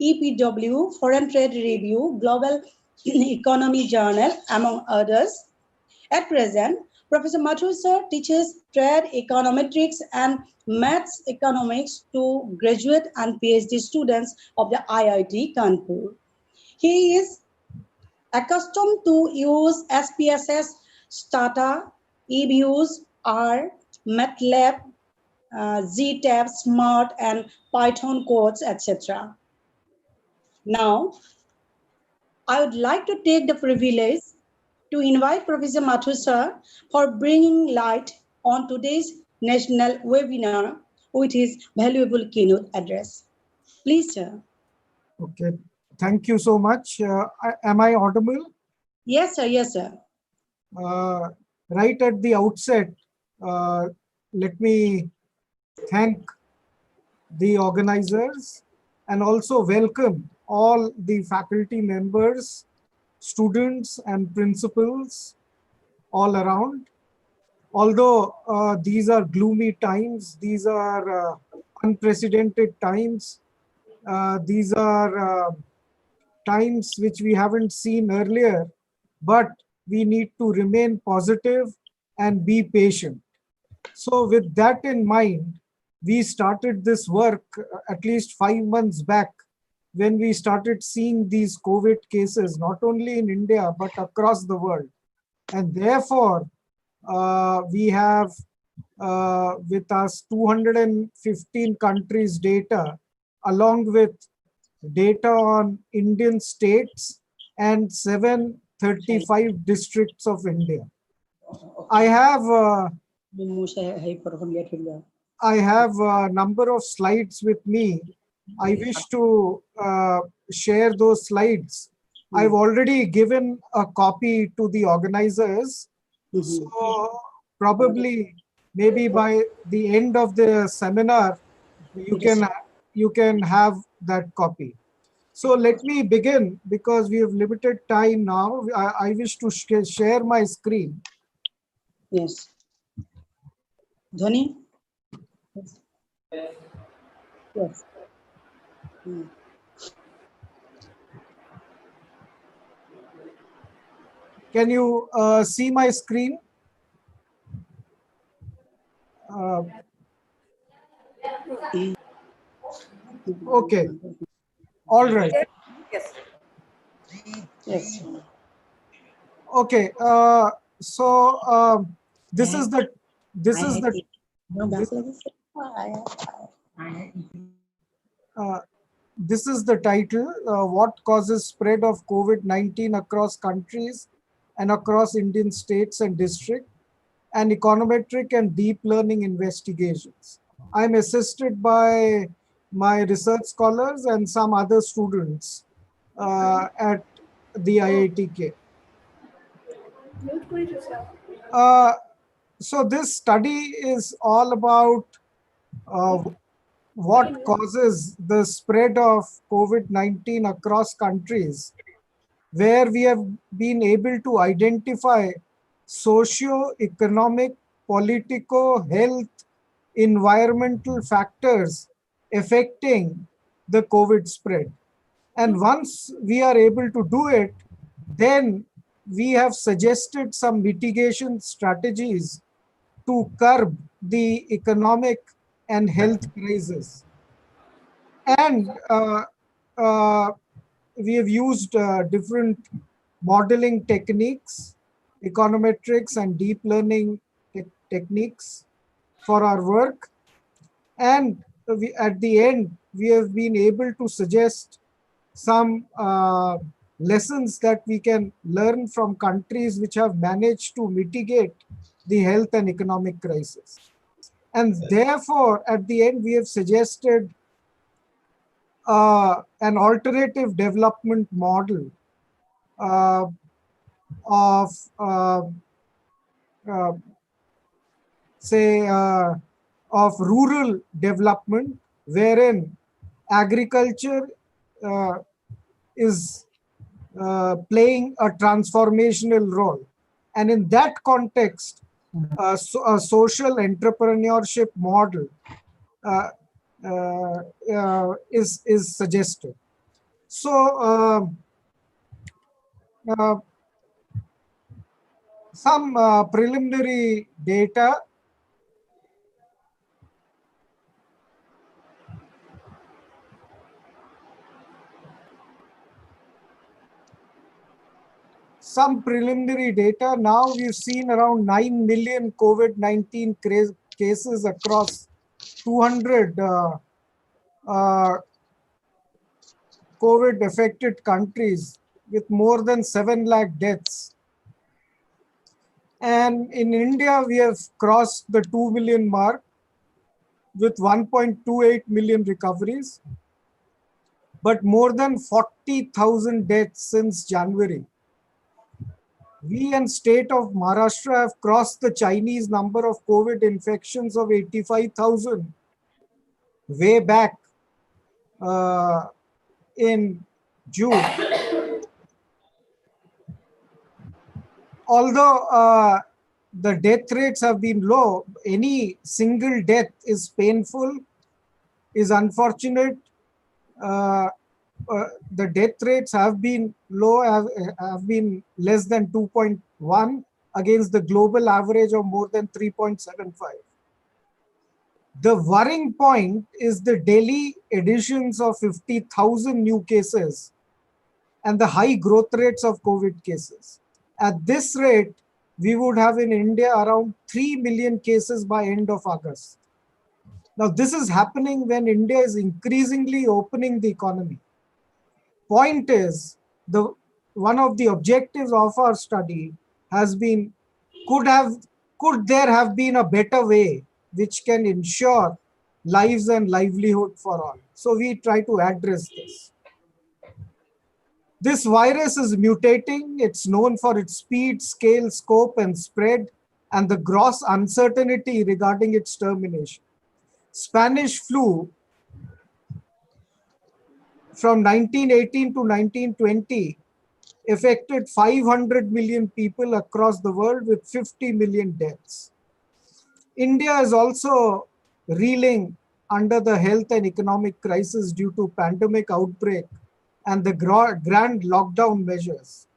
EPW, Foreign Trade Review, Global Economy Journal, among others. At present, Professor Mathur sir teaches trade econometrics and maths economics to graduate and PhD students of the IIT Kanpur. He is accustomed to use SPSS, Stata, EBUs, R, MATLAB, ZTab, Smart, and Python codes, etc. Now, I would like to take the privilege to invite Professor Mathur sir for bringing light on today's national webinar with his valuable keynote address. Please, sir. Okay, thank you so much. Am I audible? Yes, sir. Yes, sir. Right at the outset, let me thank the organizers and also welcome all the faculty members, students and principals all around. Although these are gloomy times, these are unprecedented times, these are times which we haven't seen earlier, but we need to remain positive and be patient. So with that in mind, we started this work at least 5 months back when we started seeing these COVID cases, not only in India, but across the world. And therefore, we have with us 215 countries data, along with data on Indian states and 735 districts of India. I have a number of slides with me. I wish to share those slides. I've already given a copy to the organizers. So probably maybe by the end of the seminar, you can have that copy. So let me begin because we have limited time now. I wish to share my screen. Yes. Dhani? Yes. Can you see my screen? Okay. All right. Yes. Yes. Okay. So this is the title, what causes spread of COVID-19 across countries and across Indian states and districts, and econometric and deep learning investigations. I'm assisted by my research scholars and some other students at the IITK. So this study is all about what causes the spread of COVID-19 across countries, where we have been able to identify socio-economic, politico, health, environmental factors affecting the COVID spread. And once we are able to do it, then we have suggested some mitigation strategies to curb the economic and health crisis. And we have used different modeling techniques, econometrics and deep learning techniques for our work. And at the end, we have been able to suggest some lessons that we can learn from countries which have managed to mitigate the health and economic crisis. And therefore, at the end, we have suggested an alternative development model of, of rural development, wherein agriculture is playing a transformational role. And in that context, a social entrepreneurship model is suggested. So uh, some preliminary data. Some preliminary data. Now we've seen around 9 million COVID-19 cases across 200 COVID affected countries with more than 7 lakh deaths. And in India, we have crossed the 2 million mark with 1.28 million recoveries, but more than 40,000 deaths since January. We and state of Maharashtra have crossed the Chinese number of COVID infections of 85,000 way back in June. Although the death rates have been low, any single death is painful, is unfortunate. The death rates have been low, have been less than 2.1 against the global average of more than 3.75. The worrying point is the daily additions of 50,000 new cases and the high growth rates of COVID cases. At this rate, we would have in India around 3 million cases by end of August. Now, this is happening when India is increasingly opening the economy. Point is, one of the objectives of our study has been, could there have been a better way which can ensure lives and livelihood for all? So we try to address this. This virus is mutating. It's known for its speed, scale, scope, and spread, and the gross uncertainty regarding its termination. Spanish flu from 1918 to 1920 affected 500 million people across the world with 50 million deaths. India is also reeling under the health and economic crisis due to pandemic outbreak and the grand lockdown measures.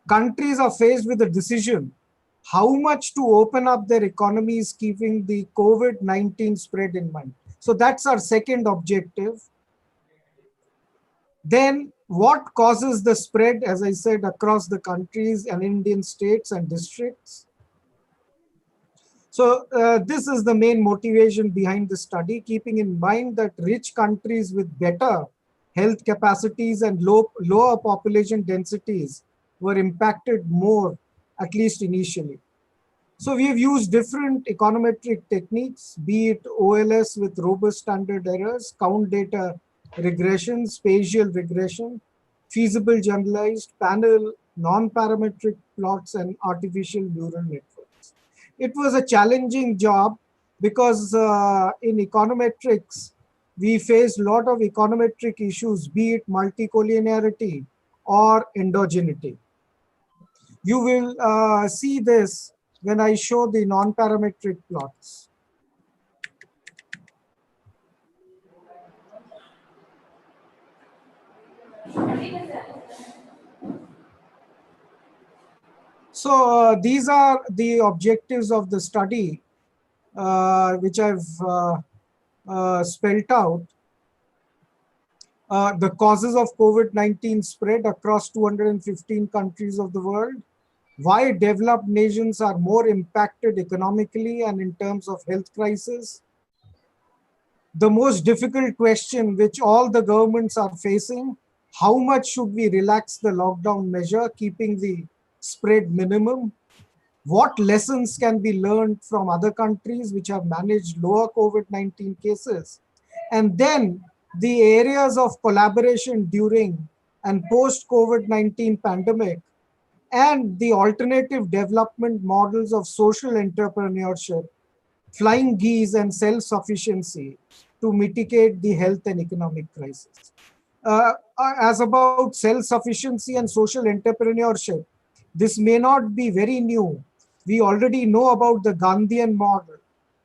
Countries are faced with a decision how much to open up their economies, keeping the COVID-19 spread in mind. So that's our second objective. Then what causes the spread, as I said, across the countries and Indian states and districts? So this is the main motivation behind the study, keeping in mind that rich countries with better health capacities and lower population densities were impacted more, at least initially. So we have used different econometric techniques, be it OLS with robust standard errors, count data regression, spatial regression, feasible generalized, panel, non-parametric plots, and artificial neural networks. It was a challenging job because in econometrics, we faced a lot of econometric issues, be it multicollinearity or endogeneity. You will see this when I show the non-parametric plots. So these are the objectives of the study, which I've spelled out. The causes of COVID-19 spread across 215 countries of the world, why developed nations are more impacted economically and in terms of health crisis. The most difficult question which all the governments are facing, how much should we relax the lockdown measure, keeping the spread minimum? What lessons can be learned from other countries which have managed lower COVID-19 cases? And then the areas of collaboration during and post-COVID-19 pandemic, and the alternative development models of social entrepreneurship, flying geese, and self-sufficiency to mitigate the health and economic crisis. As about self-sufficiency and social entrepreneurship, this may not be very new. We already know about the Gandhian model.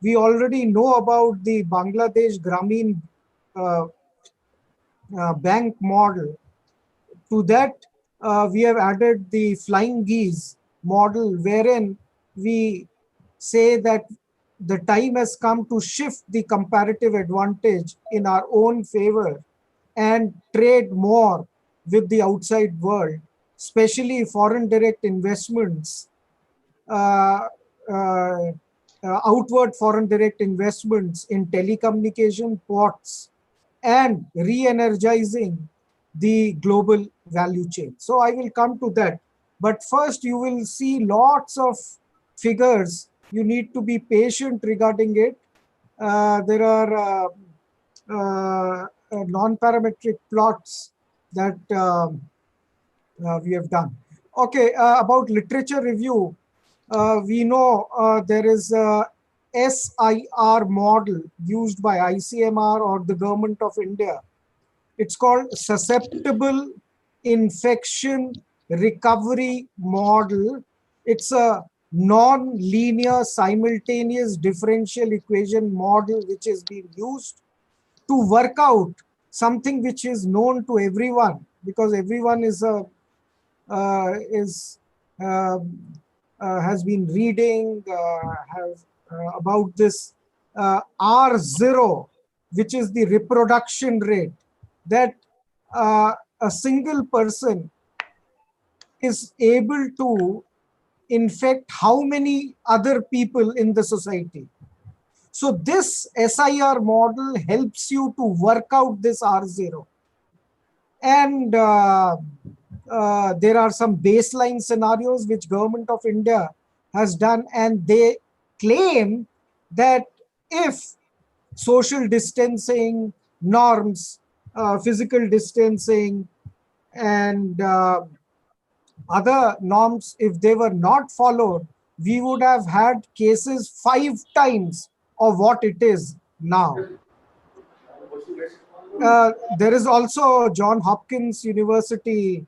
We already know about the Bangladesh Grameen bank model. To that, we have added the flying geese model, wherein we say that the time has come to shift the comparative advantage in our own favor and trade more with the outside world, especially foreign direct investments, uh, uh, outward foreign direct investments in telecommunication, ports, and re-energizing the global value chain. So I will come to that. But first, you will see lots of figures. You need to be patient regarding it. There are non-parametric plots that we have done. Okay, about literature review, we know there is a SIR model used by ICMR or the government of India. It's called susceptible infection recovery model. It's a non-linear simultaneous differential equation model which is being used to work out something which is known to everyone, because everyone is has been reading have about this R0, which is the reproduction rate, that a single person is able to infect how many other people in the society. So this SIR model helps you to work out this R0. And there are some baseline scenarios which government of India has done, and they claim that if social distancing norms, physical distancing, and other norms, if they were not followed, we would have had cases 5 times of what it is now. There is also John Hopkins University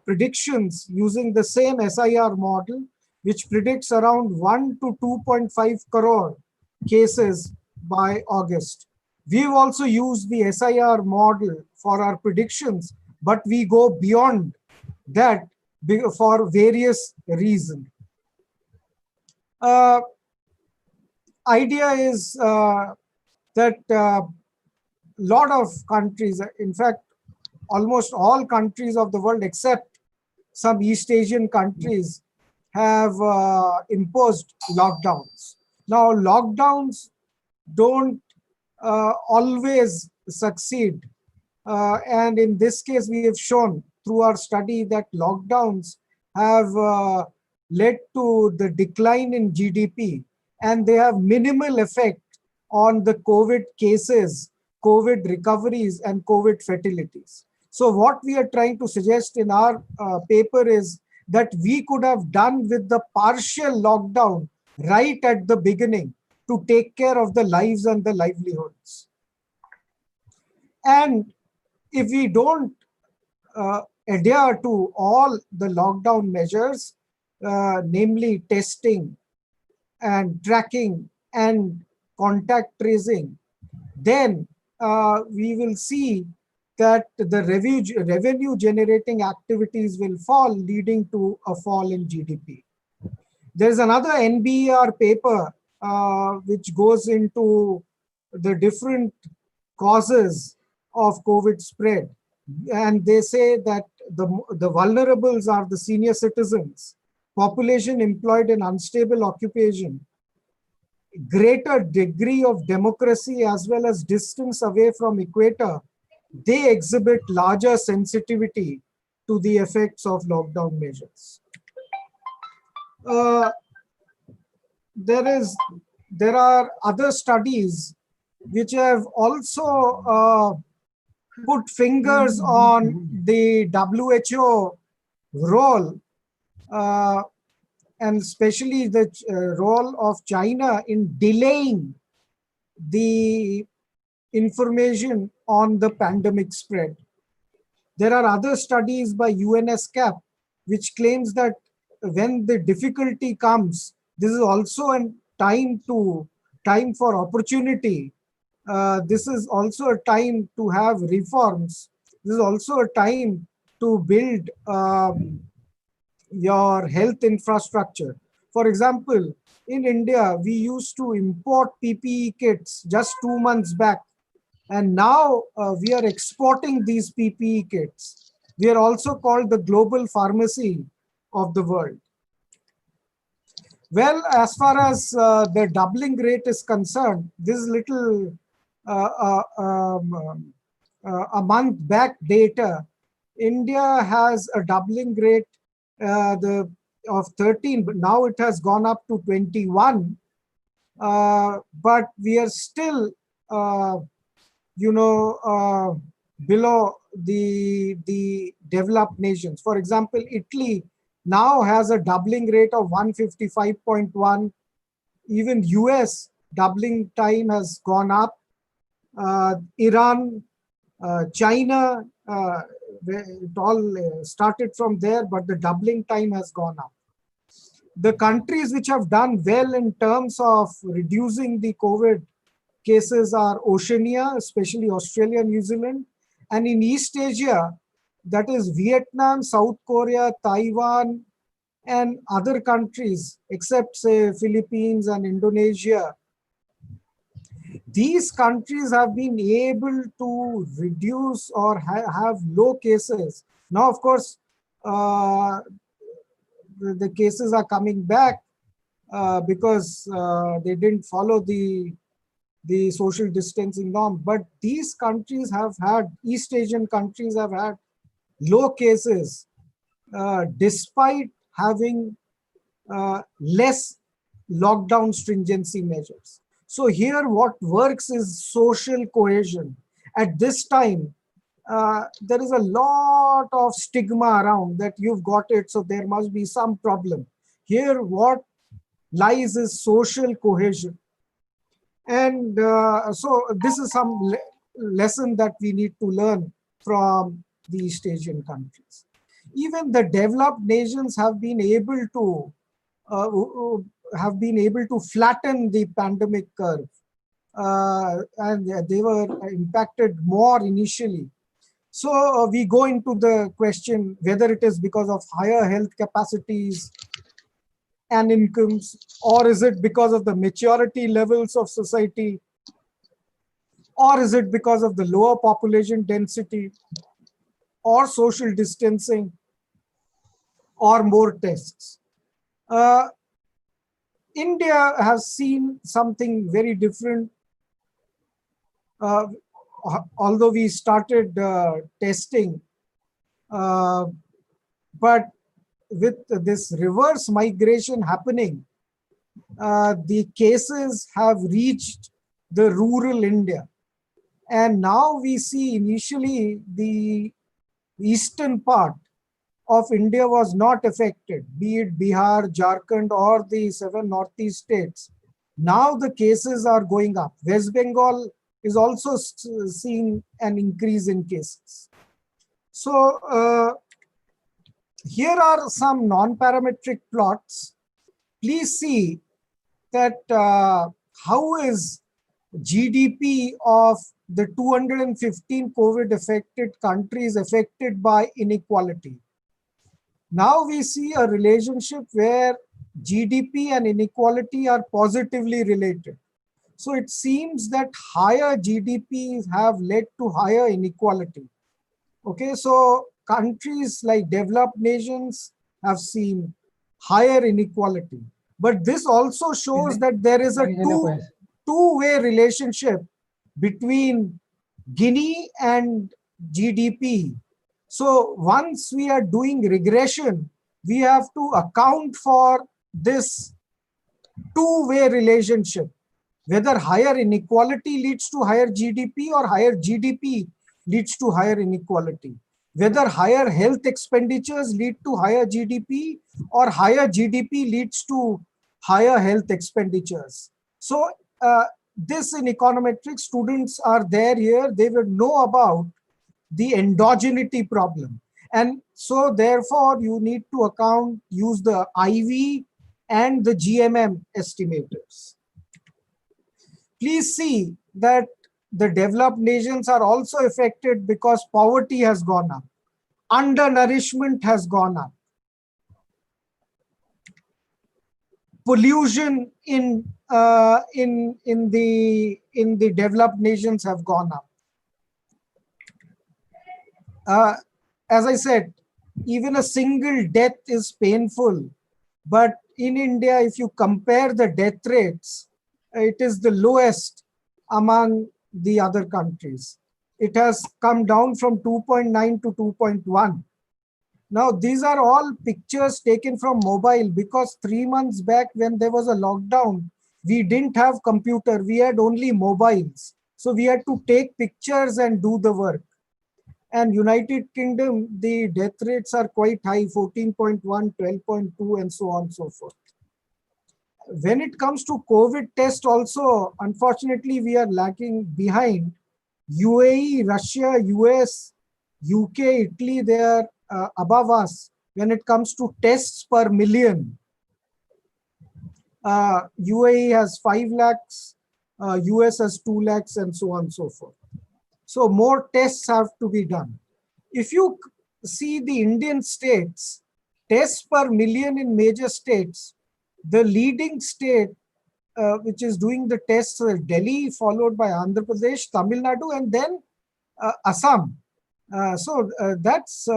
predictions using the same SIR model, which predicts around 1 to 2.5 crore cases by August. We've also used the SIR model for our predictions, but we go beyond that for various reasons. Idea is that lot of countries, in fact, almost all countries of the world except some East Asian countries, have imposed lockdowns. Now, lockdowns don't always succeed. And in this case, we have shown through our study that lockdowns have led to the decline in GDP, and they have minimal effect on the COVID cases, COVID recoveries, and COVID fatalities. So what we are trying to suggest in our paper is that we could have done with the partial lockdown right at the beginning to take care of the lives and the livelihoods. And if we don't adhere to all the lockdown measures, namely testing and tracking and contact tracing, then we will see that the revenue generating activities will fall, leading to a fall in GDP. There's another NBER paper which goes into the different causes of COVID spread. And they say that the vulnerables are the senior citizens, population employed in unstable occupation, greater degree of democracy as well as distance away from equator. They exhibit larger sensitivity to the effects of lockdown measures. There are other studies which have also put fingers on the WHO role, and especially the role of China in delaying the information on the pandemic spread. There are other studies by UNSCAP which claims that when the difficulty comes, this is also a time for opportunity This is also a time to have reforms. This is also a time to build your health infrastructure. For example, in India, we used to import PPE kits just 2 months back. And now we are exporting these PPE kits. We are also called the global pharmacy of the world. Well, as far as the doubling rate is concerned, this is little a month back data. India has a doubling rate of 13, but now it has gone up to 21. But we are still, below the developed nations. For example, Italy now has a doubling rate of 155.1. Even US doubling time has gone up. Iran, China, it all started from there, but the doubling time has gone up. The countries which have done well in terms of reducing the COVID cases are Oceania, especially Australia, New Zealand, and in East Asia, that is Vietnam, South Korea, Taiwan, and other countries, except say Philippines and Indonesia. These countries have been able to reduce or have low cases. Now, of course, the cases are coming back because they didn't follow the social distancing norm. But these countries have had, East Asian countries have had low cases despite having less lockdown stringency measures. So here what works is social cohesion. At this time, there is a lot of stigma around that you've got it, so there must be some problem. Here what lies is social cohesion. And so this is some lesson that we need to learn from the East Asian countries. Even the developed nations have been able to flatten the pandemic curve, and they were impacted more initially. So we go into the question whether it is because of higher health capacities and incomes, or is it because of the maturity levels of society, or is it because of the lower population density, or social distancing, or more tests. India has seen something very different. Although we started testing, but with this reverse migration happening, the cases have reached the rural India. And now we see initially the eastern part of India was not affected, be it Bihar, Jharkhand, or the 7 northeast states. Now the cases are going up. West Bengal is also seeing an increase in cases. So here are some non-parametric plots. Please see that how is GDP of the 215 COVID affected countries affected by inequality. Now we see a relationship where GDP and inequality are positively related. So it seems that higher GDPs have led to higher inequality. Okay, so countries like developed nations have seen higher inequality. But this also shows that there is a two-way relationship between Guinea and GDP. So once we are doing regression, we have to account for this two-way relationship, whether higher inequality leads to higher GDP or higher GDP leads to higher inequality, whether higher health expenditures lead to higher GDP or higher GDP leads to higher health expenditures. So this in econometrics, students are there here, they will know about the endogeneity problem. And so therefore you need to use the IV and the GMM estimators. Please see that the developed nations are also affected because poverty has gone up, undernourishment has gone up, pollution in the developed nations have gone up. As I said, even a single death is painful, but in India, if you compare the death rates, it is the lowest among the other countries. It has come down from 2.9 to 2.1. Now, these are all pictures taken from mobile, because 3 months back when there was a lockdown, we didn't have computer, we had only mobiles. So we had to take pictures and do the work. And United Kingdom, the death rates are quite high, 14.1, 12.2, and so on and so forth. When it comes to COVID test also, unfortunately, we are lagging behind. UAE, Russia, US, UK, Italy, they are above us when it comes to tests per million. UAE has 5 lakhs, US has 2 lakhs, and so on and so forth. So more tests have to be done. If you see the Indian states, tests per million in major states, the leading state which is doing the tests is Delhi, followed by Andhra Pradesh, Tamil Nadu, and then Assam. That's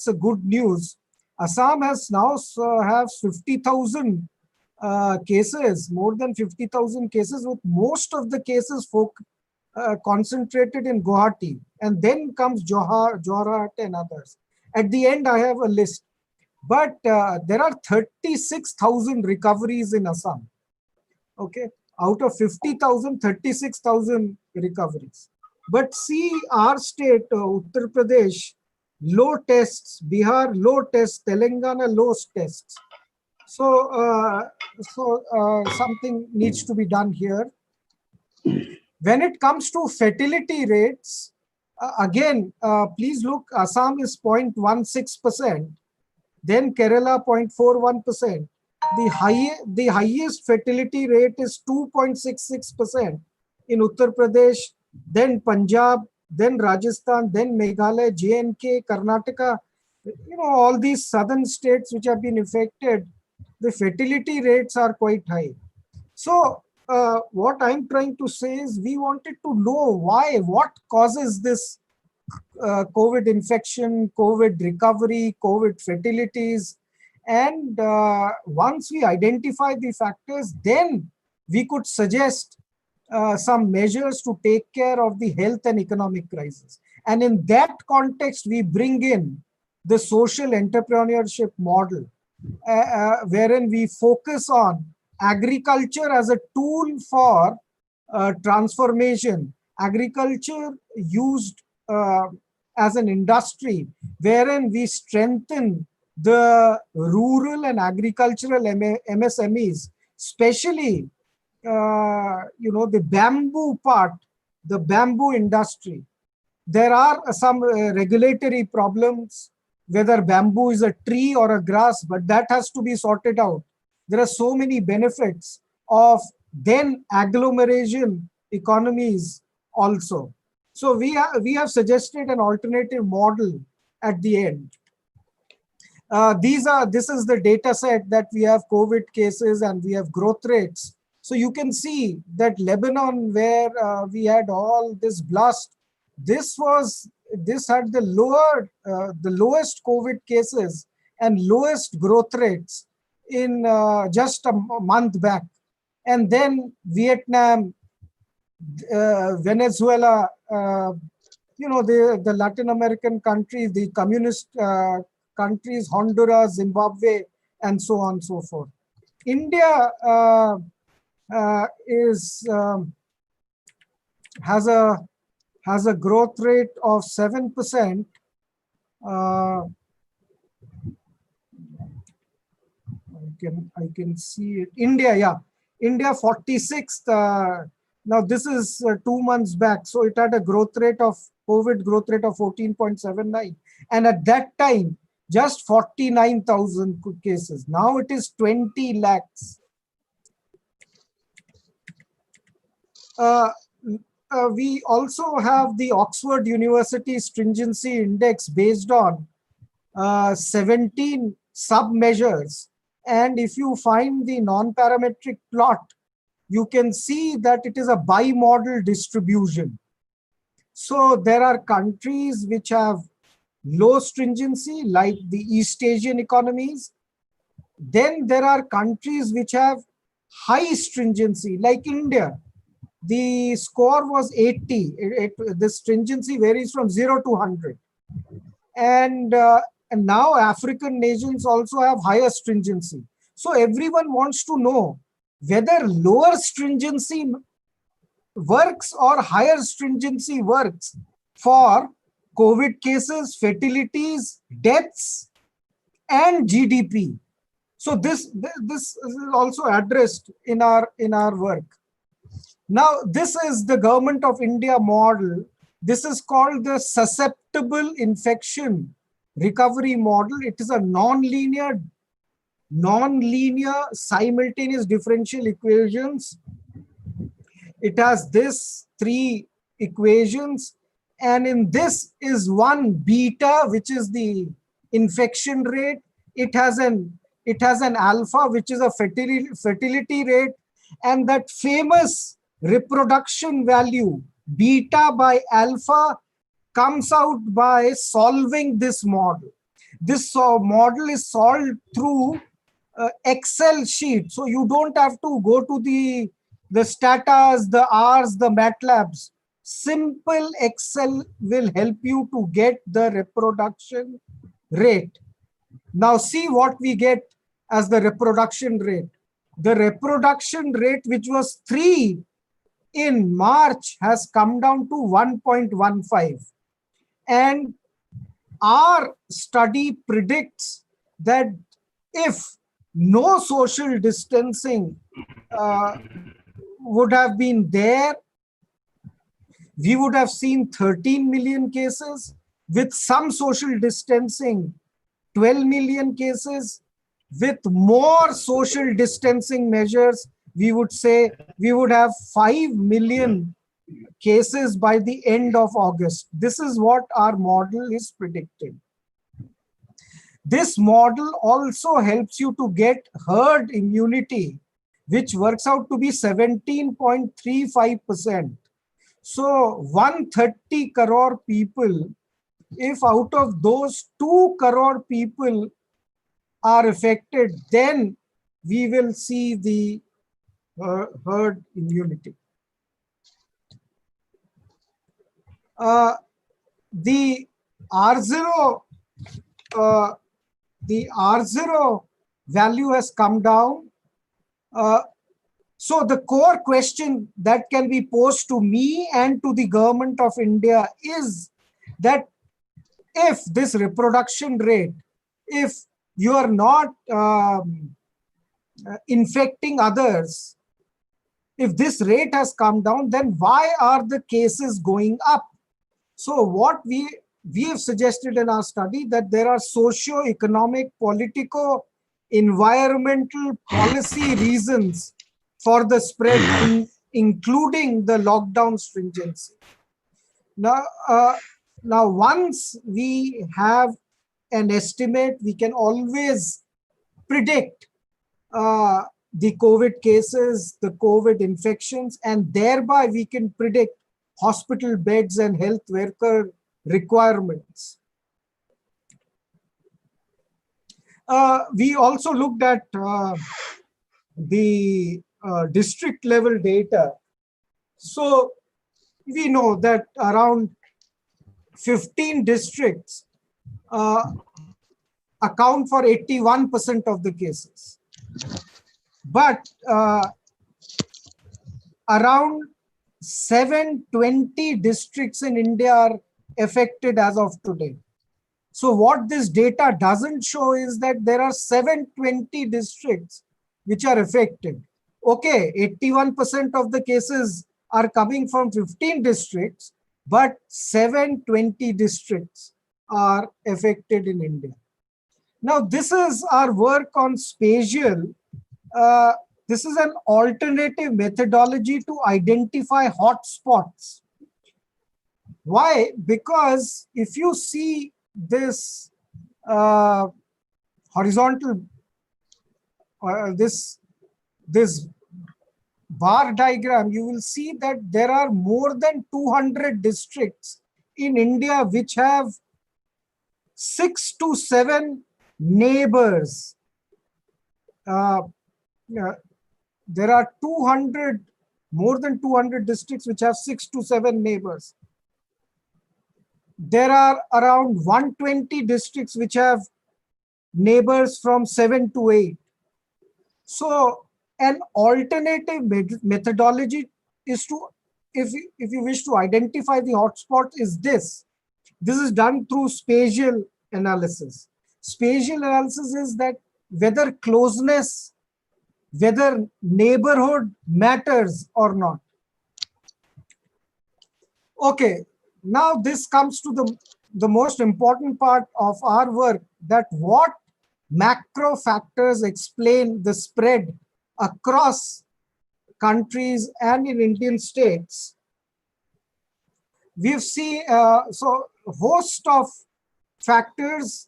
a good news. Assam has now have 50,000 cases, more than 50,000 cases, with most of the cases concentrated in Guwahati, and then comes Borhat and others. At the end, I have a list, but there are 36,000 recoveries in Assam. Okay, out of 50,000, 36,000 recoveries. But see our state, Uttar Pradesh, low tests, Bihar, low tests, Telangana, low tests. So something needs to be done here. When it comes to fertility rates, again, please look, Assam is 0.16%, then Kerala 0.41%. The highest fertility rate is 2.66% in Uttar Pradesh, then Punjab, then Rajasthan, then Meghalaya, J&K, Karnataka. You know, all these southern states which have been affected, the fertility rates are quite high. So what I'm trying to say is, we wanted to know what causes this COVID infection, COVID recovery, COVID fertilities. And once we identify the factors, then we could suggest some measures to take care of the health and economic crisis. And in that context, we bring in the social entrepreneurship model, wherein we focus on agriculture as a tool for transformation, agriculture used as an industry, wherein we strengthen the rural and agricultural MSMEs, especially the bamboo part, the bamboo industry. There are some regulatory problems, whether bamboo is a tree or a grass, but that has to be sorted out. There are so many benefits of then agglomeration economies also. So we have suggested an alternative model at the end. This is the data set that we have COVID cases and we have growth rates. So you can see that Lebanon, where we had all this blast, this had the lowest COVID cases and lowest growth rates in just a month back. And then Vietnam, Venezuela, the Latin American countries, the communist countries, Honduras, Zimbabwe, and so on and so forth. India has a growth rate of 7%. I can see it. India 46th. Now this is 2 months back, so it had a growth rate of COVID growth rate of 14.79, and at that time just 49,000 cases. Now it is 20 lakhs. Uh, we also have the Oxford University Stringency Index based on 17 sub-measures. And if you find the non-parametric plot, you can see that it is a bimodal distribution. So there are countries which have low stringency, like the East Asian economies. Then there are countries which have high stringency, like India. The score was 80. The stringency varies from 0 to 100. And now African nations also have higher stringency. So everyone wants to know whether lower stringency works or higher stringency works for COVID cases, fatalities, deaths, and GDP. So this is also addressed in our work. Now, this is the Government of India model. This is called the susceptible infection recovery model. It is a non-linear simultaneous differential equations. It has this 3 equations, and in this is one beta, which is the infection rate. It has an alpha, which is a fertility rate, and that famous reproduction value beta by alpha comes out by solving this model. This model is solved through Excel sheet, so you don't have to go to the statas, the R's, the MATLABs. Simple Excel will help you to get the reproduction rate. Now see what we get as the reproduction rate. The reproduction rate, which was 3 in March, has come down to 1.15. And our study predicts that if no social distancing would have been there, we would have seen 13 million cases. With some social distancing, 12 million cases. With more social distancing measures, we would say we would have 5 million cases by the end of August. This is what our model is predicting. This model also helps you to get herd immunity, which works out to be 17.35%. So 130 crore people, if out of those 2 crore people are affected, then we will see the herd immunity. The R0 value has come down. So the core question that can be posed to me and to the Government of India is that if this reproduction rate, if you are not infecting others, if this rate has come down, then why are the cases going up? So what we have suggested in our study that there are socio-economic, politico, environmental, policy reasons for the spread, including the lockdown stringency. Now, once we have an estimate, we can always predict the COVID cases, the COVID infections, and thereby we can predict hospital beds and health worker requirements. We also looked at the district level data. So we know that around 15 districts account for 81% of the cases. But around 720 districts in India are affected as of today. So what this data doesn't show is that there are 720 districts which are affected. Okay, 81% of the cases are coming from 15 districts, but 720 districts are affected in India. Now, this is our work on Spatial. This is an alternative methodology to identify hotspots. Why? Because if you see this horizontal, this bar diagram, you will see that there are more than 200 districts in India which have 6 to 7 neighbors. There are more than 200 districts which have 6 to 7 neighbors. There are around 120 districts which have neighbors from 7 to 8. So an alternative methodology is to, if you wish to identify the hotspot, is this. This is done through spatial analysis. Spatial analysis is that whether closeness, whether neighborhood matters or not. Okay, now this comes to the most important part of our work, that what macro factors explain the spread across countries and in Indian states. We've seen so a host of factors,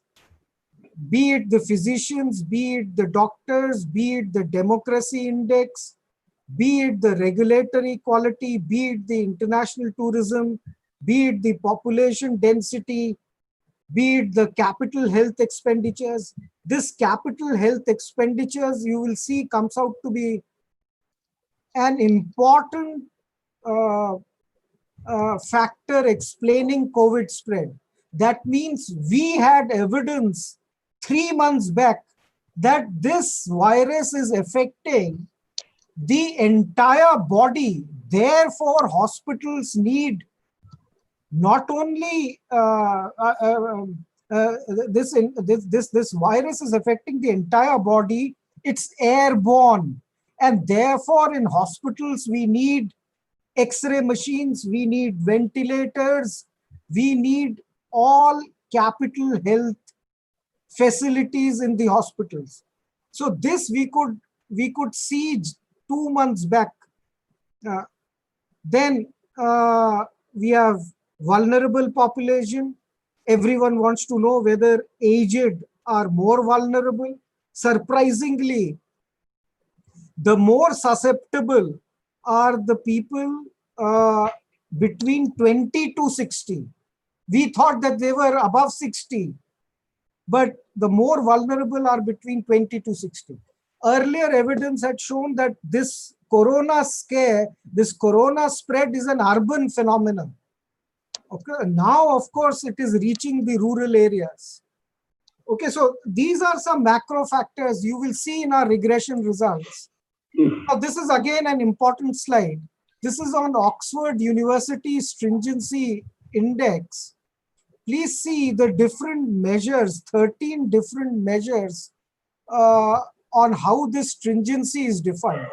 be it the physicians, be it the doctors, be it the democracy index, be it the regulatory quality, be it the international tourism, be it the population density, be it the capital health expenditures. This capital health expenditures, you will see, comes out to be an important factor explaining COVID spread. That means we had evidence 3 months back that this virus is affecting the entire body. Therefore, hospitals need not only this virus is affecting the entire body, it's airborne. And therefore, in hospitals, we need X-ray machines, we need ventilators, we need all capital health facilities in the hospitals. So this we could see 2 months back. Then we have vulnerable population. Everyone wants to know whether aged are more vulnerable. Surprisingly, the more susceptible are the people between 20 to 60. We thought that they were above 60, but the more vulnerable are between 20 to 60. Earlier evidence had shown that this corona scare, this corona spread is an urban phenomenon. Okay, now of course it is reaching the rural areas. Okay, so these are some macro factors you will see in our regression results. Now, this is again an important slide. This is on Oxford University Stringency Index. Please see the different measures, 13 different measures on how this stringency is defined.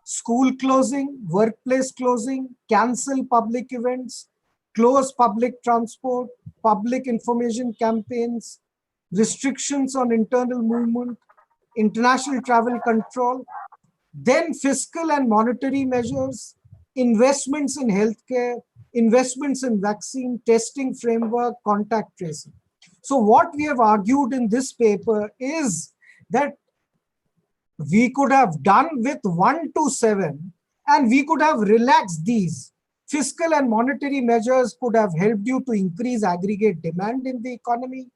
School closing, workplace closing, cancel public events, close public transport, public information campaigns, restrictions on internal movement, international travel control, then fiscal and monetary measures, investments in healthcare, investments in vaccine, testing framework, contact tracing. So what we have argued in this paper is that we could have done with 1 to 7 and we could have relaxed these. Fiscal and monetary measures could have helped you to increase aggregate demand in the economy.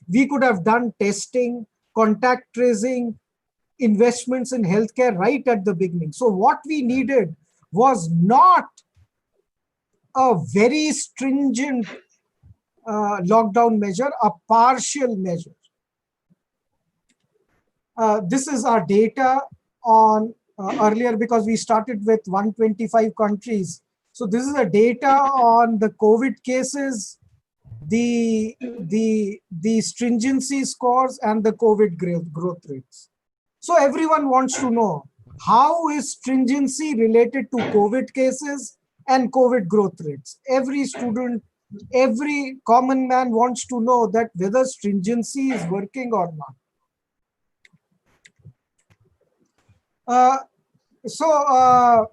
We could have done testing, contact tracing, investments in healthcare right at the beginning. So what we needed was not a very stringent lockdown measure, a partial measure. This is our data on earlier, because we started with 125 countries. So this is the data on the COVID cases, the stringency scores, and the COVID growth rates. So everyone wants to know, how is stringency related to COVID cases and COVID growth rates? Every student, every common man wants to know that whether stringency is working or not. Uh, so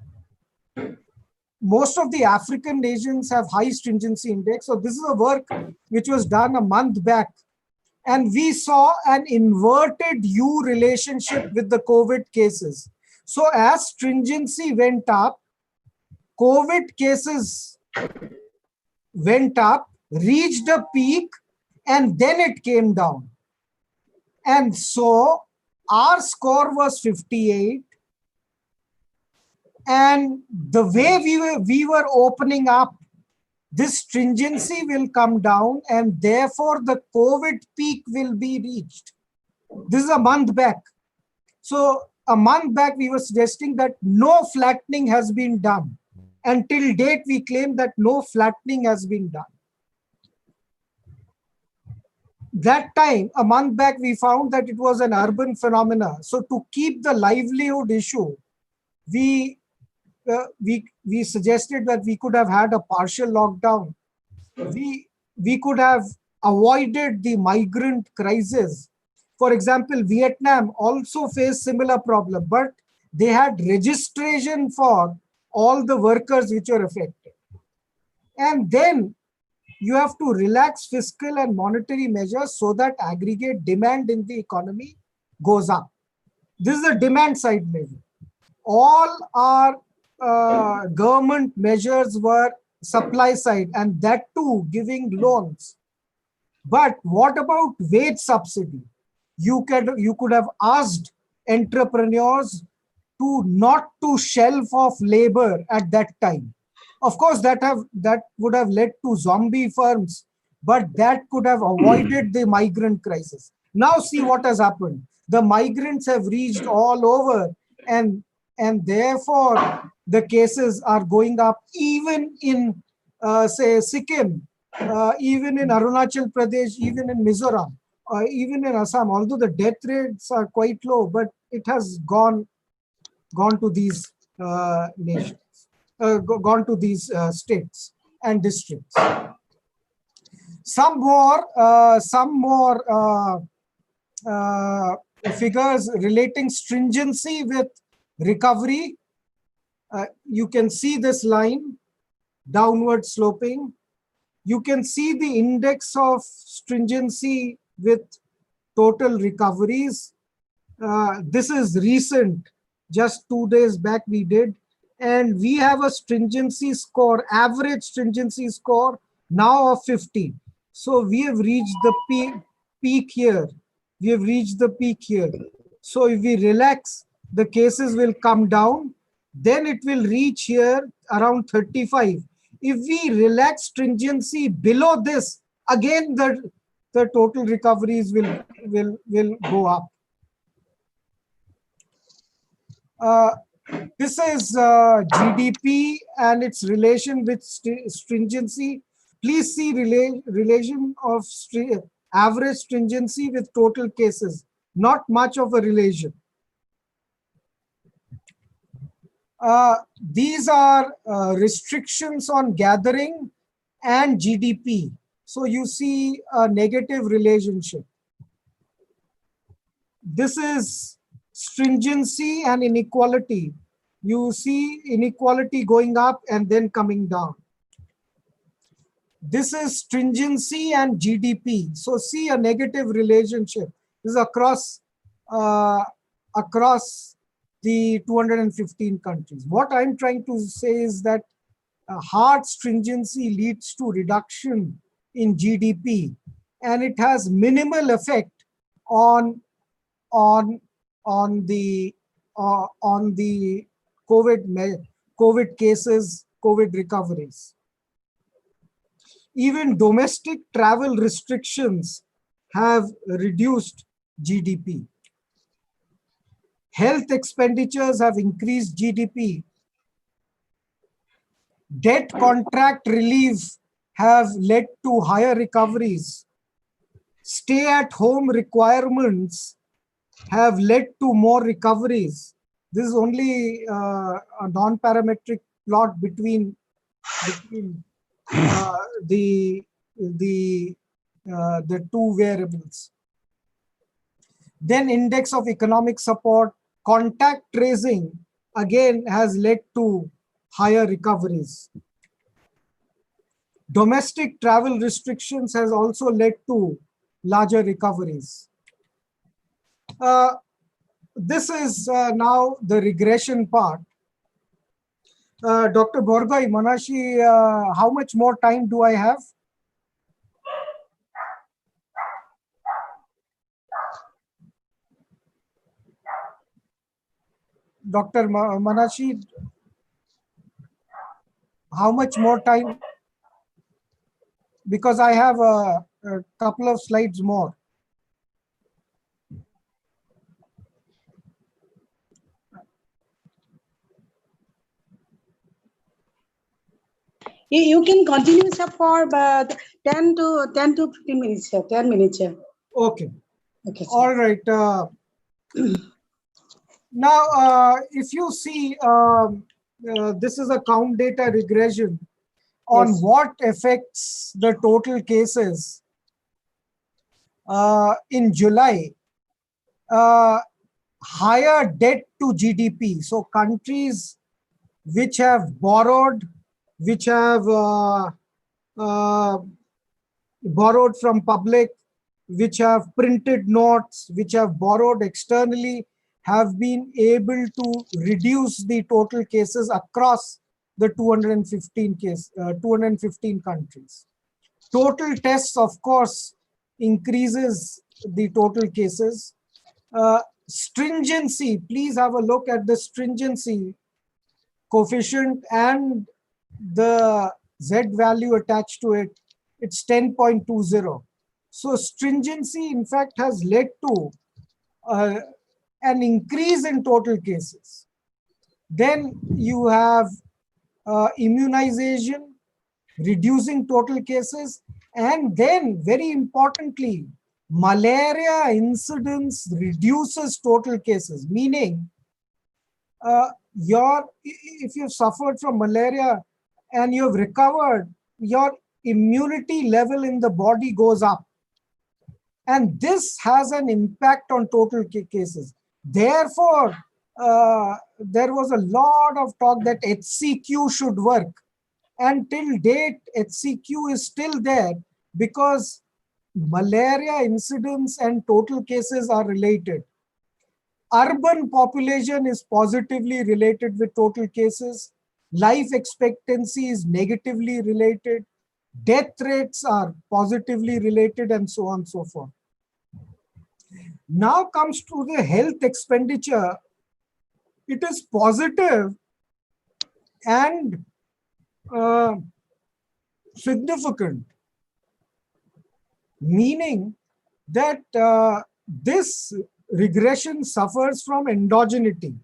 most of the African nations have high stringency index. So this is a work which was done a month back. And we saw an inverted U relationship with the COVID cases. So as stringency went up, COVID cases went up, reached a peak, and then it came down. And so our score was 58. And the way we were opening up, this stringency will come down, and therefore the COVID peak will be reached. This is a month back. So a month back, we were suggesting that no flattening has been done. Until date, we claim that no flattening has been done. That time, a month back, we found that it was an urban phenomena. So to keep the livelihood issue, we suggested that we could have had a partial lockdown. We could have avoided the migrant crisis. For example, Vietnam also faced similar problem, but they had registration for all the workers which were affected. And then you have to relax fiscal and monetary measures so that aggregate demand in the economy goes up. This is a demand side measure. All our government measures were supply side, and that too giving loans. But what about wage subsidy? You could have asked entrepreneurs to not to shelf off labor at that time. Of course, that would have led to zombie firms, but that could have avoided the migrant crisis. Now see what has happened. The migrants have reached all over, and therefore the cases are going up even in say Sikkim, even in Arunachal Pradesh, even in Mizoram, even in Assam. Although the death rates are quite low, but it has gone to these nations, gone to these states and districts. Some more figures relating stringency with recovery. You can see this line, downward sloping. You can see the index of stringency with total recoveries. This is recent, just 2 days back we did. And we have a stringency score, average stringency score now of 50. So we have reached the peak here. We have reached the peak here. So if we relax, the cases will come down. Then it will reach here around 35. If we relax stringency below this, again the total recoveries will go up. This is GDP and its relation with stringency. Please see relation of average stringency with total cases. Not much of a relation. These are restrictions on gathering and GDP. So you see a negative relationship. This is stringency and inequality. You see inequality going up and then coming down. This is stringency and GDP. So see a negative relationship. This is across the 215 countries. What I'm trying to say is that hard stringency leads to reduction in GDP, and it has minimal effect on the COVID cases, COVID recoveries. Even domestic travel restrictions have reduced GDP. Health expenditures have increased GDP. Debt contract relief have led to higher recoveries. Stay-at-home requirements have led to more recoveries. This is only a non-parametric plot between the two variables. Then index of economic support contact tracing again has led to higher recoveries. Domestic travel restrictions has also led to larger recoveries. This is now the regression part. Dr. Borgohain, Manashi, how much more time do I have? Dr. Manashi, how much more time? Because I have a couple of slides more. You can continue, sir, for 10 to 15 minutes, sir. 10 minutes, sir. Okay. Okay, sir. All right. Now, if you see, this is a count data regression on Yes. what affects the total cases. In July, higher debt to GDP. So countries which have borrowed, which have borrowed from public, which have printed notes, which have borrowed externally, have been able to reduce the total cases across the 215 countries. Total tests, of course, increases the total cases. Stringency, please have a look at the stringency coefficient and the Z value attached to it. It's 10.20. So stringency, in fact, has led to an increase in total cases. Then you have immunization, reducing total cases, and then very importantly, malaria incidence reduces total cases, meaning if you've suffered from malaria and you've recovered, your immunity level in the body goes up. And this has an impact on total cases. Therefore, there was a lot of talk that HCQ should work. And till date, HCQ is still there because malaria incidence and total cases are related. Urban population is positively related with total cases. Life expectancy is negatively related. Death rates are positively related, and so on and so forth. Now comes to the health expenditure. It is positive and significant, meaning that this regression suffers from endogeneity.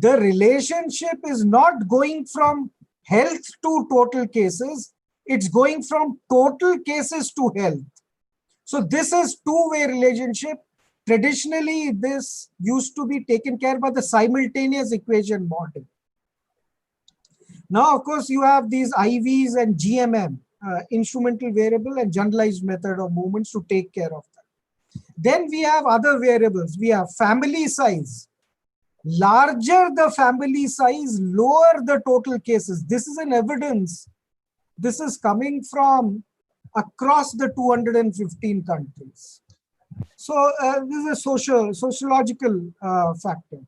The relationship is not going from health to total cases, it's going from total cases to health. So this is two-way relationship. Traditionally, this used to be taken care by the simultaneous equation model. Now, of course, you have these IVs and GMM, instrumental variable and generalized method of movements to take care of that. Then we have other variables. We have family size. Larger the family size, lower the total cases. This is an evidence. This is coming from across the 215 countries. So this is a sociological factor.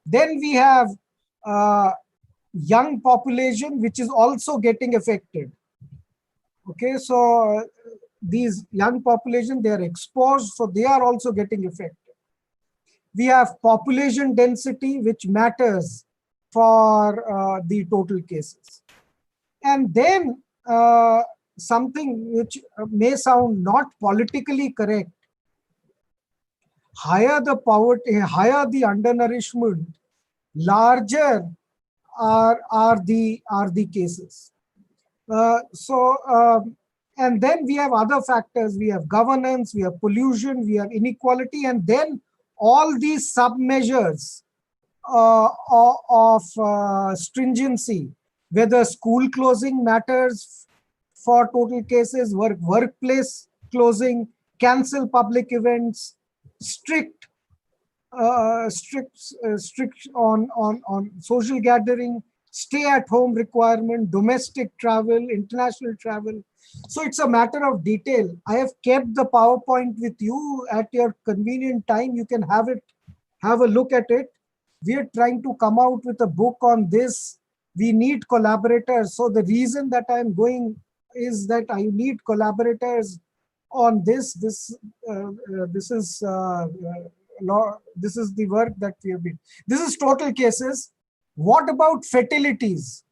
Then we have young population, which is also getting affected. Okay, so these young population, they are exposed, so they are also getting affected. We have population density, which matters for the total cases. And then something which may sound not politically correct, higher the poverty, higher the undernourishment, larger are the cases. And then we have other factors. We have governance, we have pollution, we have inequality, and then all these sub-measures of stringency, whether school closing matters for total cases, workplace closing, cancel public events, strict strict on social gathering, stay at home requirement, domestic travel, international travel. So it's a matter of detail. I have kept the PowerPoint with you at your convenient time. You can have a look at it. We are trying to come out with a book on this. We need collaborators. So the reason that I'm going is that I need collaborators on this. This is the work that we have been. This is total cases. What about fatalities?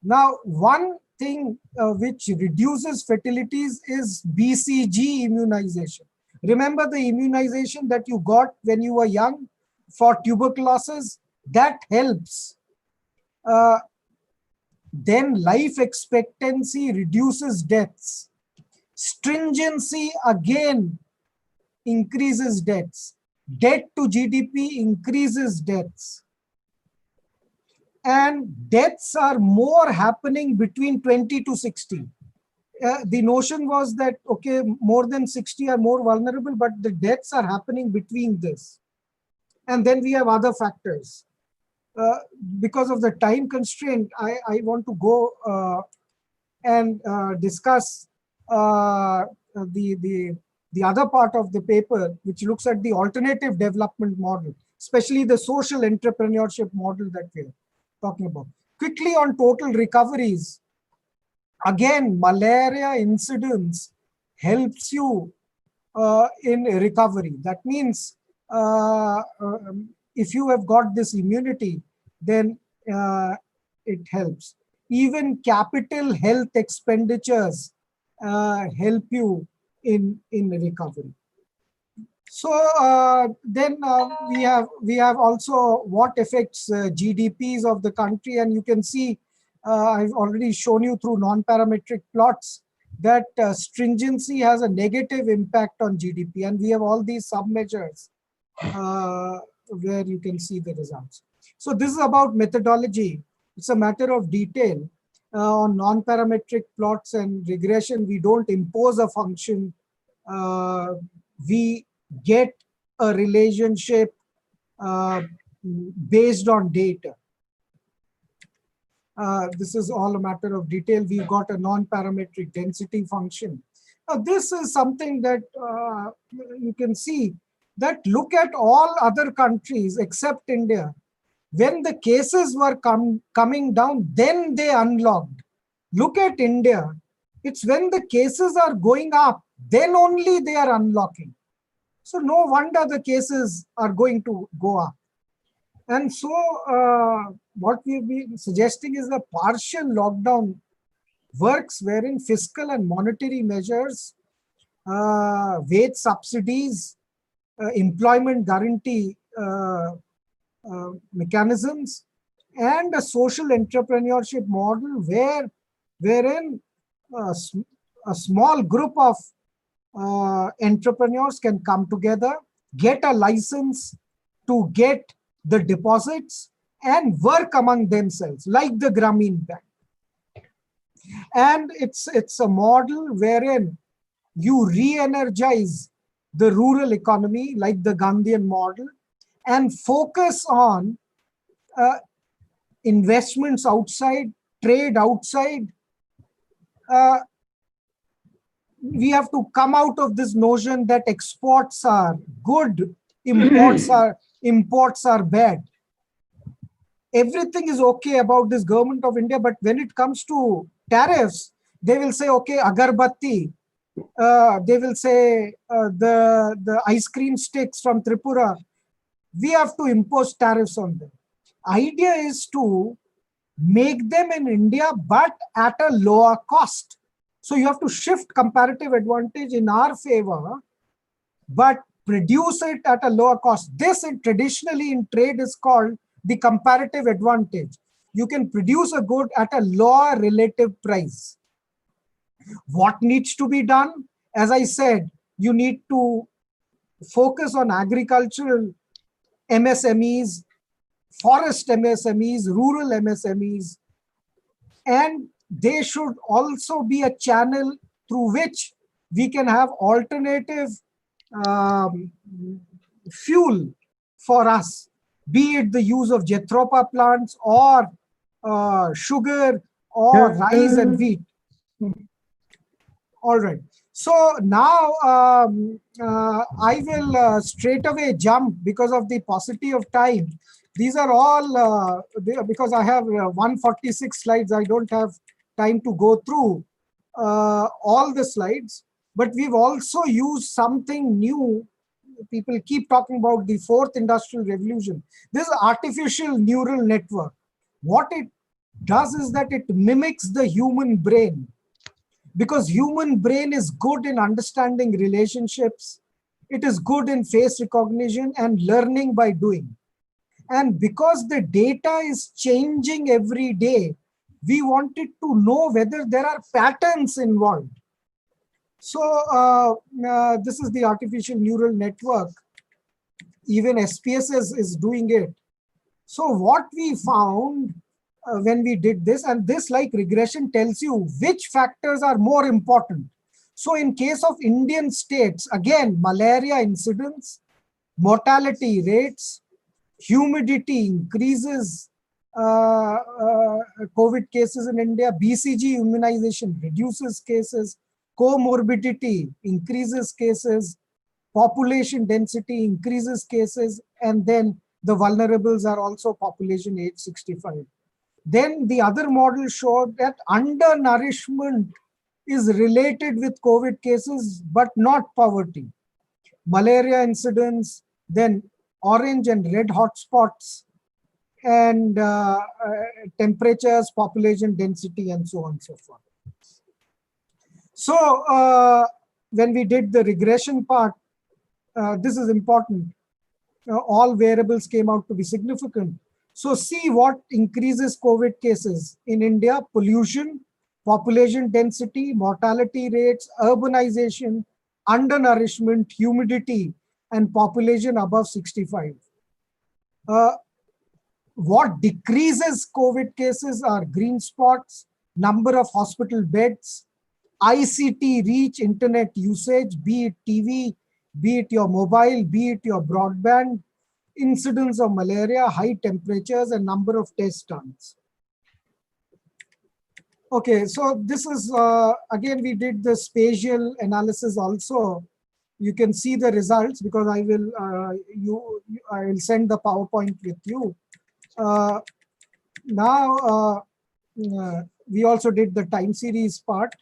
Now, one thing which reduces fatalities is BCG immunization. Remember the immunization that you got when you were young for tuberculosis? That helps. Then life expectancy reduces deaths. Stringency again increases deaths. Debt to GDP increases deaths. And deaths are more happening between 20 to 60. The notion was that, okay, more than 60 are more vulnerable, but the deaths are happening between this. And then we have other factors. Because of the time constraint, I want to go and discuss the other part of the paper, which looks at the alternative development model, especially the social entrepreneurship model that we're talking about. Quickly on total recoveries, again, malaria incidence helps you in recovery. That means if you have got this immunity, then it helps. Even capital health expenditures help you in recovery. So then we have also what affects GDPs of the country, and you can see I've already shown you through non-parametric plots that stringency has a negative impact on GDP, and we have all these sub-measures where you can see the results. So this is about methodology. It's a matter of detail. On non-parametric plots and regression, we don't impose a function. We get a relationship based on data. This is all a matter of detail. We've got a non-parametric density function. This is something that you can see that look at all other countries except India. When the cases were coming down, then they unlocked. Look at India. It's when the cases are going up, then only they are unlocking. So no wonder the cases are going to go up. And so what we've been suggesting is a partial lockdown works wherein fiscal and monetary measures, wage subsidies, employment guarantee mechanisms, and a social entrepreneurship model wherein a small group of entrepreneurs can come together, get a license to get the deposits and work among themselves like the Grameen Bank. And it's a model wherein you re-energize the rural economy like the Gandhian model and focus on investments outside, trade outside. We have to come out of this notion that exports are good, imports are bad. Everything is okay about this government of India, but when it comes to tariffs, they will say, okay, agarbatti. They will say the ice cream sticks from Tripura. We have to impose tariffs on them. Idea is to make them in India, but at a lower cost. So you have to shift comparative advantage in our favor, but produce it at a lower cost. This traditionally in trade is called the comparative advantage. You can produce a good at a lower relative price. What needs to be done? As I said, you need to focus on agricultural MSMEs, forest MSMEs, rural MSMEs, and they should also be a channel through which we can have alternative fuel for us, be it the use of jethropa plants or sugar or rice and wheat. All right. So now I will straight away jump because of the paucity of time. These are all, because I have 146 slides, I don't have time to go through all the slides, but we've also used something new. People keep talking about the fourth industrial revolution. This is artificial neural network. What it does is that it mimics the human brain, because human brain is good in understanding relationships. It is good in face recognition and learning by doing. And because the data is changing every day, we wanted to know whether there are patterns involved. So this is the artificial neural network. Even SPSS is doing it. So what we found when we did this, and this, like regression, tells you which factors are more important. So in case of Indian states, again, malaria incidence, mortality rates, humidity increases COVID cases in India, BCG immunization reduces cases, comorbidity increases cases, population density increases cases, and then the vulnerables are also population age 65. Then the other model showed that undernourishment is related with COVID cases, but not poverty. Malaria incidence, then orange and red hotspots, and temperatures, population density, and so on and so forth. So when we did the regression part, this is important. All variables came out to be significant. So see what increases COVID cases in India: pollution, population density, mortality rates, urbanization, undernourishment, humidity, and population above 65. What decreases COVID cases are green spots, number of hospital beds, ICT reach, internet usage, be it TV, be it your mobile, be it your broadband, incidence of malaria, high temperatures, and number of test done. Okay, so this is, again, we did the spatial analysis also. You can see the results because I will, I will send the PowerPoint with you. Now, we also did the time series part.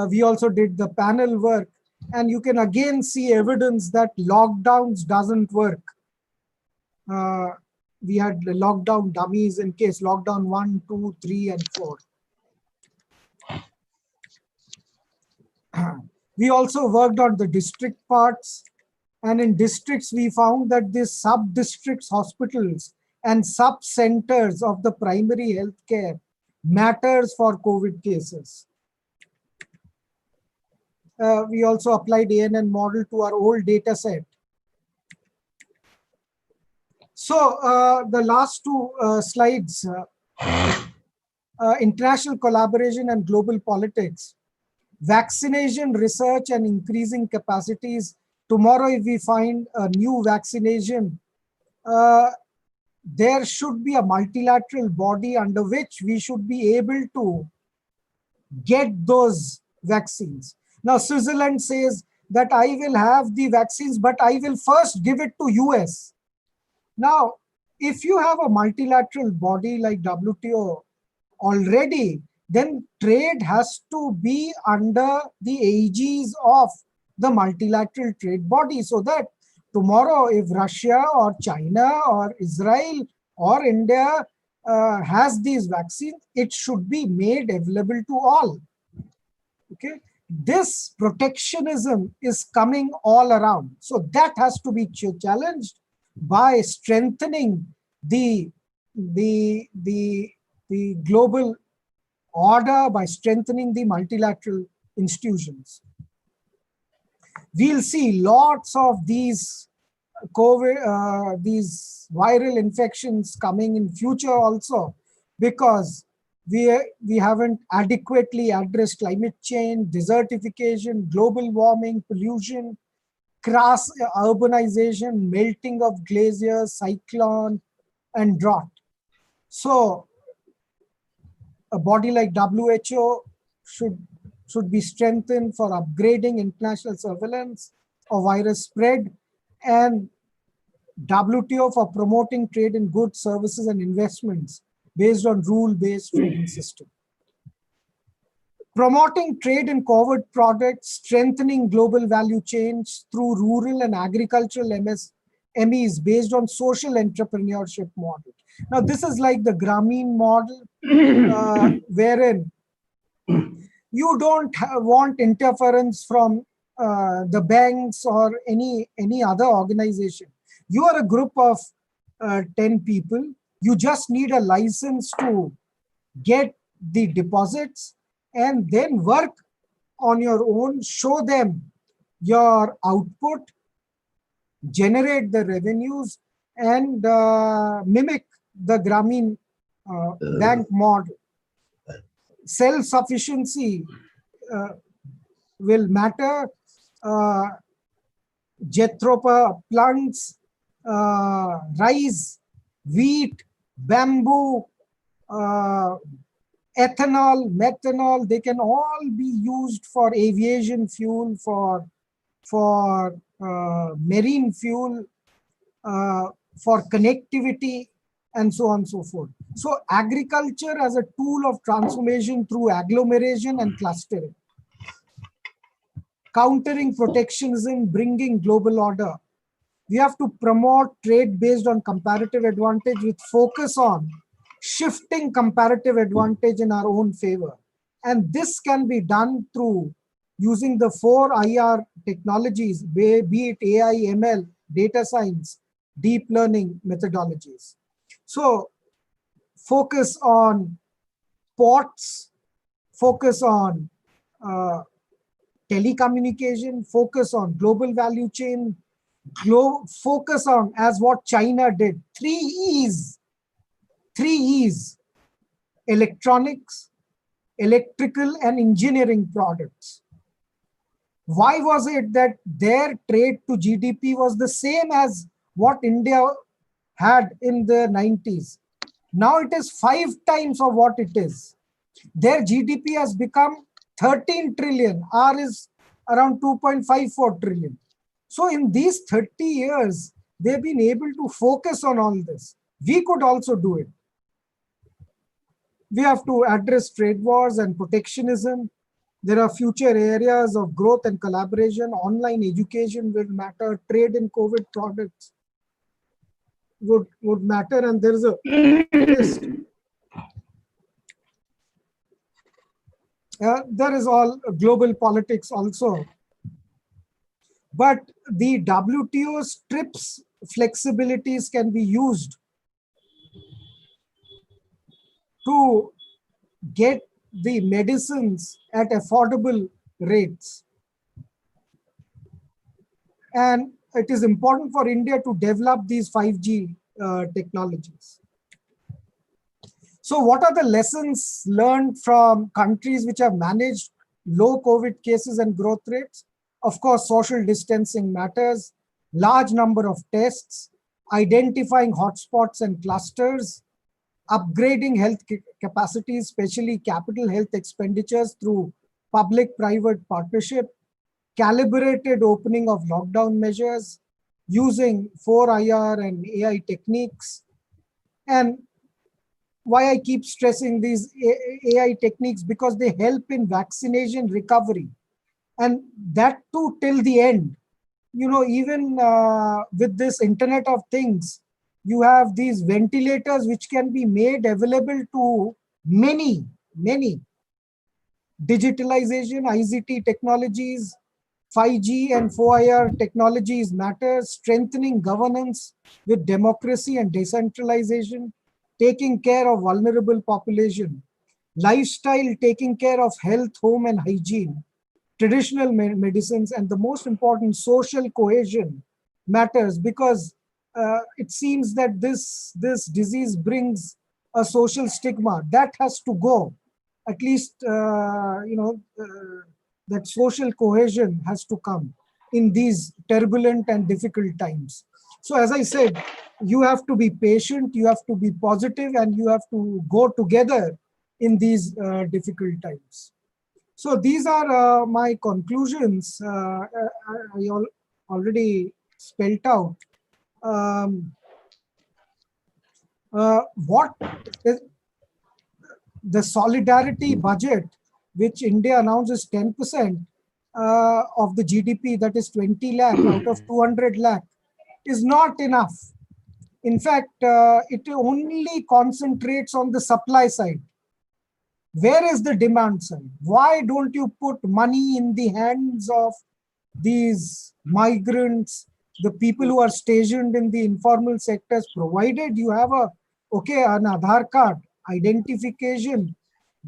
We also did the panel work, and you can again see evidence that lockdowns doesn't work. We had the lockdown dummies in case lockdown 1, 2, 3, and 4. We also worked on the district parts, and in districts we found that these sub-districts hospitals and sub-centers of the primary healthcare matters for COVID cases. We also applied ANN model to our old data set. So the last two slides, international collaboration and global politics, vaccination research and increasing capacities. Tomorrow, if we find a new vaccination, there should be a multilateral body under which we should be able to get those vaccines. Now, Switzerland says that I will have the vaccines, but I will first give it to US. Now, if you have a multilateral body like WTO already, then trade has to be under the aegis of the multilateral trade body, so that tomorrow if Russia or China or Israel or India has these vaccines, it should be made available to all. Okay, this protectionism is coming all around. So that has to be challenged by strengthening the global order, by strengthening the multilateral institutions. We'll see lots of these COVID, these viral infections coming in future also, because we haven't adequately addressed climate change, desertification, global warming, pollution, crass urbanization, melting of glaciers, cyclone, and drought. So a body like WHO should be strengthened for upgrading international surveillance of virus spread, and WTO for promoting trade in goods, services, and investments based on rule-based trading system. Promoting trade in COVID products, strengthening global value chains through rural and agricultural MSMEs based on social entrepreneurship model. Now, this is like the Grameen model, wherein you don't want interference from the banks or any other organization. You are a group of 10 people. You just need a license to get the deposits and then work on your own, show them your output, generate the revenues, and mimic the Grameen bank model. Self-sufficiency will matter. Jethropa plants, rice, wheat, bamboo, ethanol, methanol, they can all be used for aviation fuel, for marine fuel, for connectivity, and so on and so forth. So agriculture as a tool of transformation through agglomeration and clustering. Countering protectionism, bringing global order. We have to promote trade based on comparative advantage with focus on shifting comparative advantage in our own favor. And this can be done through using the 4 IR technologies, be it AI, ML, data science, deep learning methodologies. So focus on ports, focus on telecommunication, focus on global value chain, focus on, as what China did, 3 E's. 3 E's: electronics, electrical, and engineering products. Why was it that their trade to GDP was the same as what India had in the 90s? Now it is 5 times of what it is. Their GDP has become 13 trillion. R is around 2.54 trillion. So in these 30 years, they've been able to focus on all this. We could also do it. We have to address trade wars and protectionism. There are future areas of growth and collaboration. Online education will matter. Trade in COVID products would matter. And there is a list. There is all global politics also. But the WTO's TRIPS flexibilities can be used to get the medicines at affordable rates. And it is important for India to develop these 5G technologies. So what are the lessons learned from countries which have managed low COVID cases and growth rates? Of course, social distancing matters, large number of tests, identifying hotspots and clusters, upgrading health capacities, especially capital health expenditures through public-private partnership, calibrated opening of lockdown measures, using 4IR and AI techniques. And why I keep stressing these AI techniques, because they help in vaccination recovery. And that too till the end. You know, even with this Internet of Things, you have these ventilators which can be made available to many. Digitalization, ICT technologies, 5G and 4IR technologies matter, strengthening governance with democracy and decentralization, taking care of vulnerable population, lifestyle, taking care of health, home and hygiene, traditional medicines, and the most important, social cohesion matters, because it seems that this disease brings a social stigma that has to go. At least, that social cohesion has to come. in these turbulent and difficult times. So as I said, you have to be patient, you have to be positive, and you have to go together in these difficult times. So these are my conclusions. I already spelled out. What the solidarity budget, which India announces 10% of the GDP, that is 20 lakh out of 200 lakh, is not enough. In fact, it only concentrates on the supply side. Where is the demand side? Why don't you put money in the hands of these migrants, the people who are stationed in the informal sectors, provided you have an Aadhaar card, identification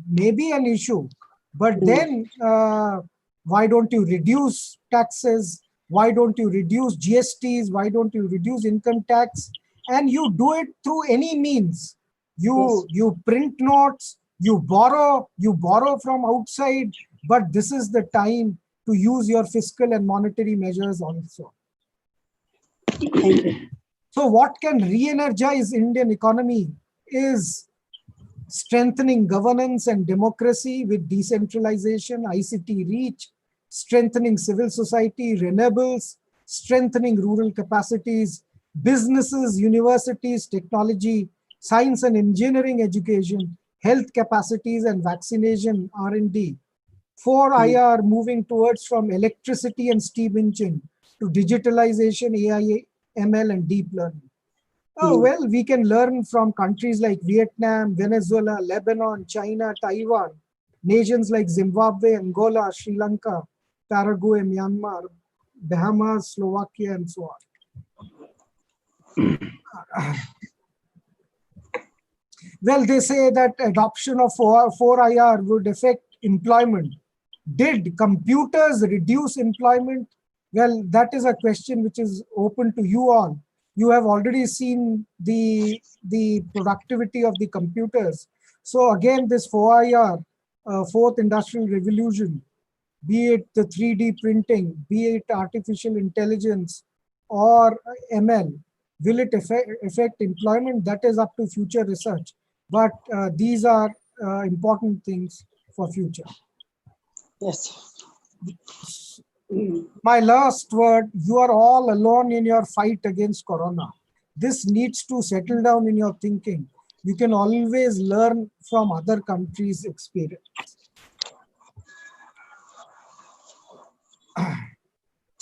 may be an issue, but then why don't you reduce taxes? Why don't you reduce GSTs? Why don't you reduce income tax? And you do it through any means. You print notes, you borrow from outside, but this is the time to use your fiscal and monetary measures also. Thank you. So what can re-energize Indian economy is strengthening governance and democracy with decentralization, ICT reach, strengthening civil society, renewables, strengthening rural capacities, businesses, universities, technology, science and engineering education, health capacities, and vaccination R&D. 4IR moving towards from electricity and steam engine to digitalization, AI, ML, and deep learning. Oh, well, we can learn from countries like Vietnam, Venezuela, Lebanon, China, Taiwan, nations like Zimbabwe, Angola, Sri Lanka, Paraguay, Myanmar, Bahamas, Slovakia, and so on. Well, they say that adoption of 4IR would affect employment. Did computers reduce employment? Well, that is a question which is open to you all. You have already seen the productivity of the computers. So again, this 4IR, fourth industrial revolution, be it the 3D printing, be it artificial intelligence or ML, will it affect employment? That is up to future research. But these are important things for future. Yes. My last word, you are all alone in your fight against Corona. This needs to settle down in your thinking. You can always learn from other countries' experience.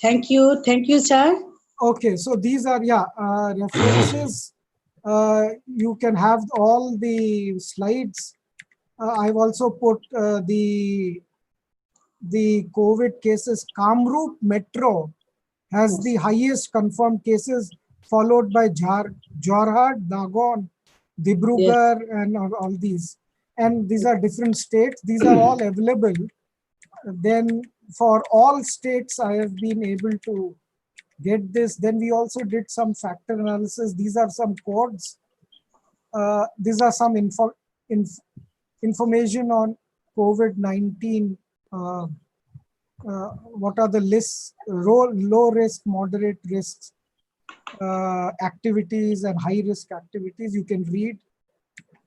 Thank you, sir. Okay, so these are references. You can have all the slides. I've also put the COVID cases. Kamrup Metro has the highest confirmed cases, followed by Borhat, Nagon, Dibrugarh, and all these. And these are different states. These are all available. Then for all states, I have been able to get this. Then we also did some factor analysis. These are some codes. These are some information on COVID-19. What are the lists, low risk, moderate risks, activities, and high risk activities. You can read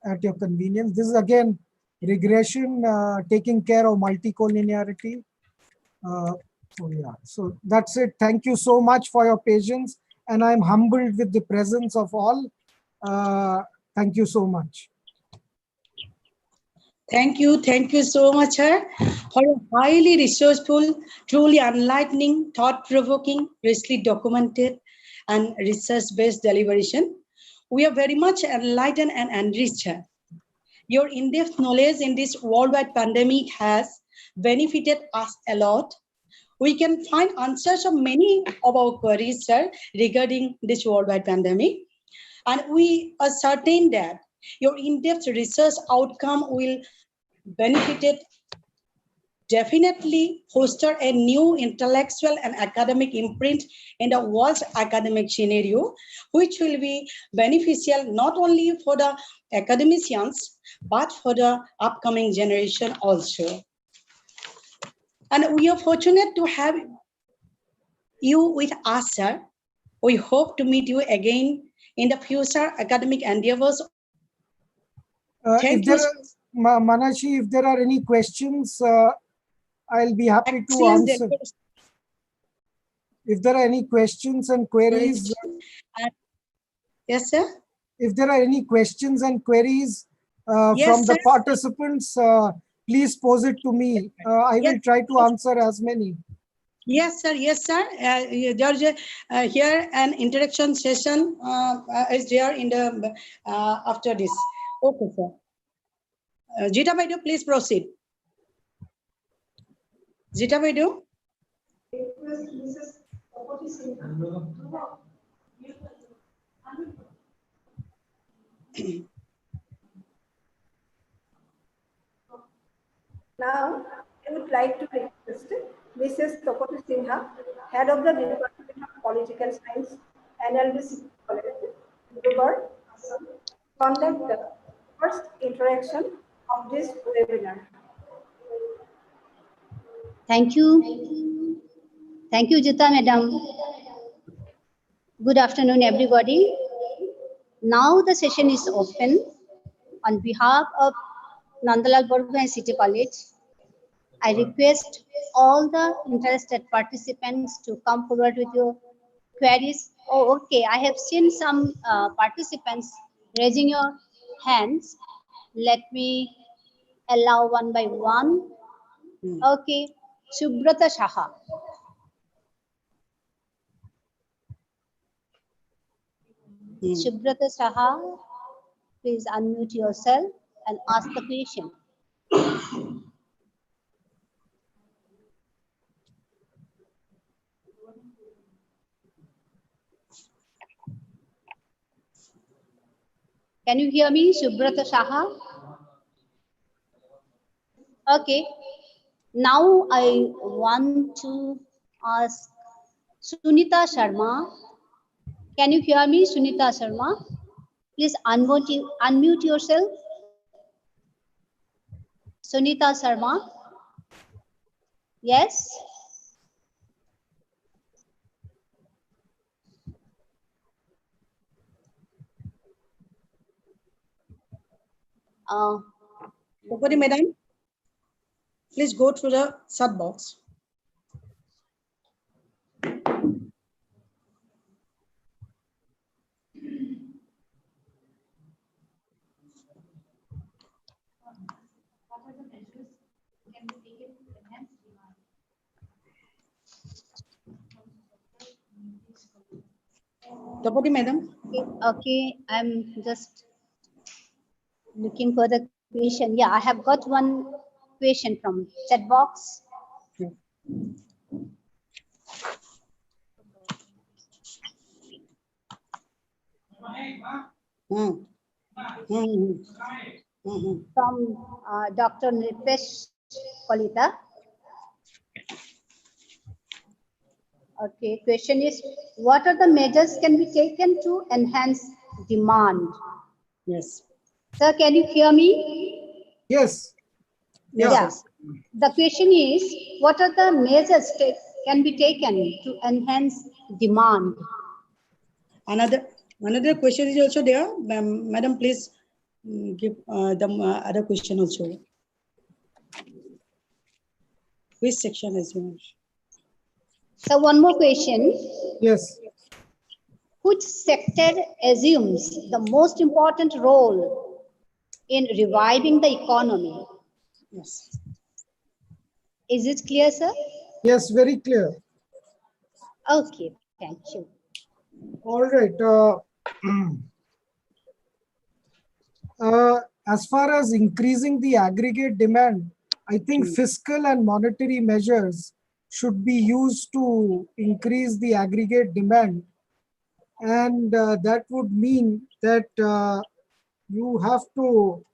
at your convenience. This is again regression, taking care of multicollinearity. So that's it. Thank you so much for your patience, and I'm humbled with the presence of all. Thank you so much. Thank you so much, sir, for a highly resourceful, truly enlightening, thought-provoking, richly documented, and research-based deliberation. We are very much enlightened and enriched. Your in-depth knowledge in this worldwide pandemic has benefited us a lot. We can find answers of many of our queries, sir, regarding this worldwide pandemic. And we are certain that your in-depth research outcome will benefit, definitely foster a new intellectual and academic imprint in the world's academic scenario, which will be beneficial not only for the academicians, but for the upcoming generation also. And we are fortunate to have you with us, sir. We hope to meet you again in the future academic endeavors. If Thank there you. are, Manashi, if there are any questions, I'll be happy to Excellent. answer. If there are any questions and queries, yes, sir. if there are any questions and queries Yes, from sir. the participants, please pose it to me. I will try to answer as many. Yes, sir. Yes, sir. There's here an interaction session is there in the after this. Okay, sir. Jita Baidu, please proceed. Jita Baidu. Now, I would like to request Mrs. Topati Sinha, Head of the Department of Political Science, NLB College, Dibrugarh, Assam, conduct the first interaction of this webinar. Thank you. Thank you, Jita Madam. Good afternoon, everybody. Now the session is open. On behalf of Nandalal Borgohain City College, I request all the interested participants to come forward with your queries. Oh, okay. I have seen some participants raising your hands. Let me allow one by one. Okay. Subrata Shaha. Subrata Saha, please unmute yourself and ask the question. Can you hear me, Subrata Saha? Okay. Now I want to ask Sunita Sharma. Can you hear me, Sunita Sharma? Please unmute yourself. Sunita Sharma. Yes. Topati Madam, please go through the chat box. Topati Madam. Okay, I'm just looking for the question. Yeah, I have got one question from chat box. From Dr. Nitesh Kolita. Okay, question is, what are the measures can be taken to enhance demand? Yes. Sir, can you hear me? Yes. Yeah. The question is, what are the measures can be taken to enhance demand? Another question is also there. Madam, please give the other question also. Which section is yours? So one more question. Yes. Which sector assumes the most important role in reviving the economy? Yes. Is it clear, sir? Yes, very clear. Okay, thank you. All right. As far as increasing the aggregate demand, I think fiscal and monetary measures should be used to increase the aggregate demand. And that would mean that you have to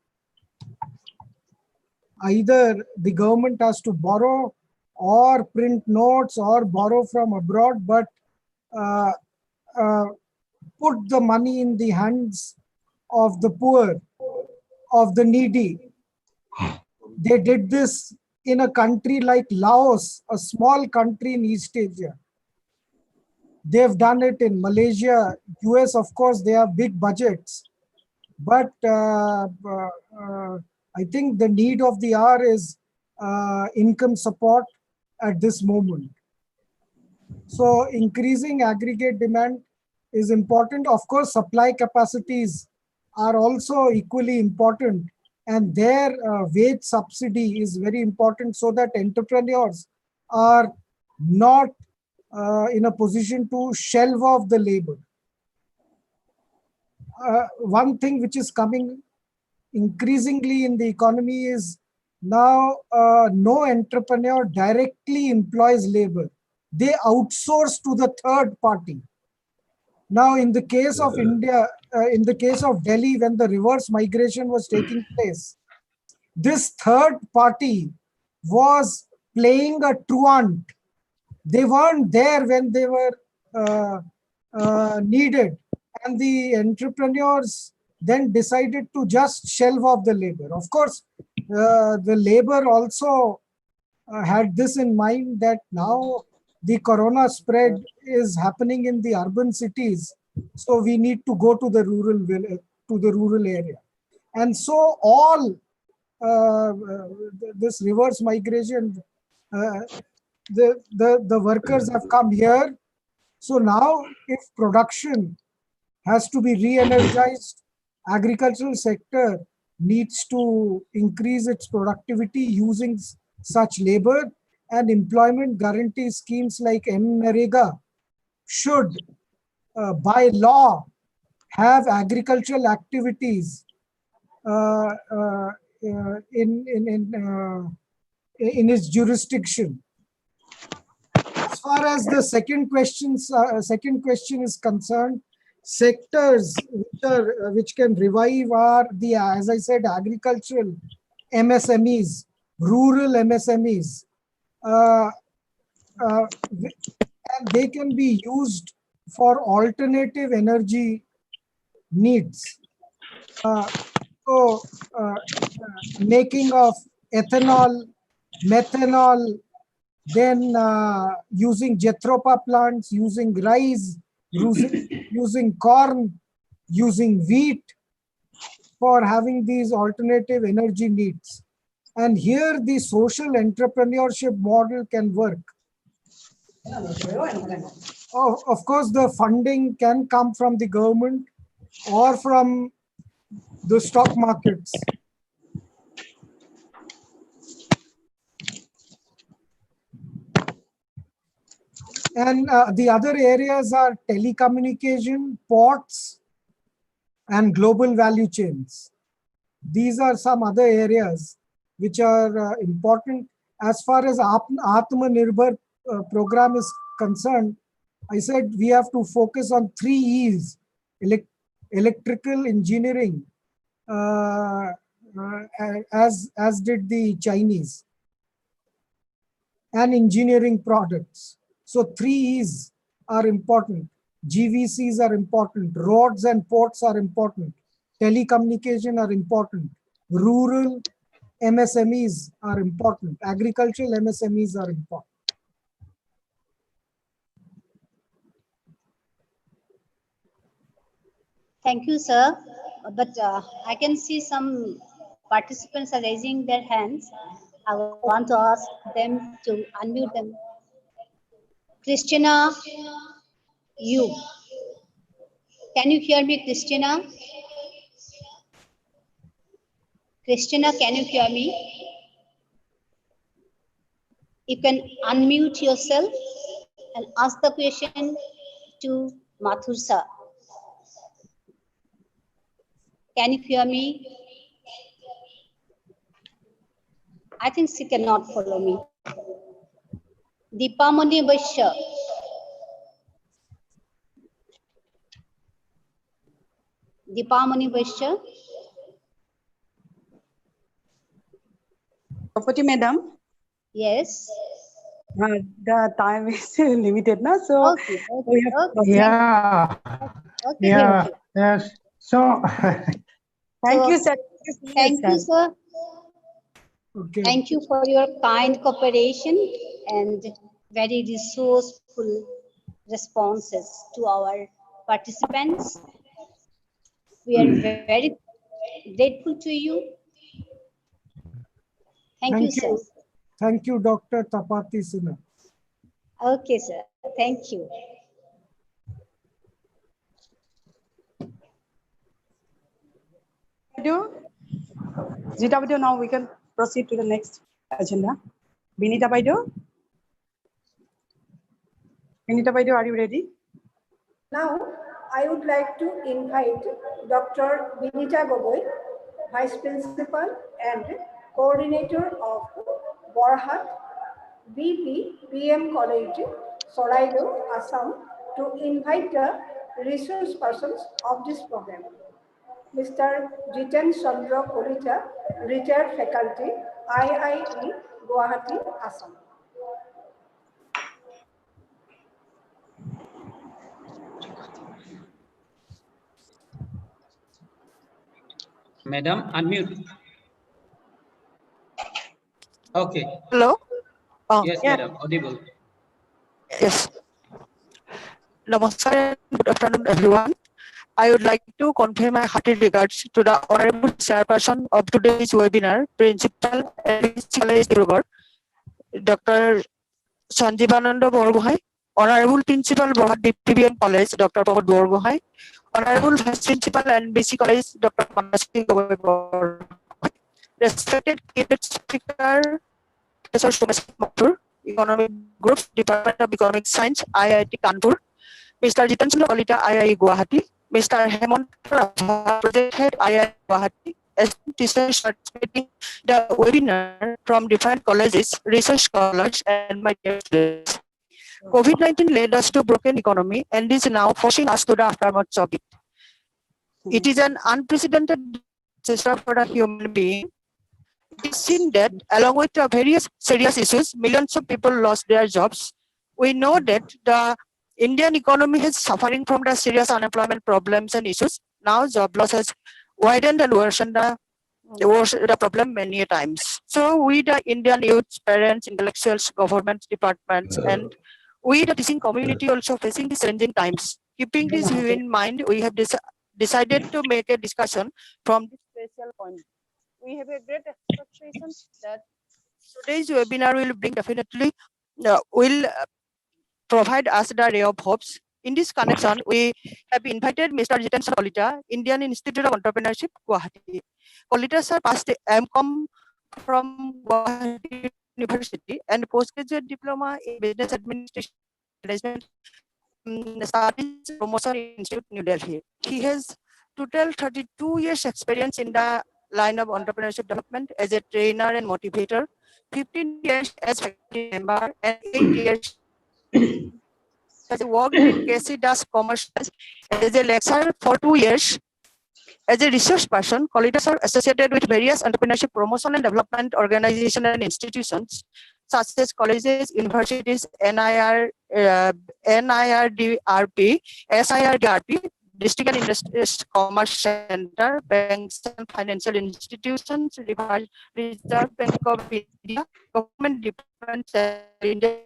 either the government has to borrow or print notes or borrow from abroad, but put the money in the hands of the poor, of the needy. They did this in a country like Laos, a small country in East Asia. They've done it in Malaysia, US, of course, they have big budgets. But I think the need of the hour is income support at this moment. So increasing aggregate demand is important. Of course, supply capacities are also equally important, and their wage subsidy is very important so that entrepreneurs are not in a position to shelve off the labor. One thing which is coming increasingly in the economy is now no entrepreneur directly employs labor. They outsource to the third party. Now, in the case of India, in the case of Delhi, when the reverse migration was taking place, this third party was playing a truant. They weren't there when they were needed. And the entrepreneurs then decided to just shelve off the labor. Of course, the labor also had this in mind, that now the corona spread is happening in the urban cities, so we need to go to the rural area. And so all this reverse migration, the workers have come here. So now if production has to be re-energized, agricultural sector needs to increase its productivity using such labor, and employment guarantee schemes like MNREGA should, by law, have agricultural activities in its jurisdiction. As far as the second question is concerned, sectors which can revive are the, as I said, agricultural MSMEs, rural MSMEs, and they can be used for alternative energy needs. Making of ethanol, methanol, then using jethropa plants, using rice, using corn, using wheat for having these alternative energy needs. And here the social entrepreneurship model can work. Of course, the funding can come from the government or from the stock markets. And the other areas are telecommunication, ports, and global value chains. These are some other areas which are important. As far as Atmanirbhar program is concerned, I said we have to focus on 3 E's: electrical engineering, as did the Chinese, and engineering products. So 3 E's are important. GVCs are important. Roads and ports are important. Telecommunication are important. Rural MSMEs are important. Agricultural MSMEs are important. Thank you, sir. But I can see some participants are raising their hands. I want to ask them to unmute them. Christina, you. Can you hear me, Christina? Christina, can you hear me? You can unmute yourself and ask the question to Mathur sir. Can you hear me? I think she cannot follow me. Deepamani Vaishya. Deepamani Vaishya. Kapati madam. Yes. The time is limited now, so Okay. Yeah. Okay. Yeah. Yes. So thank you, sir. Thank you, sir. Okay. Thank you for your kind cooperation and very resourceful responses to our participants. We are very grateful to you. Thank you, sir. Thank you, Dr. Tapati Sinha. Okay, sir. Thank you. Zita Baido, now we can proceed to the next agenda. Binita Baido. Binita Baido, are you ready? Now, I would like to invite Dr. Binita Gogoi, Vice Principal and Coordinator of Borhat BP PM College, Charaideo, Assam, to invite the resource persons of this program. Mr. Jiten Chandra Kolita, retired faculty, IIE, Guwahati, Assam. Madam, unmute. Okay. Hello? Yes, Yeah. madam, audible. Yes. Namaskar and good afternoon, everyone. I would like to convey my hearty regards to the Honorable Chairperson of today's webinar, Principal and College Dibrugarh, Dr. Sanjeevananda Borgohain, Honorable Principal Borhat BPM College, Dr. Borgohain, Honorable Vice Principal and BC College, Dr. Manasi Borhat, respected guest speaker, Professor Sumesh Mathur, Economic Groups, Department of Economic Science, IIT Kanpur, Mr. Jitendra Kolita, IIE Guwahati, Mr. Hemant Rava, Project Head, IIE Guwahati, as teachers participating the webinar from different colleges, research scholars, and my dear students. COVID-19 led us to a broken economy and is now forcing us to the aftermath of it. It is an unprecedented disaster for a human being. It is seen that along with the various serious issues, millions of people lost their jobs. We know that the Indian economy is suffering from the serious unemployment problems and issues. Now job loss has widened and worsened the problem many times. So we the Indian youth, parents, intellectuals, government departments, and we the teaching community also facing these challenging times. Keeping this view in mind, we have decided to make a discussion from this special point. We have a great expectation that today's webinar will bring definitely will provide us the ray of hopes. In this connection, we have invited Mr. Jitendra Kolita, Indian Institute of Entrepreneurship, Guwahati. Kolita sir passed the MCOM from Guwahati University and postgraduate diploma in business administration management studies promotion institute, New Delhi. He has total 32 years experience in the line of entrepreneurship development as a trainer and motivator, 15 years as faculty member, and 8 years has worked in Casey Das Commerce as a lecturer for 2 years. As a research person, colleagues are associated with various entrepreneurship promotion and development organizations and institutions, such as colleges, universities, NIRDRP, SIRDRP, District and Industries Commerce Center, banks and financial institutions, Reserve Bank of India, government departments in India,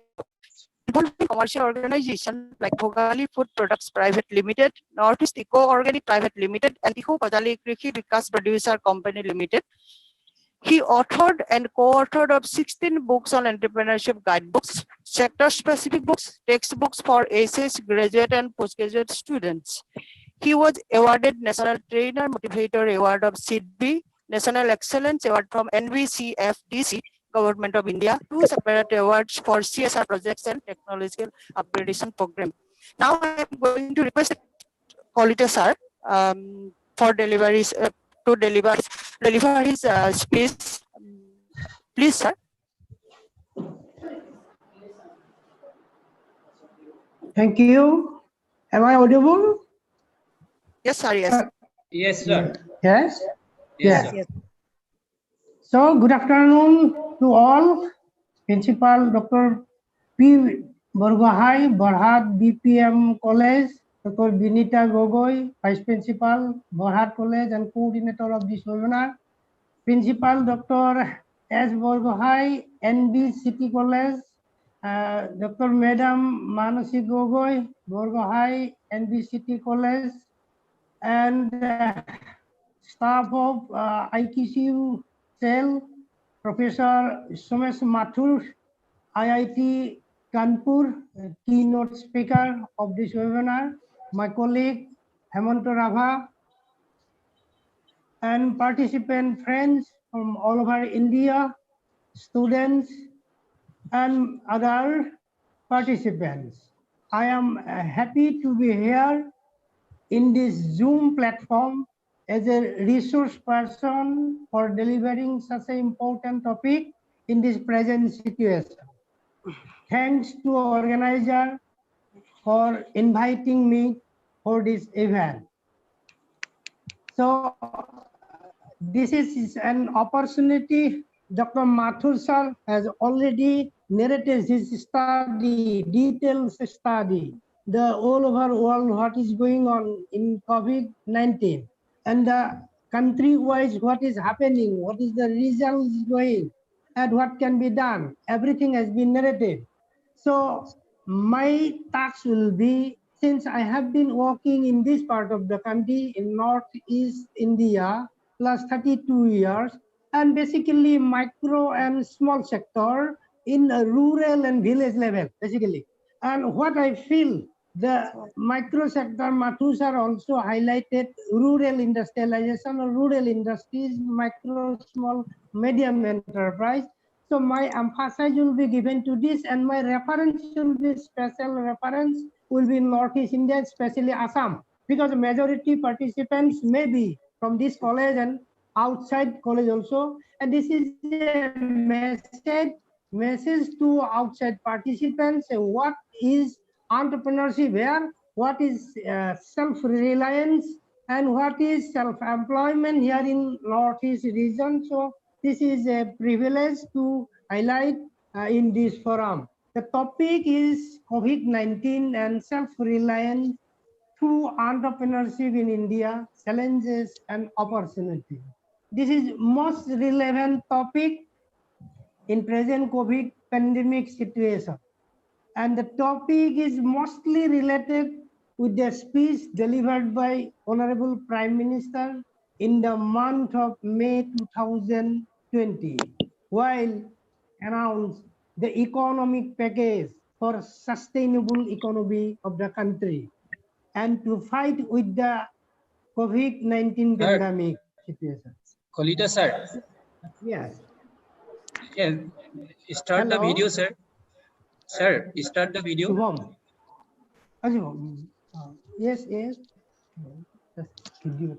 involving commercial organizations like Bhogali Food Products Private Limited, Northeast Eco Organic Private Limited, and Tiho Pajali Krishi Vikas Producer Company Limited. He authored and co-authored of 16 books on entrepreneurship guidebooks, sector-specific books, textbooks for SS, graduate and postgraduate students. He was awarded National Trainer Motivator Award of SIDBI, National Excellence Award from NVCFDC, Government of India, 2 separate awards for CSR projects and technological upgradation program. Now I am going to request Kolita sir for deliveries to deliver his speech. Please, sir. Thank you. Am I audible? Yes, sir. Yes. Yes, sir. Yes. Yes, Yes. So, good afternoon to all. Principal Dr. P. Borgohain, Borhat BPM College, Dr. Binita Gogoi, Vice Principal, Borhat College and Coordinator of this webinar. Principal Dr. S. Borgohain, NB City College, Dr. Madam Manasi Gogoi, Borgohain, NBCT College, and staff of IQAC cell, Professor Somesh Mathur, IIT Kanpur, keynote speaker of this webinar, my colleague Hemanto Rava, and participant friends from all over India, students, and other participants. I am happy to be here in this Zoom platform as a resource person for delivering such an important topic in this present situation. Thanks to organizer for inviting me for this event. So this is an opportunity. Dr. Mathur sir has already narrated his study, details study, the all over world what is going on in COVID-19 and the country-wise what is happening, what is the results going, and what can be done. Everything has been narrated. So my task will be, since I have been working in this part of the country in Northeast India last 32 years, and basically micro and small sector in a rural and village level, basically. And what I feel, the micro sector, Mathur sir also highlighted rural industrialization or rural industries, micro, small, medium enterprise. So my emphasis will be given to this, and my reference will be special reference will be Northeast India, especially Assam, because majority participants may be from this college and outside college also. And this is a message to outside participants. What is entrepreneurship here? What is self-reliance? And what is self-employment here in Northeast region? So this is a privilege to highlight in this forum. The topic is COVID-19 and self-reliance through entrepreneurship in India, challenges and opportunities. This is most relevant topic in present COVID pandemic situation. And the topic is mostly related with the speech delivered by Honorable Prime Minister in the month of May 2020, while announced the economic package for sustainable economy of the country and to fight with the COVID-19 pandemic situation. Kolita sir. Yes. Yeah, start Hello. the video, sir. Sir, start the video. Shubham. Yes, yes. Just video.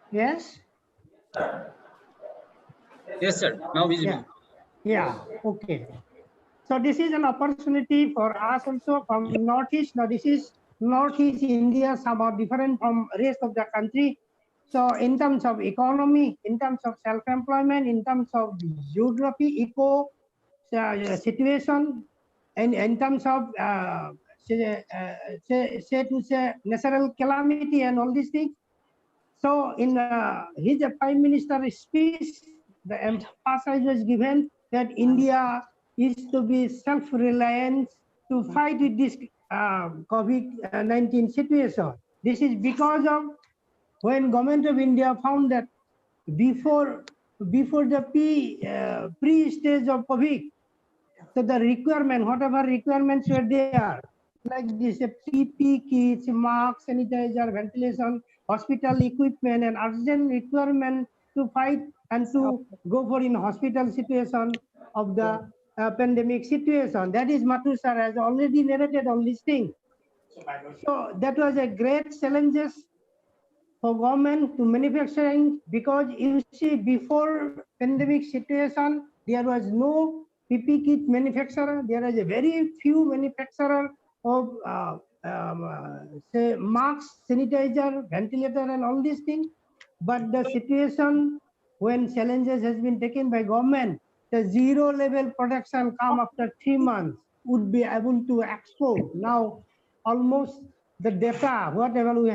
Yes? Yes, sir. Now visible. Yeah, okay. So this is an opportunity for us also from Northeast. Now this is Northeast India, somewhat different from rest of the country. So in terms of economy, in terms of self-employment, in terms of geography, eco situation, and in terms of say natural calamity and all these things. So in his Prime Minister's speech, the emphasis was given that India is to be self-reliant to fight with this COVID-19 situation. This is because of when government of India found that before the pre-stage of COVID, so the requirement, whatever requirements were there, like this PP kits, masks, sanitizer, ventilation, hospital equipment, and urgent requirement to fight and to go for in hospital situation of the pandemic situation. That is Mathur sir has already narrated on this thing. So that was a great challenges for government to manufacturing, because you see before pandemic situation, there was no PP kit manufacturer. There is a very few manufacturer of say masks, sanitizer, ventilator, and all these things. But the situation when challenges has been taken by government, the zero level production come after 3 months would be able to export. Now almost the data, whatever we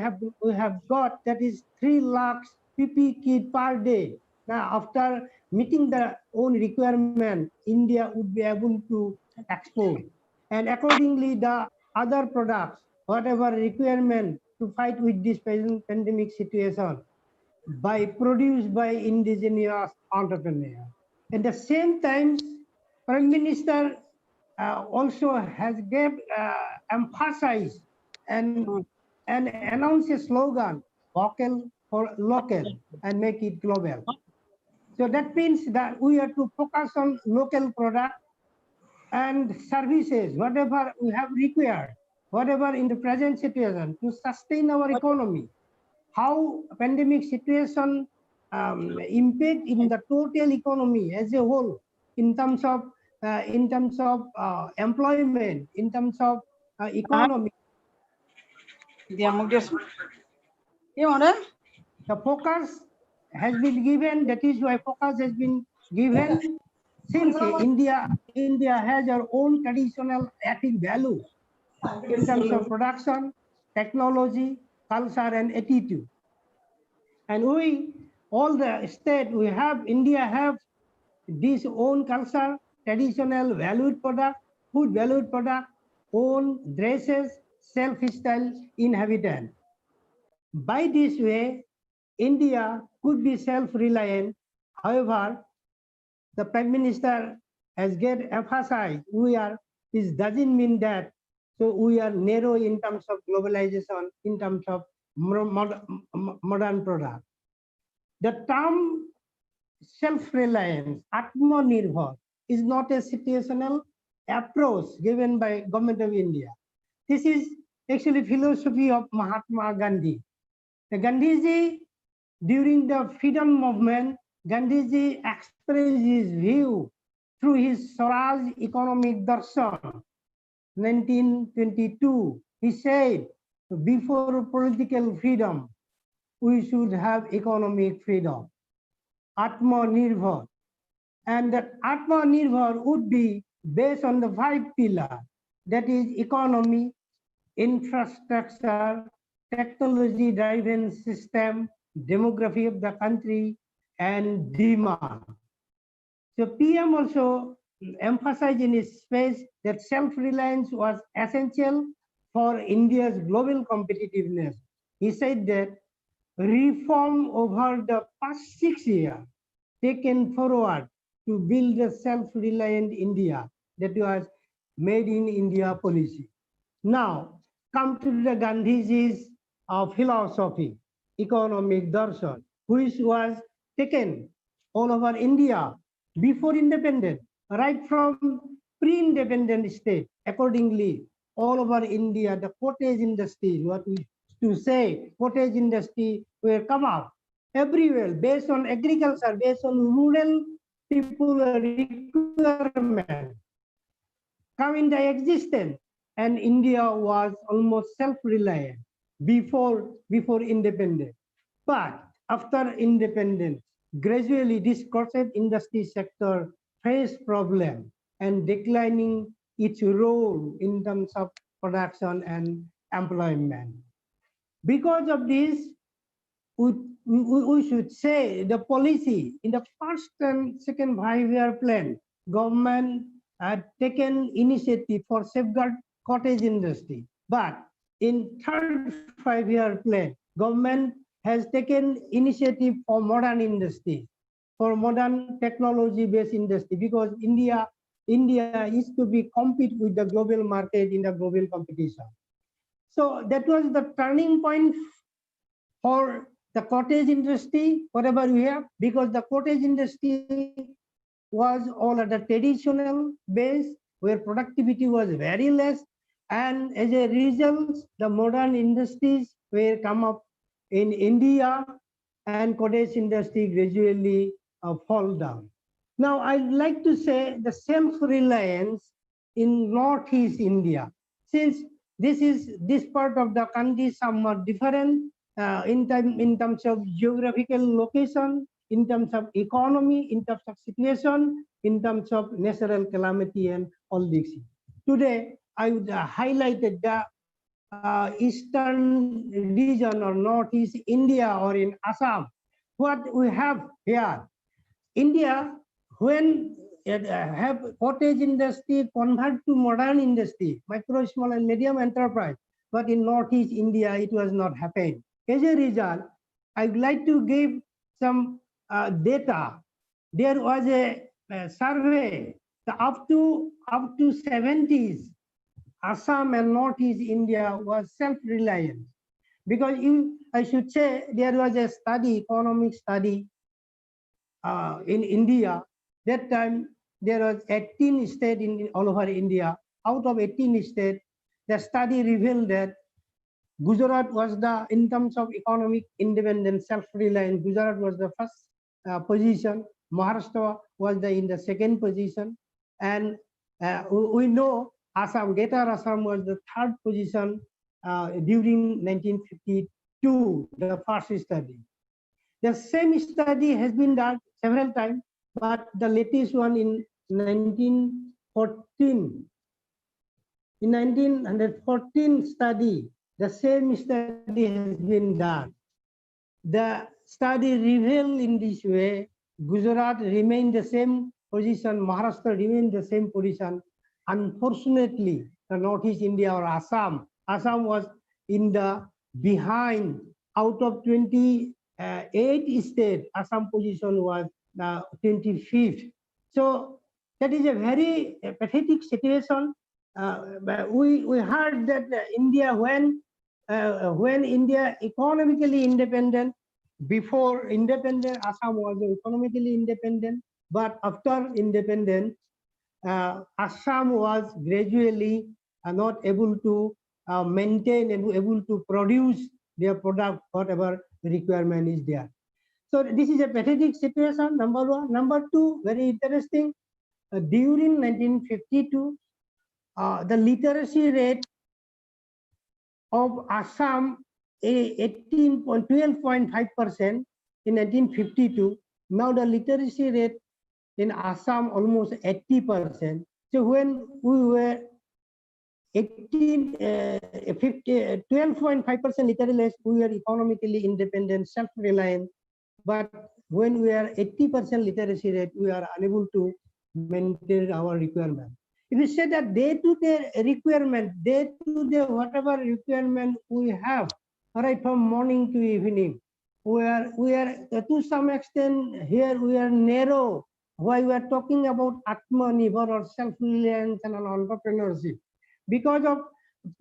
have got, that is 3 lakhs PP kit per day. Now, after meeting the own requirement, India would be able to export. And accordingly, the other products, whatever requirement to fight with this pandemic situation, produced by indigenous entrepreneurs. At the same time, Prime Minister also has emphasized and announced a slogan, vocal for local and make it global. So that means that we have to focus on local product and services, whatever we have required, whatever in the present situation to sustain our economy. How pandemic situation impact in the total economy as a whole in terms of employment, in terms of economy. The focus has been given. That is why focus has been given. Since India has our own traditional ethic value in terms of production, technology, culture, and attitude. And all the state India have this own culture, traditional valued product, food valued product, own dresses, self-style inhabitant. By this way, India could be self-reliant. However, the Prime Minister has emphasized this doesn't mean that so we are narrow in terms of globalization, in terms of modern product. The term self-reliance, Atmanirbhar, is not a situational approach given by Government of India. This is actually philosophy of Mahatma Gandhi. The Gandhiji, during the freedom movement, Gandhiji expressed his view through his Swaraj Economic Darshan, 1922. He said, before political freedom, we should have economic freedom. Atmanirbhar. And that Atmanirbhar would be based on the 5 pillars, that is economy, infrastructure, technology-driven system, demography of the country, and demand. So PM also emphasized in his speech that self-reliance was essential for India's global competitiveness. He said that reform over the past 6 years taken forward to build a self-reliant India, that was made in India policy. Now, come to the Gandhiji's philosophy, economic darshan, which was taken all over India before independence, right from pre-independent state. Accordingly, all over India, the cottage industry, what we to say, cottage industry will come up everywhere based on agriculture, based on rural people requirement, come into existence. And India was almost self-reliant before independence. But after independence, gradually this cottage industry sector faced problem and declining its role in terms of production and employment. Because of this, we should say the policy in the first and second 5-year plan, government had taken initiative for safeguard cottage industry. But in third 5-year plan, government has taken initiative for modern industry, for modern technology-based industry, because India is to be compete with the global market in the global competition. So that was the turning point for the cottage industry, whatever we have, because the cottage industry was all at the traditional base where productivity was very less, and as a result, the modern industries were come up in India, and cottage industry gradually fall down. Now, I'd like to say the self-reliance in Northeast India, since this part of the country is somewhat different in terms of geographical location, in terms of economy, in terms of situation, in terms of natural calamity and all these. Today, I would highlight the eastern region or Northeast India or in Assam. What we have here, India, when have cottage industry convert to modern industry, micro, small and medium enterprise, but in Northeast India, it was not happening. As a result, I'd like to give some data. There was a survey up to 70s, Assam and Northeast India was self-reliant. Because I should say there was a study, economic study in India. That time there was 18 states in all over India. Out of 18 states, the study revealed that Gujarat was in terms of economic independence, self-reliance, Gujarat was the first position. Maharashtra was in the second position. And we know Assam, Greater Assam was the third position during 1952, the first study. The same study has been done several times, but the latest one in 1914. In 1914 study, the same study has been done. The study revealed in this way, Gujarat remained the same position, Maharashtra remained the same position. Unfortunately, the Northeast India or Assam was in the behind. Out of 28 states, Assam position was 25th. So that is a very pathetic situation. We heard that India, when India economically independent, before independent, Assam was economically independent, but after independence, Assam was gradually not able to maintain and able to produce their product, whatever requirement is there. So this is a pathetic situation, number one. Number two, very interesting, during 1952, the literacy rate of Assam 12.5% in 1952. Now the literacy rate in Assam almost 80%. So when we were 12.5% literate, we were economically independent, self-reliant. But when we are 80% literacy rate, we are unable to maintain our requirement. If you say that day-to-day requirement, day-to-day whatever requirement we have, right from morning to evening, we are to some extent here we are narrow. Why we are talking about Atmanirbhar or self-reliance and entrepreneurship? Because of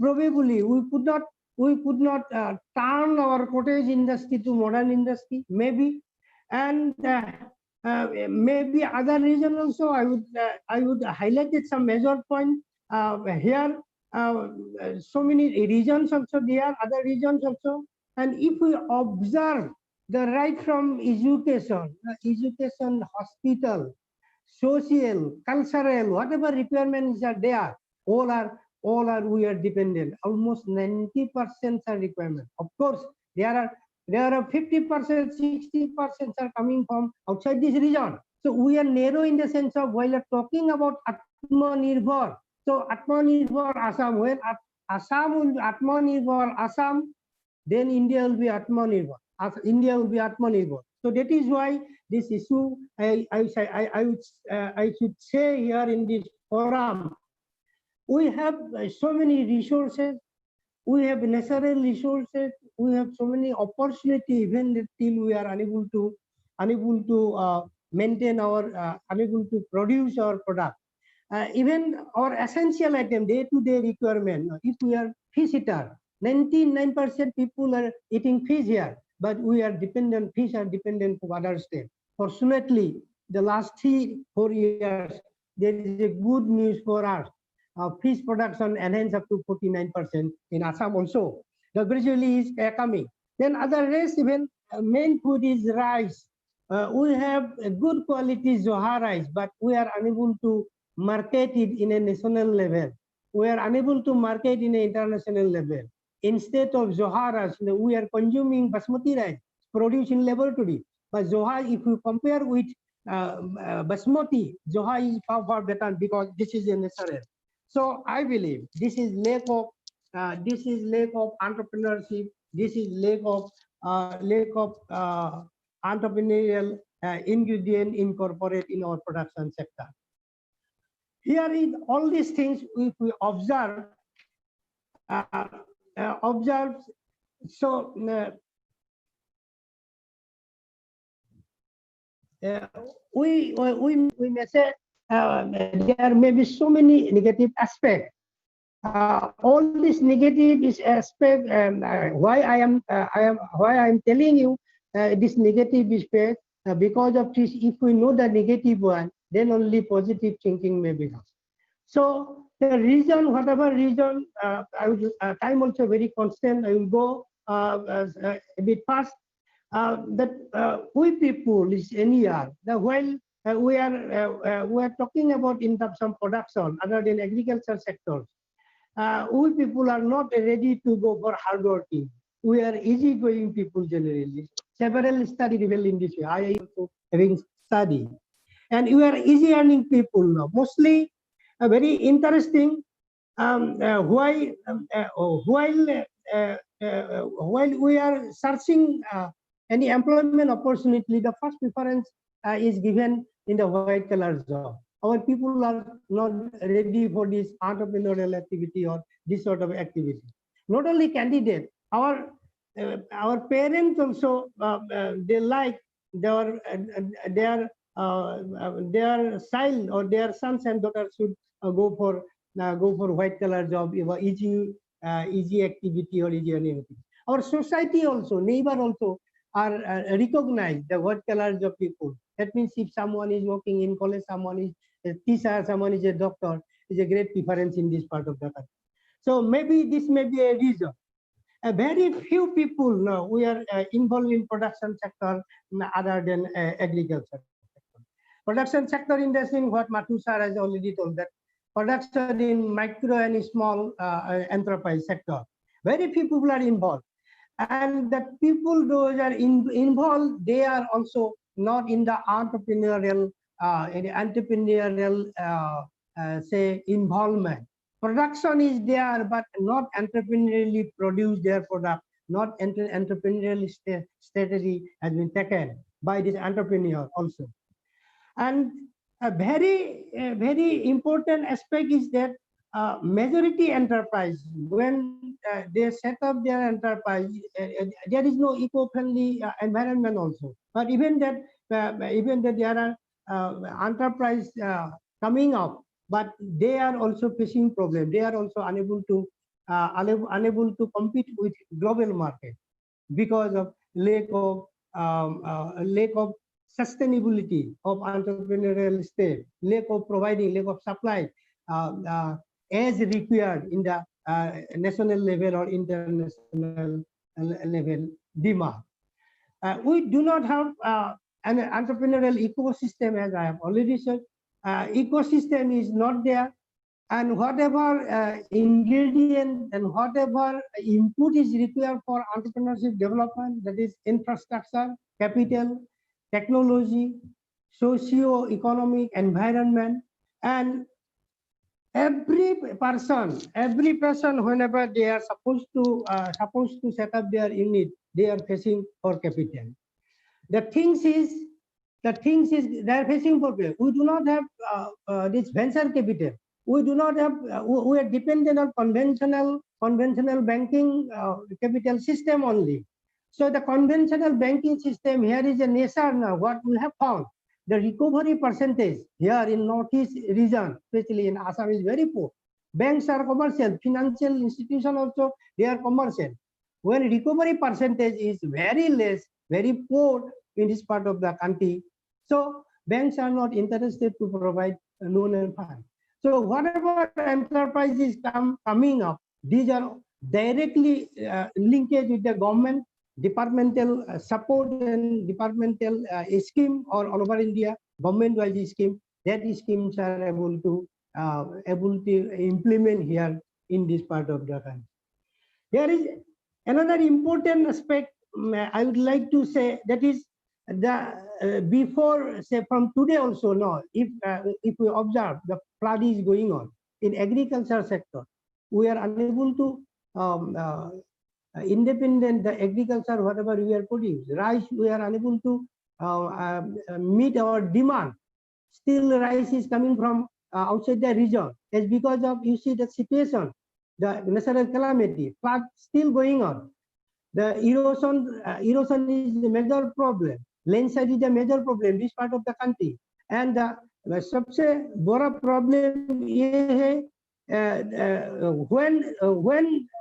probably we could not turn our cottage industry to modern industry, maybe, and maybe other region also. I would highlight some major point here. So many regions also there, other regions also, and if we observe the right from education, hospital, social, cultural, whatever requirements are there, all are we are dependent. Almost 90% are requirement. Of course, there are 50%, 60% are coming from outside this region. So we are narrow in the sense of while talking about Atmanirbhar. So Atmanirbhar Assam, when Assam will be Atmanirbhar Assam, then India will be Atmanirbhar. India will be Atmanirbhar. So that is why this issue, I should say here in this forum, we have so many resources, we have natural resources, we have so many opportunities, even till we are unable to maintain our, unable to produce our product. Even our essential item, day-to-day requirement, if we are fish eater, 99% people are eating fish here, but we are dependent, fish are dependent from other states. Fortunately, the last 3-4 years, there is a good news for us. Fish production enhanced up to 49% in Assam also. The gradually is coming. Then other rest, even main food is rice. We have a good quality Zoha rice, but we are unable to market it in a national level. We are unable to market in an international level. Instead of Zoha rice, we are consuming basmati rice produced in laboratory. But Zoha, if you compare with basmati, Zoha is far better because this is a natural. So I believe this is lack of entrepreneurship. This is lack of entrepreneurial ingredient incorporate in our production sector. Here is all these things if we observe. So we may say there may be so many negative aspects. All this negative is aspect. Why I am telling you this negative aspect because of this. If we know the negative one, then only positive thinking may become. So the reason, whatever reason, I will time also very constant. I will go a bit fast. That we people is NER. While we are talking about in terms of production other than agriculture sectors, we people are not ready to go for hard working. We are easygoing people generally. Several study reveal in this way. I also having studied, and we are easy earning people now. Mostly, very interesting. While we are searching any employment opportunity, the first preference is given in the white collar job. Our people are not ready for this entrepreneurial activity or this sort of activity. Not only candidate, our parents also they like their child or their sons and daughters should go for white collar job, easy activity or easy activity. Our society also, neighbor also are recognized the white collar job people. That means if someone is working in college, someone is a teacher, someone is a doctor, is a great preference in this part of the country. So maybe this may be a reason. Very few people now we are involved in production sector other than agriculture. Production sector in the sense what Mathu sir has already told, that production in micro and small enterprise sector. Very few people are involved. And the people those are involved, they are also not in the entrepreneurial say involvement. Production is there, but not entrepreneurially produce their product. Not entrepreneurial strategy has been taken by this entrepreneur also. And a very important aspect is that majority enterprise, when they set up their enterprise, there is no eco-friendly environment also. But even that there are enterprise coming up, but they are also facing problem. They are also unable to compete with global market because of lack of sustainability of entrepreneurial state, lack of providing, lack of supply as required in the national level or international level demand. We do not have an entrepreneurial ecosystem, as I have already said. Ecosystem is not there, and whatever ingredient and whatever input is required for entrepreneurship development, that is infrastructure, capital, technology, socio-economic environment, and every person whenever they are supposed to set up their unit, they are facing for capital. The things is they are facing problem. We do not have this venture capital. We do not have. We are dependent on conventional banking capital system only. So the conventional banking system here is a nature now. What we have found, the recovery percentage here in Northeast region, especially in Assam, is very poor. Banks are commercial, financial institutions also, they are commercial. When recovery percentage is very less, very poor in this part of the country, so banks are not interested to provide a loan and fund. So whatever enterprises coming up, these are directly linked with the government. departmental support and departmental scheme or all over India, government-wise scheme, that schemes are able to implement here in this part of the country. There is another important aspect I would like to say, that is the before, say from today also, no, if we observe the flood is going on in agriculture sector, we are unable to independent the agriculture, whatever we are produce, rice, we are unable to meet our demand. Still rice is coming from outside the region. It's because of, you see the situation, the natural calamity, flood still going on. The erosion is the major problem. Landslide is the major problem this part of the country. And the सबसे बड़ा problem ये है when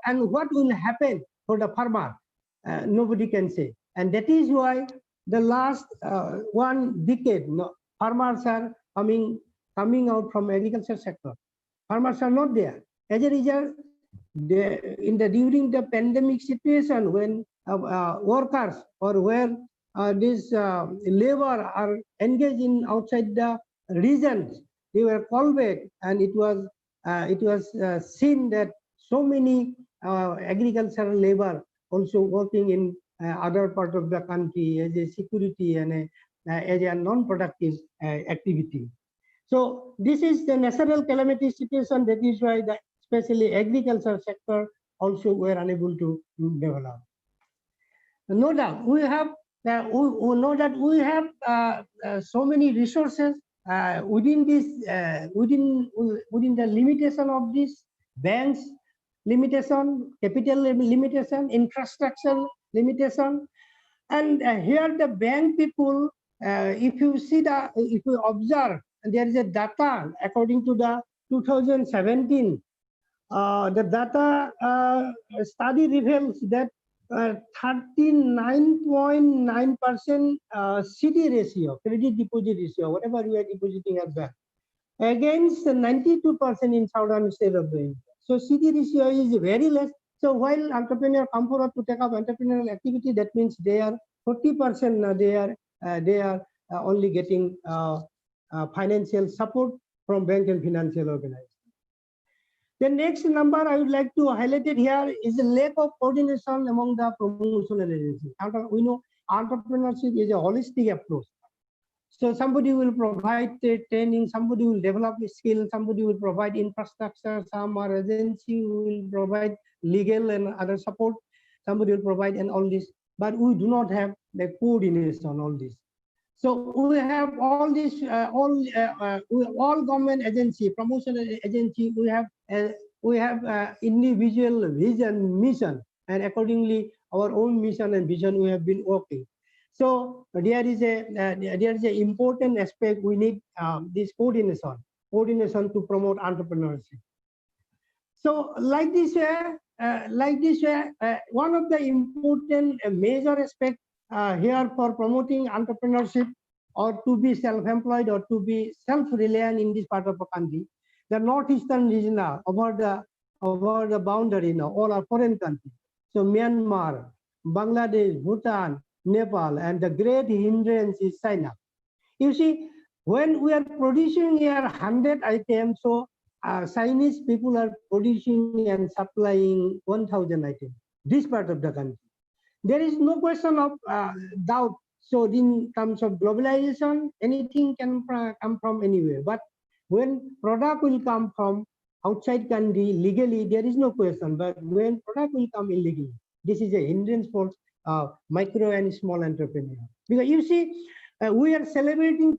and what will happen for the farmer, nobody can say. And that is why the last 1 decade, farmers are coming out from agriculture sector. Farmers are not there. As a result, during the pandemic situation, when workers or where this labor are engaged in outside the regions, they were called back, and it was seen that so many agricultural labor also working in other part of the country as a security and as a non-productive activity. So this is the natural calamity situation. That is why the especially agriculture sector also were unable to develop. No doubt we have so many resources within this within the limitation of this banks limitation, capital limitation, infrastructure limitation, and here the bank people, if you observe, there is a data according to the 2017. The data study reveals that 39.9% CD ratio, credit deposit ratio, whatever you are depositing at bank, against 92% in southern state of the India. So CD ratio is very less. So while entrepreneur come forward to take up entrepreneurial activity, that means they are 40%. They are only getting financial support from bank and financial organizations. The next number I would like to highlight it here is the lack of coordination among the promotional agencies. We know entrepreneurship is a holistic approach. So somebody will provide training, somebody will develop a skill, somebody will provide infrastructure, some agency will provide legal and other support, somebody will provide and all this, but we do not have the coordination on all this. So we have all this, all government agency, promotional agency, we have individual vision, mission, and accordingly our own mission and vision we have been working. So there is a important aspect we need this coordination to promote entrepreneurship. So like this way, one of the important major aspect here for promoting entrepreneurship or to be self-employed or to be self-reliant in this part of the country, the northeastern region over the boundary now, all are foreign countries. So Myanmar, Bangladesh, Bhutan, Nepal, and the great hindrance is China. You see, when we are producing here 100 items, so Chinese people are producing and supplying 1,000 items. This part of the country, there is no question of doubt. So in terms of globalization, anything can come from anywhere. But when product will come from outside country legally, there is no question. But when product will come illegally, this is a hindrance for micro and small entrepreneur. Because you see, we are celebrating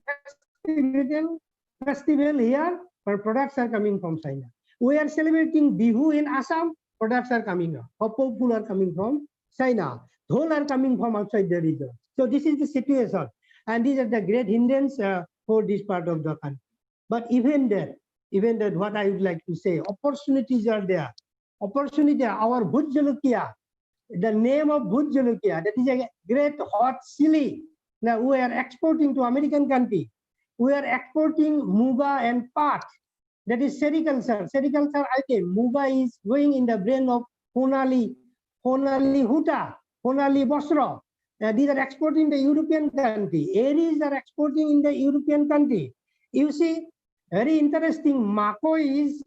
festival here, but products are coming from China. We are celebrating Bihu in Assam, products are coming up. Hopeful are coming from China. Dhol are coming from outside the region. So this is the situation. And these are the great hindrance for this part of the country. But even that, what I would like to say, opportunities are there. Opportunity, our Bhut Jolokia, the name of Bhut Jolokia, that is a great hot chili. Now we are exporting to American country. We are exporting muga and pat. That is sericulture item. Muga is going in the brain of Honali Huta. Honali, Bosra. These are exporting the European country. Aries are exporting in the European country. You see, very interesting. Mako is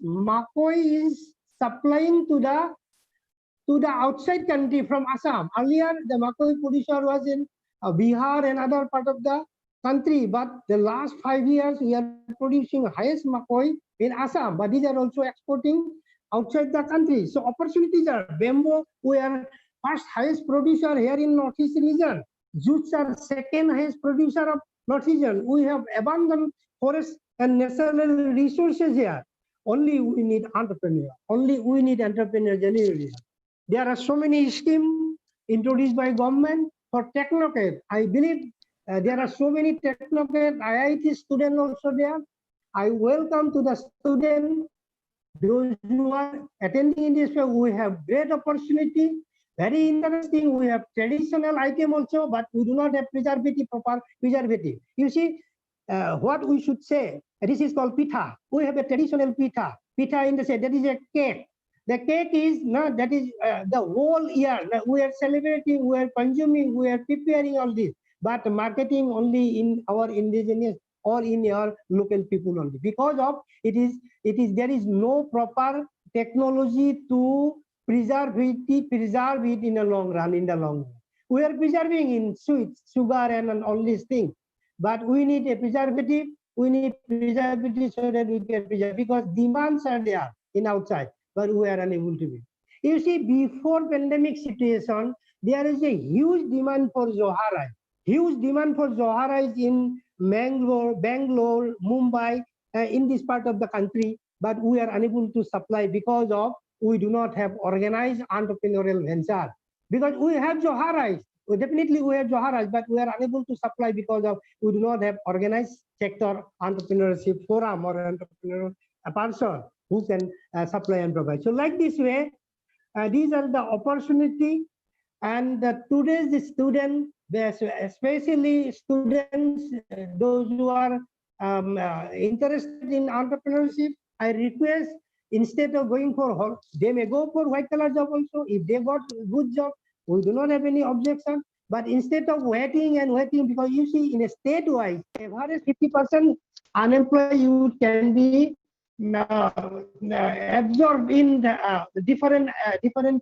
supplying to the outside country from Assam. Earlier, the Mako producer was in Bihar and other part of the country, but the last 5 years we are producing highest Mako in Assam. But these are also exporting outside the country. So opportunities are. Bamboo, we are first highest producer here in Northeast region. Jutes are second highest producer of North region. We have abundant forest and natural resources here. Only we need entrepreneur. Only we need entrepreneur genuinely. There are so many schemes introduced by government for technocrat. I believe there are so many technocrat IIT students also there. I welcome to the student. Those who are attending in this way, we have great opportunity. Very interesting. We have traditional item also, but we do not have preservative, proper preservative. You see, what we should say, this is called pitha. We have a traditional pitha. Pitha in the say that is a cake. The cake is that is the whole year. We are celebrating, we are consuming, we are preparing all this, but marketing only in our indigenous or in our local people only. Because of there is no proper technology to preserve it in the long run. We are preserving in sweets, sugar, and all these things, but we need a preservative. We need preservative so that we can preserve, because demands are there in outside, but we are unable to be. You see, before pandemic situation, there is a huge demand for Zohara. Huge demand for Zohara is in Bangalore, Mumbai, in this part of the country, but we are unable to supply because of we do not have organized entrepreneurial venture. Because we have Zoharas, definitely we have Zoharas, but we are unable to supply because of we do not have organized sector entrepreneurship forum or entrepreneurial person who can supply and provide. So like this way, these are the opportunity, and today's student, especially students, those who are interested in entrepreneurship, I request, instead of going for, they may go for white collar job also. If they got good job, we do not have any objection. But instead of waiting, because you see, in a state-wise, average 50% unemployed youth can be absorbed in different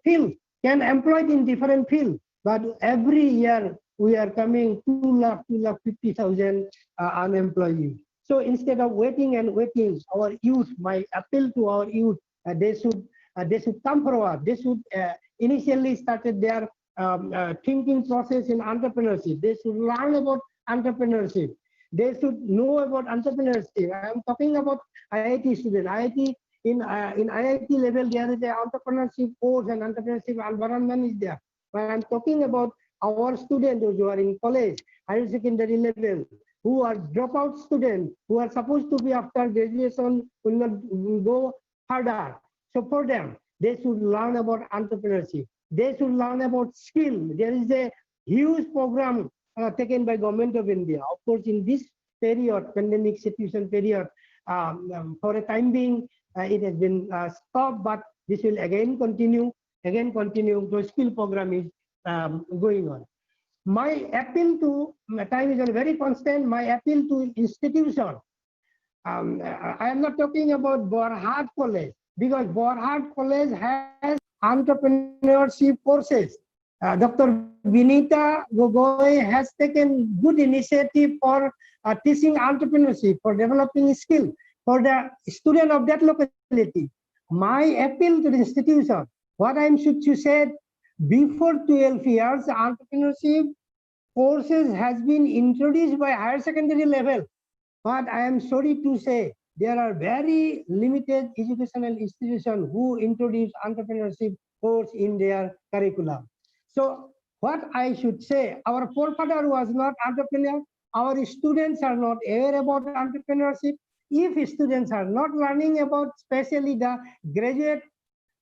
fields, can employed in different fields. But every year we are coming 250,000 unemployed youth. So instead of waiting, our youth, my appeal to our youth, they should come forward. They should initially started their thinking process in entrepreneurship. They should learn about entrepreneurship. They should know about entrepreneurship. I am talking about IIT students. In IIT level, there is an entrepreneurship course and entrepreneurship environment is there. But I am talking about our students, those who are in college, higher secondary level, who are dropout students, who are supposed to be after graduation, will not go further. So for them, they should learn about entrepreneurship. They should learn about skill. There is a huge program taken by Government of India. Of course, in this period, pandemic situation period, for a time being, it has been stopped, but this will again continue. The skill program is going on. My appeal to, time is very constant, my appeal to institution. I am not talking about Borhat College, because Borhat College has entrepreneurship courses. Dr. Vinita Gogoi has taken good initiative for teaching entrepreneurship, for developing skill for the student of that locality. My appeal to the institution, what I should say, before 12 years, entrepreneurship courses has been introduced by higher secondary level. But I am sorry to say, there are very limited educational institutions who introduce entrepreneurship course in their curriculum. So what I should say, our forefather was not entrepreneur. Our students are not aware about entrepreneurship. If students are not learning about, especially the graduate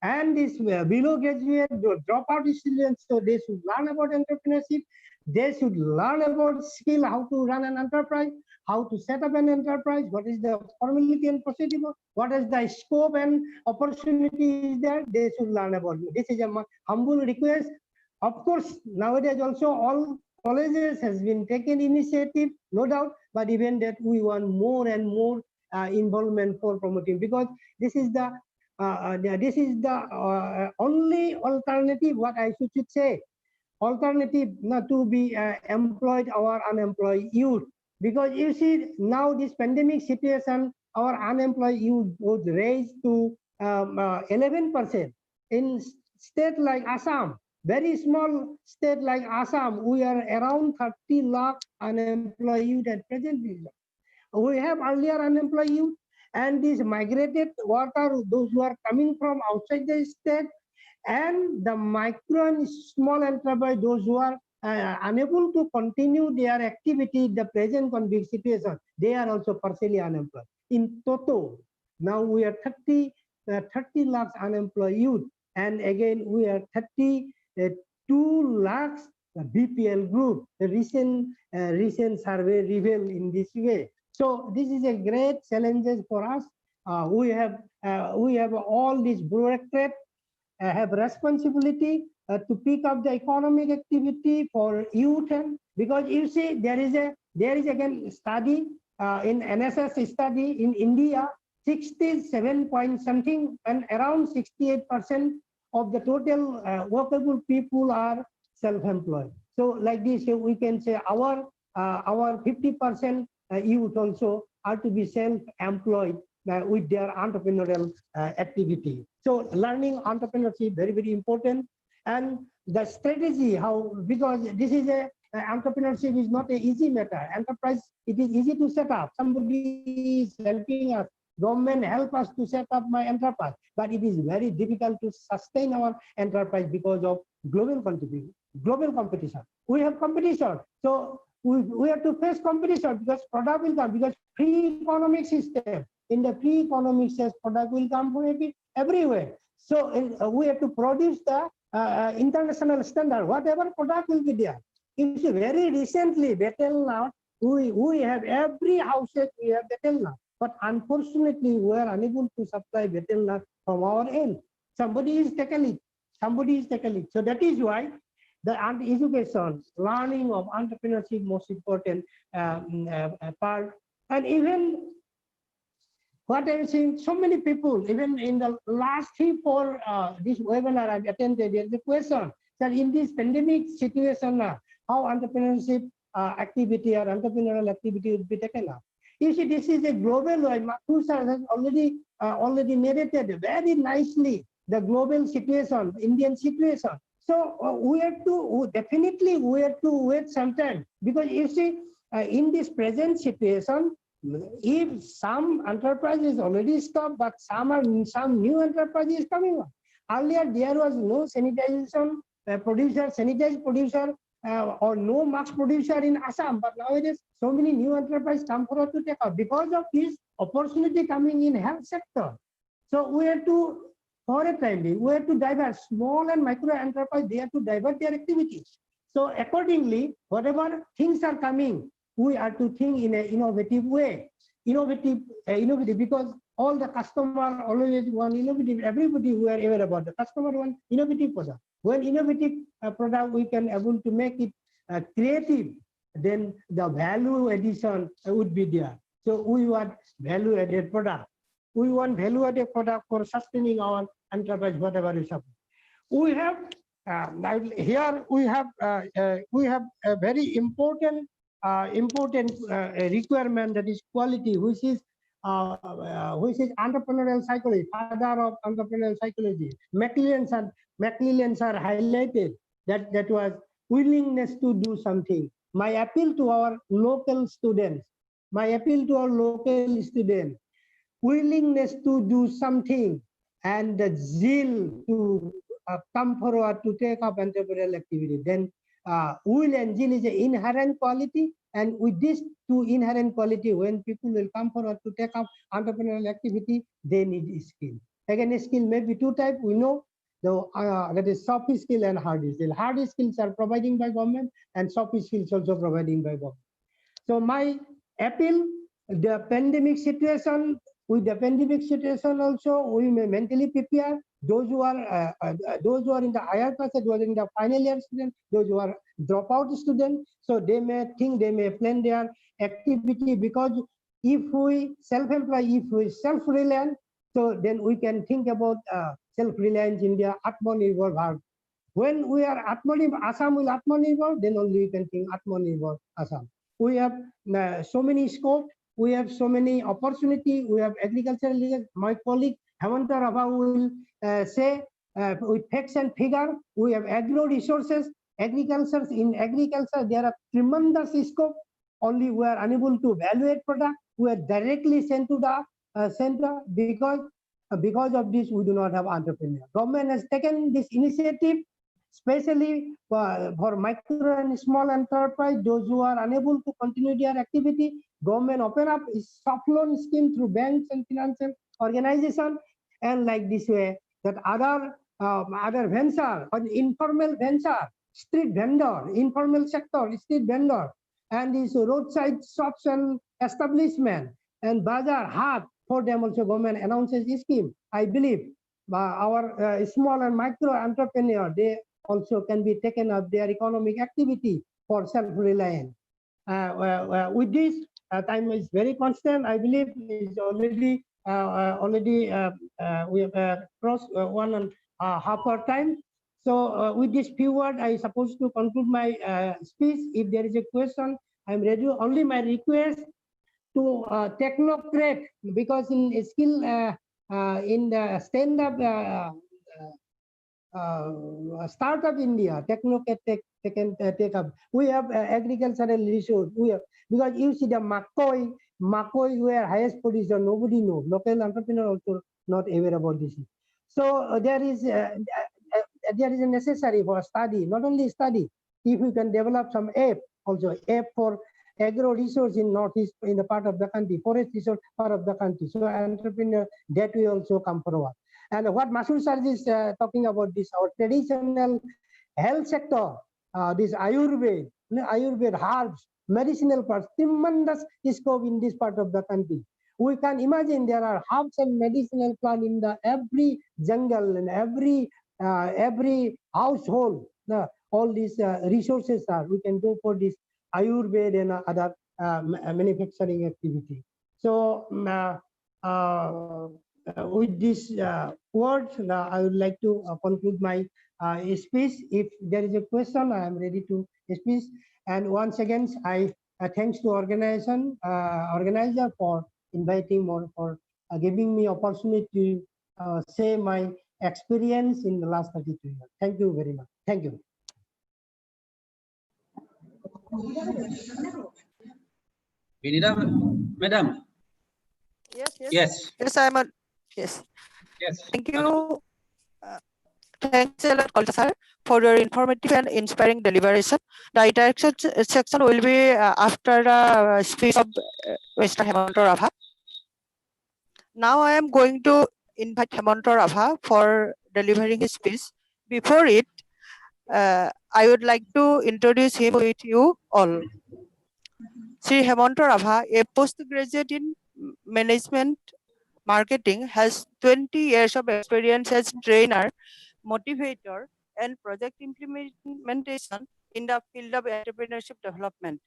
and this below graduate, the dropout students, so they should learn about entrepreneurship. They should learn about skill, how to run an enterprise, how to set up an enterprise, what is the formality and procedure, what is the scope and opportunity is there. They should learn about it. This is a humble request. Of course, nowadays also all colleges has been taken initiative, no doubt, but even that we want more and more involvement for promoting, because this is the only alternative, what I should say, alternative not to be employed our unemployed youth. Because you see now this pandemic situation, our unemployed youth was raised to 11%. In state like Assam, very small state like Assam, we are around 30 lakh unemployed youth at present. We have earlier unemployed youth, and these migrated workers, those who are coming from outside the state, and the micro and small enterprise, those who are unable to continue their activity in the present COVID situation, they are also partially unemployed. In total, now we are 30 lakhs unemployed youth, and again we are 32 lakhs BPL group. The recent survey revealed in this way. So this is a great challenges for us. We have all these bureaucrats have responsibility to pick up the economic activity for youth, and because you see there is again study in NSS study in India, 67 point something and around 68% of the total workable people are self-employed. So like this, we can say our 50% youth also are to be self-employed with their entrepreneurial activity. So learning entrepreneurship very, very important. And the strategy, how, because this is entrepreneurship is not an easy matter. Enterprise, it is easy to set up. Somebody is helping us. Government help us to set up my enterprise, but it is very difficult to sustain our enterprise because of global competition. We have competition, so we have to face competition because product will come, because free economic system. In the free economic system, product will come from everywhere. So we have to produce the international standard. Whatever product will be there. You see, very recently, Betel, we have every houses we have Betel. But unfortunately, we are unable to supply betel from our end. Somebody is taking it. So that is why the education, learning of entrepreneurship, most important part. And even what I'm saying, so many people, even in the last 3-4 this webinar I've attended, there's a question that in this pandemic situation, how entrepreneurship activity or entrepreneurial activity would be taken up. You see, this is a global way. Mathu sir has already narrated very nicely the global situation, Indian situation. So we have to definitely wait some time, because you see, in this present situation, if some enterprises already stopped, but some new enterprises coming up. Earlier there was no sanitization sanitized producer. Or no mask producer in Assam, but nowadays so many new enterprises come forward to take up because of this opportunity coming in health sector. So we have to, for a time being, we have to divert small and micro enterprise. They have to divert their activities. So accordingly, whatever things are coming, we are to think in an innovative way. Innovative because all the customer always want innovative. Everybody we are aware about the customer want innovative product. When innovative product we can able to make it creative, then the value addition would be there. So we want value added product. We want value added product for sustaining our enterprise, whatever is happening. We have here we have a very important requirement, that is quality, which is entrepreneurial psychology, father of entrepreneurial psychology. McClellan's are highlighted that was willingness to do something. My appeal to our local students, willingness to do something, and the zeal to come forward to take up entrepreneurial activity. Then will and zeal is an inherent quality, and with these two inherent quality, when people will come forward to take up entrepreneurial activity, they need skill. Again, skill may be two types. We know that is soft skill and hard skill. Hard skills are provided by government, and soft skills also provided by government. So my appeal, the pandemic situation, With the pandemic situation also, we may mentally prepare those who are in the higher classes, those in the final year students, those who are dropout students. So they may think, they may plan their activity, because if we self-employed, if we self-reliant, so then we can think about self-reliance India, Atmanirbhar Bharat. When we are Assam will Atmanirbhar, then only we can think Atmanirbhar Assam. We have so many scope, we have so many opportunity, we have agricultural leaders. My colleague Hemanta Rabha will say with facts and figure, we have agro resources, agriculture. In agriculture, there are tremendous scope. Only we are unable to evaluate product. We are directly sent to the center, because of this, we do not have entrepreneurs. Government has taken this initiative, especially for micro and small enterprise, those who are unable to continue their activity. Government open up a soft loan scheme through banks and financial organization, and like this way, that other venture or informal venture, street vendor, informal sector, street vendor, and these roadside shops and establishment and bazaar hat, for them also government announces this scheme. I believe our small and micro entrepreneur, they also can be taken up their economic activity for self-reliance. With this, time is very constant. I believe is already we have crossed 1.5 hour time. So with this few words, I supposed to conclude my speech. If there is a question, I'm ready. Only my request to technocrat, because in skill in the stand-up startup India, technocrat can take up. We have agricultural resource. We have, because you see the Makoi where highest position, nobody knows. Local entrepreneur also not aware about this. So there is a necessary for study, not only study. If we can develop some app, also app for agro resource in northeast, in the part of the country, forest resource part of the country. So entrepreneur that will also come forward. And what Masood sir is talking about, this our traditional health sector, this Ayurveda, herbs, medicinal parts, tremendous scope in this part of the country. We can imagine there are herbs and medicinal plant in the every jungle and every household. All these resources are. We can go for this Ayurveda and other manufacturing activity. So with this words, I would like to conclude my speech. If there is a question, I am ready to speak. And once again, I thanks to organizer for inviting more, for giving me opportunity to say my experience in the last 32 years. Thank you very much. Thank you. Vinita, madam. Yes. Yes, I'm a, yes. Yes. Thank you. Thanks a lot, Kolta sir, for your informative and inspiring deliberation. The interaction section will be after the speech of Mr. Hemanta Rabha. Now I am going to invite Hemanta Rabha for delivering his speech. Before it, I would like to introduce him with you all. Sri Hemanta Rabha, a postgraduate in management marketing, has 20 years of experience as trainer, motivator, and project implementation in the field of entrepreneurship development.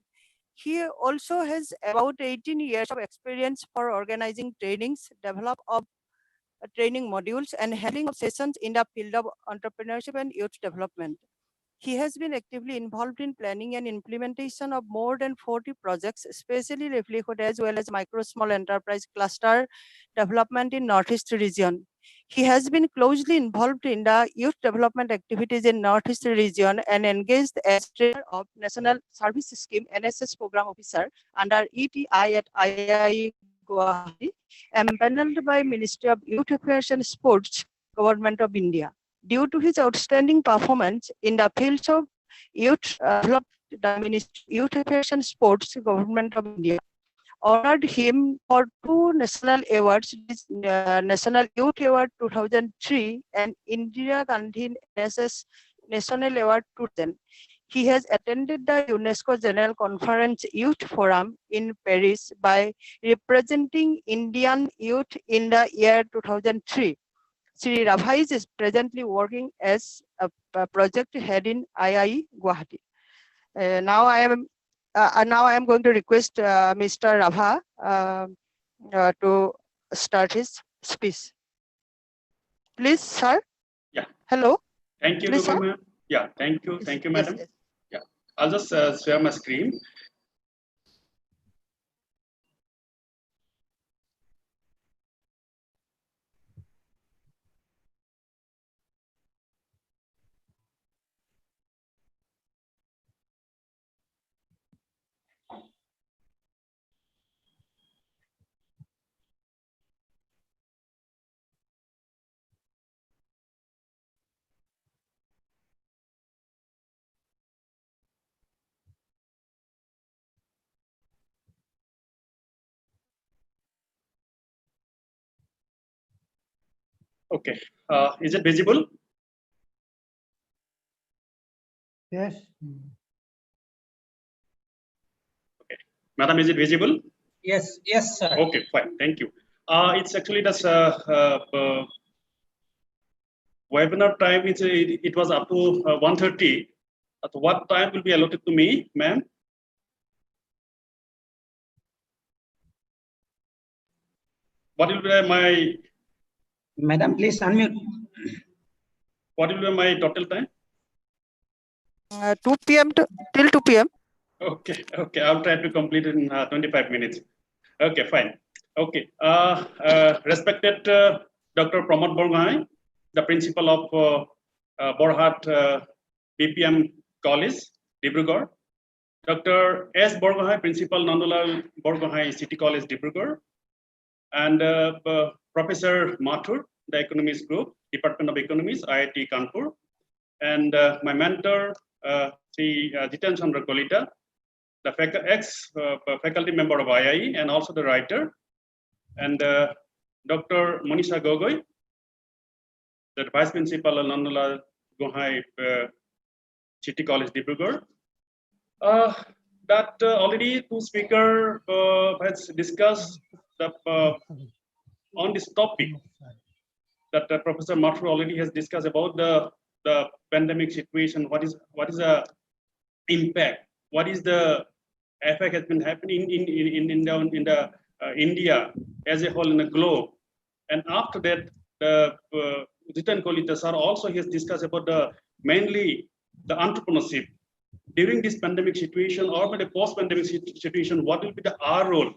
He also has about 18 years of experience for organizing trainings, develop of training modules, and handling of sessions in the field of entrepreneurship and youth development. He has been actively involved in planning and implementation of more than 40 projects, especially livelihood as well as micro small enterprise cluster development in Northeast region. He has been closely involved in the youth development activities in Northeast region and engaged as trainer of National Service Scheme NSS Program Officer under ETI at III Guwahati, empaneled by Ministry of Youth Affairs and Sports, Government of India. Due to his outstanding performance in the fields of youth development, the Ministry of Youth Affairs and Sports, Government of India honored him for 2 national awards, National Youth Award 2003 and Indira Gandhi NSS National Award 2000. he has attended the UNESCO General Conference Youth Forum in Paris by representing Indian youth in the year 2003. Sri Rabhai is presently working as a project head in IIE Guwahati. Now I am going to request Mr. Rabha to start his speech. Please, sir. Yeah. Hello. Thank you, Please, ma'am. Yeah, thank you, madam. Yes. Yeah, I'll just share my screen. Okay, is it visible? Yes. Okay, madam, is it visible? Yes, yes, sir. Okay, fine, thank you. It's actually this webinar time. It was up to 1:30. At what time will be allotted to me, ma'am? What will be my? Madam, please unmute. What will be my total time? 2 p.m. till 2 p.m. Okay, I'll try to complete it in 25 minutes. Okay, fine. Okay, respected Dr. Pramod Borgohain, the principal of Borhat BPM College, Dibrugarh. Dr. S. Borgohain, principal Nandalal Borgohain City College, Dibrugarh. And Professor Mathur, the Economics Group, Department of Economics, IIT Kanpur. And my mentor, Sri Jitan Chandra Kolita, the ex-faculty member of IIE and also the writer, and Dr. Monisha Gogoi, the vice principal of Nandalal Borgohain City College, Dibrugarh. That already two speakers has discussed on this topic that Professor Mathur already has discussed about the pandemic situation. What is the impact? What is the effect has been happening in India as a whole in the globe? And after that, the Jitan Kolita sir also has discussed about mainly the entrepreneurship during this pandemic situation or the post-pandemic situation. What will be our role?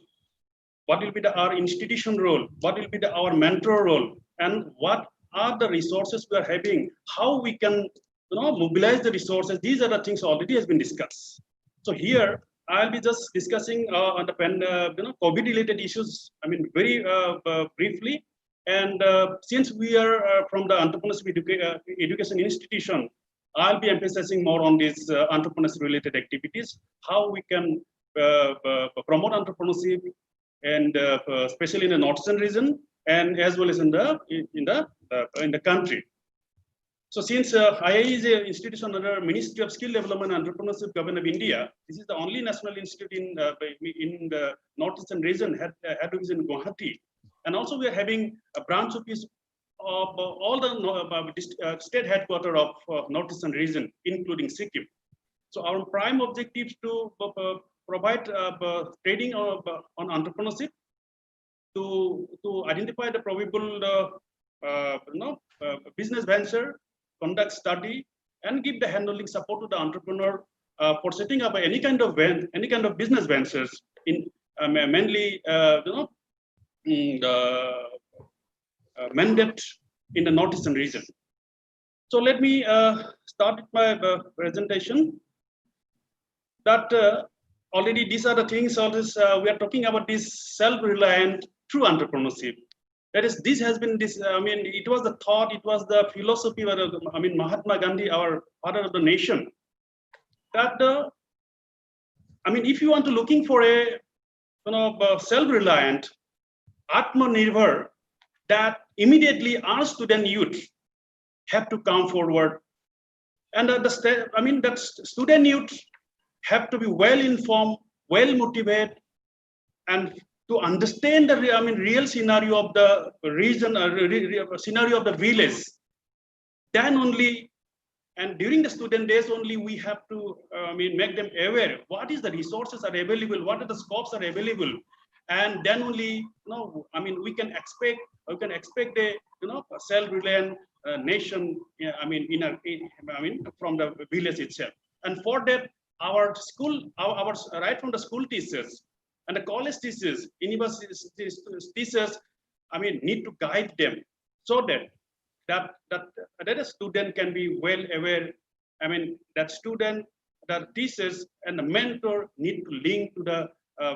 What will be our institution role? What will be our mentor role? And what are the resources we are having? How we can mobilize the resources? These are the things already has been discussed. So here I'll be just discussing on the COVID-related issues. I mean, very briefly. And since we are from the Entrepreneurship Education Institution, I'll be emphasizing more on these entrepreneurship-related activities, how we can promote entrepreneurship, and especially in the northern region, and as well as in the country. So since IIE is an institution under Ministry of Skill Development and Entrepreneurship, Government of India, this is the only national institute in the northeastern region, head office in Guwahati, and also we are having a branch office of all the state headquarters of northeastern region, including Sikkim. So our prime objective is to provide training on entrepreneurship, to identify the probable business venture, conduct study, and give the handholding support to the entrepreneur for setting up any kind of business ventures in mainly mandate in the northeastern region. So let me start with my presentation. That already these are the things. We are talking about this self-reliant true entrepreneurship. That is, this has been this. I mean, it was the thought, it was the philosophy. I mean, Mahatma Gandhi, our father of the nation. That I mean, if you want to looking for a self-reliant, Atmanirbhar, that immediately our student youth have to come forward And that student youth have to be well informed, well motivated, and to understand the real scenario of the region, scenario of the village. Then only, and during the student days only, we have to make them aware what is the resources are available, what are the scopes are available, and then only we can expect a a self-reliant nation. From the village itself. And for that, our school, our right from the school teachers and the college teachers, university teachers, need to guide them so that a student can be well aware. That student, the teachers, and the mentor need to link to the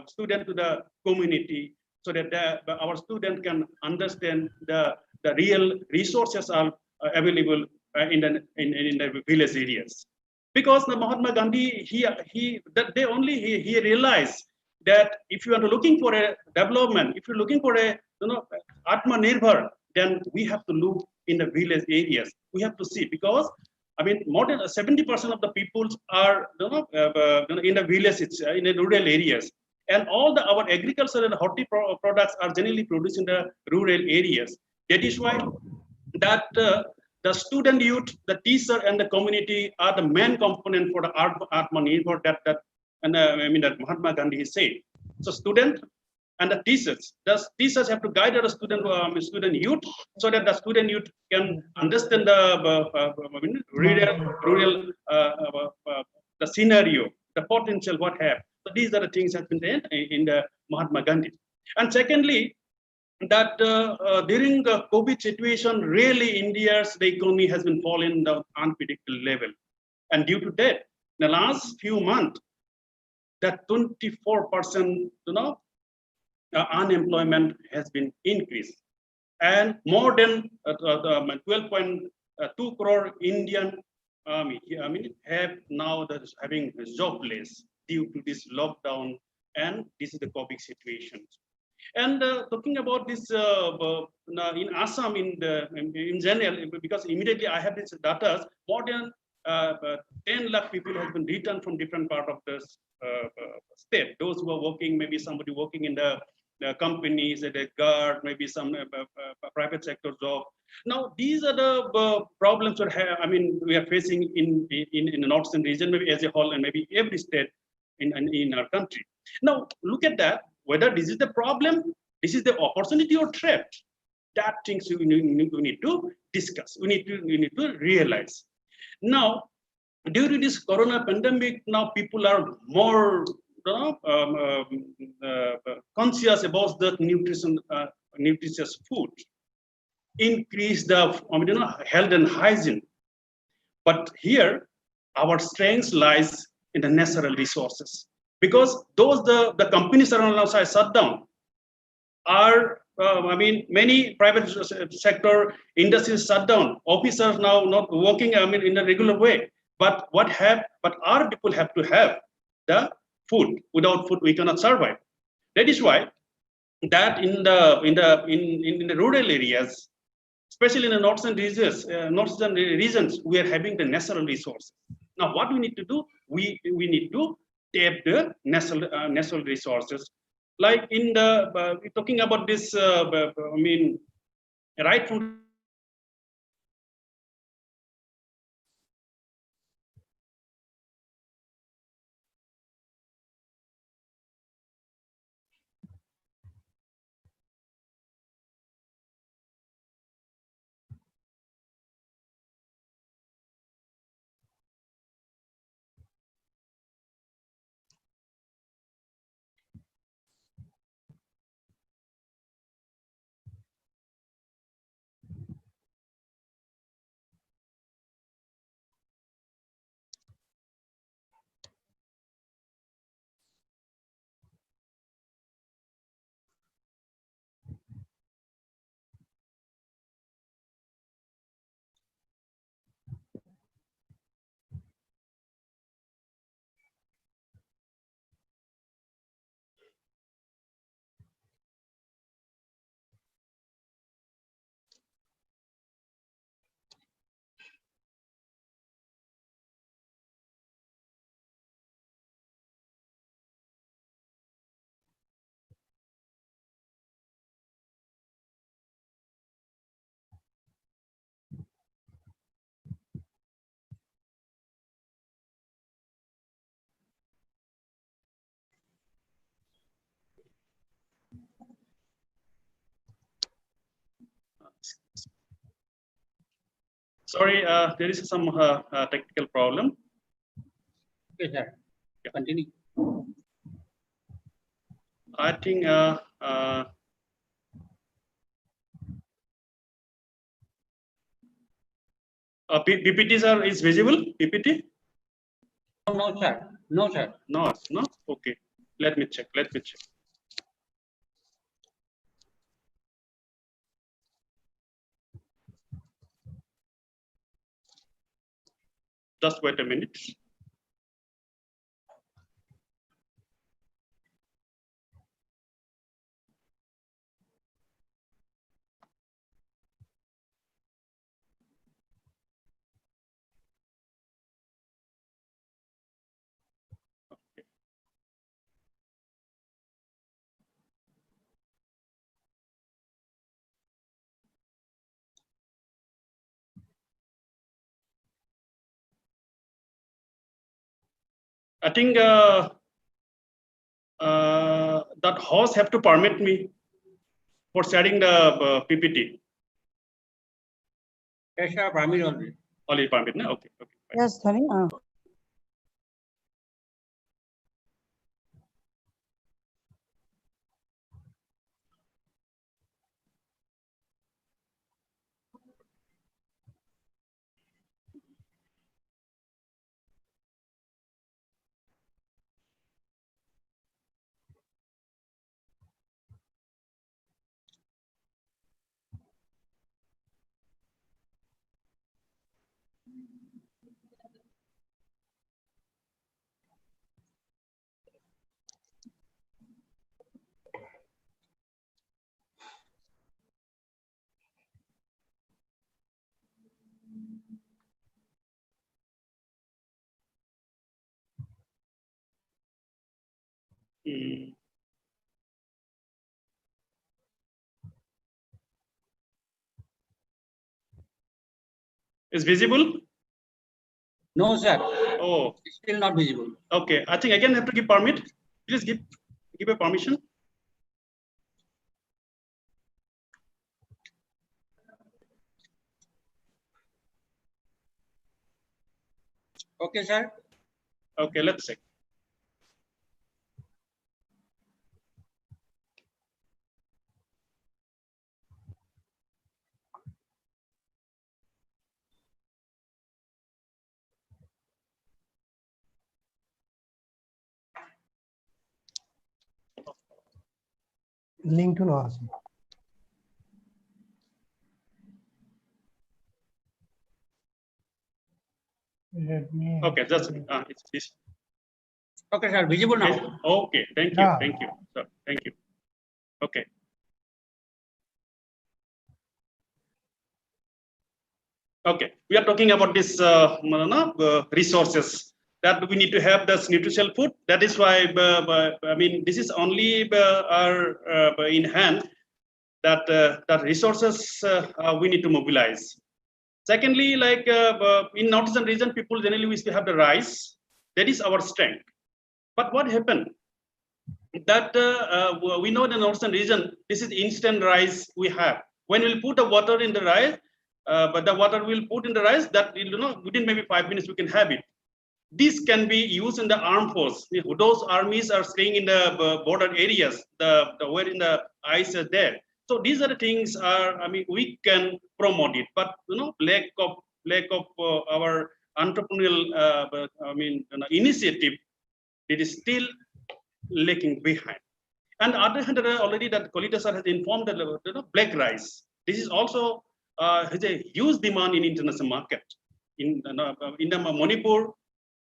student to the community, so that our student can understand the real resources are available in the village areas. Because the Mahatma Gandhi, he realized that if you are looking for a development, if you're looking for a Atmanirbhar, then we have to look in the village areas. We have to see, because more than 70% of the people are in the villages, in the rural areas, and all our agricultural and horti products are generally produced in the rural areas. That is why that the student youth, the teacher, and the community are the main component for the Atmanirbhar that Mahatma Gandhi said. So student and the teachers have to guide the student youth, so that the student youth can understand the rural the scenario, the potential what have. So these are the things that have been in the Mahatma Gandhi. And secondly, that during the COVID situation, really the economy has been falling down unpredictable level. And due to that, in the last few months, that 24%, unemployment has been increased. And more than 12.2 crore Indian have now having jobless due to this lockdown, and this is the COVID situation. And talking about this in Assam in general, because immediately I have these data, more than 10 lakh people have been returned from different part of the state. Those who are working, maybe somebody working in the companies, at a guard, maybe some private sector job. Now these are the problems that we are facing in the northern region, maybe as a whole, and maybe every state in our country. Now look at that. Whether this is the problem, this is the opportunity or threat, that things we need to discuss. We need to realize. Now, during this Corona pandemic, now people are more conscious about the nutritious food, increase the health and hygiene. But here, our strength lies in the natural resources. Because the companies around outside shut down are many private sector industries shut down. Officers now not working in a regular way. But our people have to have the food. Without food, we cannot survive. That is why that in the rural areas, especially in the northern regions, we are having the natural resources. Now, what we need to do? We need to tap the natural resources, like in the talking about this. Right from Sorry, there is some technical problem. Okay, sir. Continue. I think PPT sir is visible. PPT? No, sir. No, sir. No, no. Okay. Let me check. Let me check. Just wait a minute. I think that host have to permit me for sharing the PPT. Yes, sir. Permit only. Only permit, no? Okay. Okay. Fine. Yes, Dhani. Mm. Is visible? No, sir. Oh, It's still not visible. okay. I think again have to give permit. Please give a permission. Okay, sir. Okay, let's check. Link to Assam. Let me. Okay, just it's this. Okay, sir. Visible now. Okay, thank you, Yeah. thank you, sir. Thank you. Okay. Okay, we are talking about this resources that we need to have this nutritional food. That is why I mean this is only our in hand that that resources we need to mobilize. Secondly, like in northeastern region, people generally wish to have the rice. That is our strength. But what happened? That we know in the northern region, this is instant rice we have. When we'll put the water in the rice, but the water we'll put in the rice, that within maybe 5 minutes we can have it. This can be used in the armed force. Those armies are staying in the border areas, where in the ice is there. So these are the things I mean, we can promote it, but lack of our entrepreneurial initiative, it is still lagging behind. And on the other hand, already that Kolita sir has informed that black rice. This is also has a huge demand in international market. In the Manipur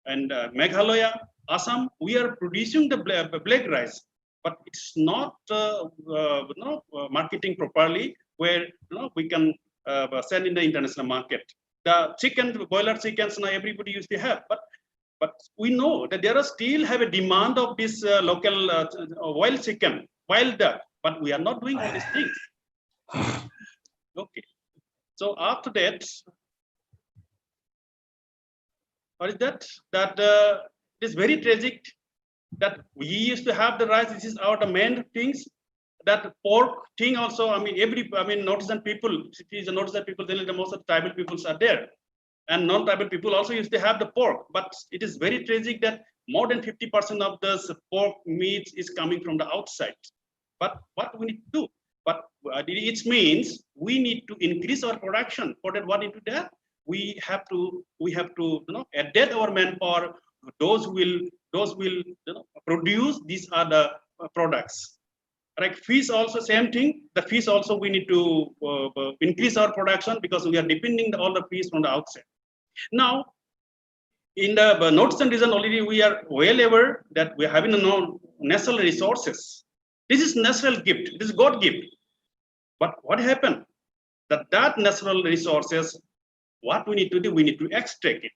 and Meghalaya, Assam, we are producing the black rice, but it's not marketing properly where we can sell in the international market. The chicken, boiler chickens, now everybody used to have, but we know that there are still have a demand of this local wild chicken, wild duck, but we are not doing these things. Okay. So after that, what is that? That it is very tragic that we used to have the rice. This is the main things. That pork thing also. I mean, northern people, cities and northern people, then most of the tribal peoples are there. and non-tribal people also used to have the pork. But it is very tragic that more than 50% of the pork meat is coming from the outside. But what we need to do? But it means we need to increase our production. For that, what need to do? We have to adapt our manpower. Those will produce these are the products. Like fish also same thing. The fish also we need to increase our production because we are depending all the fish from the outside. Now, in the northern region already we are well aware that we are having natural resources. This is natural gift. It is God gift. But what happened? That natural resources, what we need to do, we need to extract it.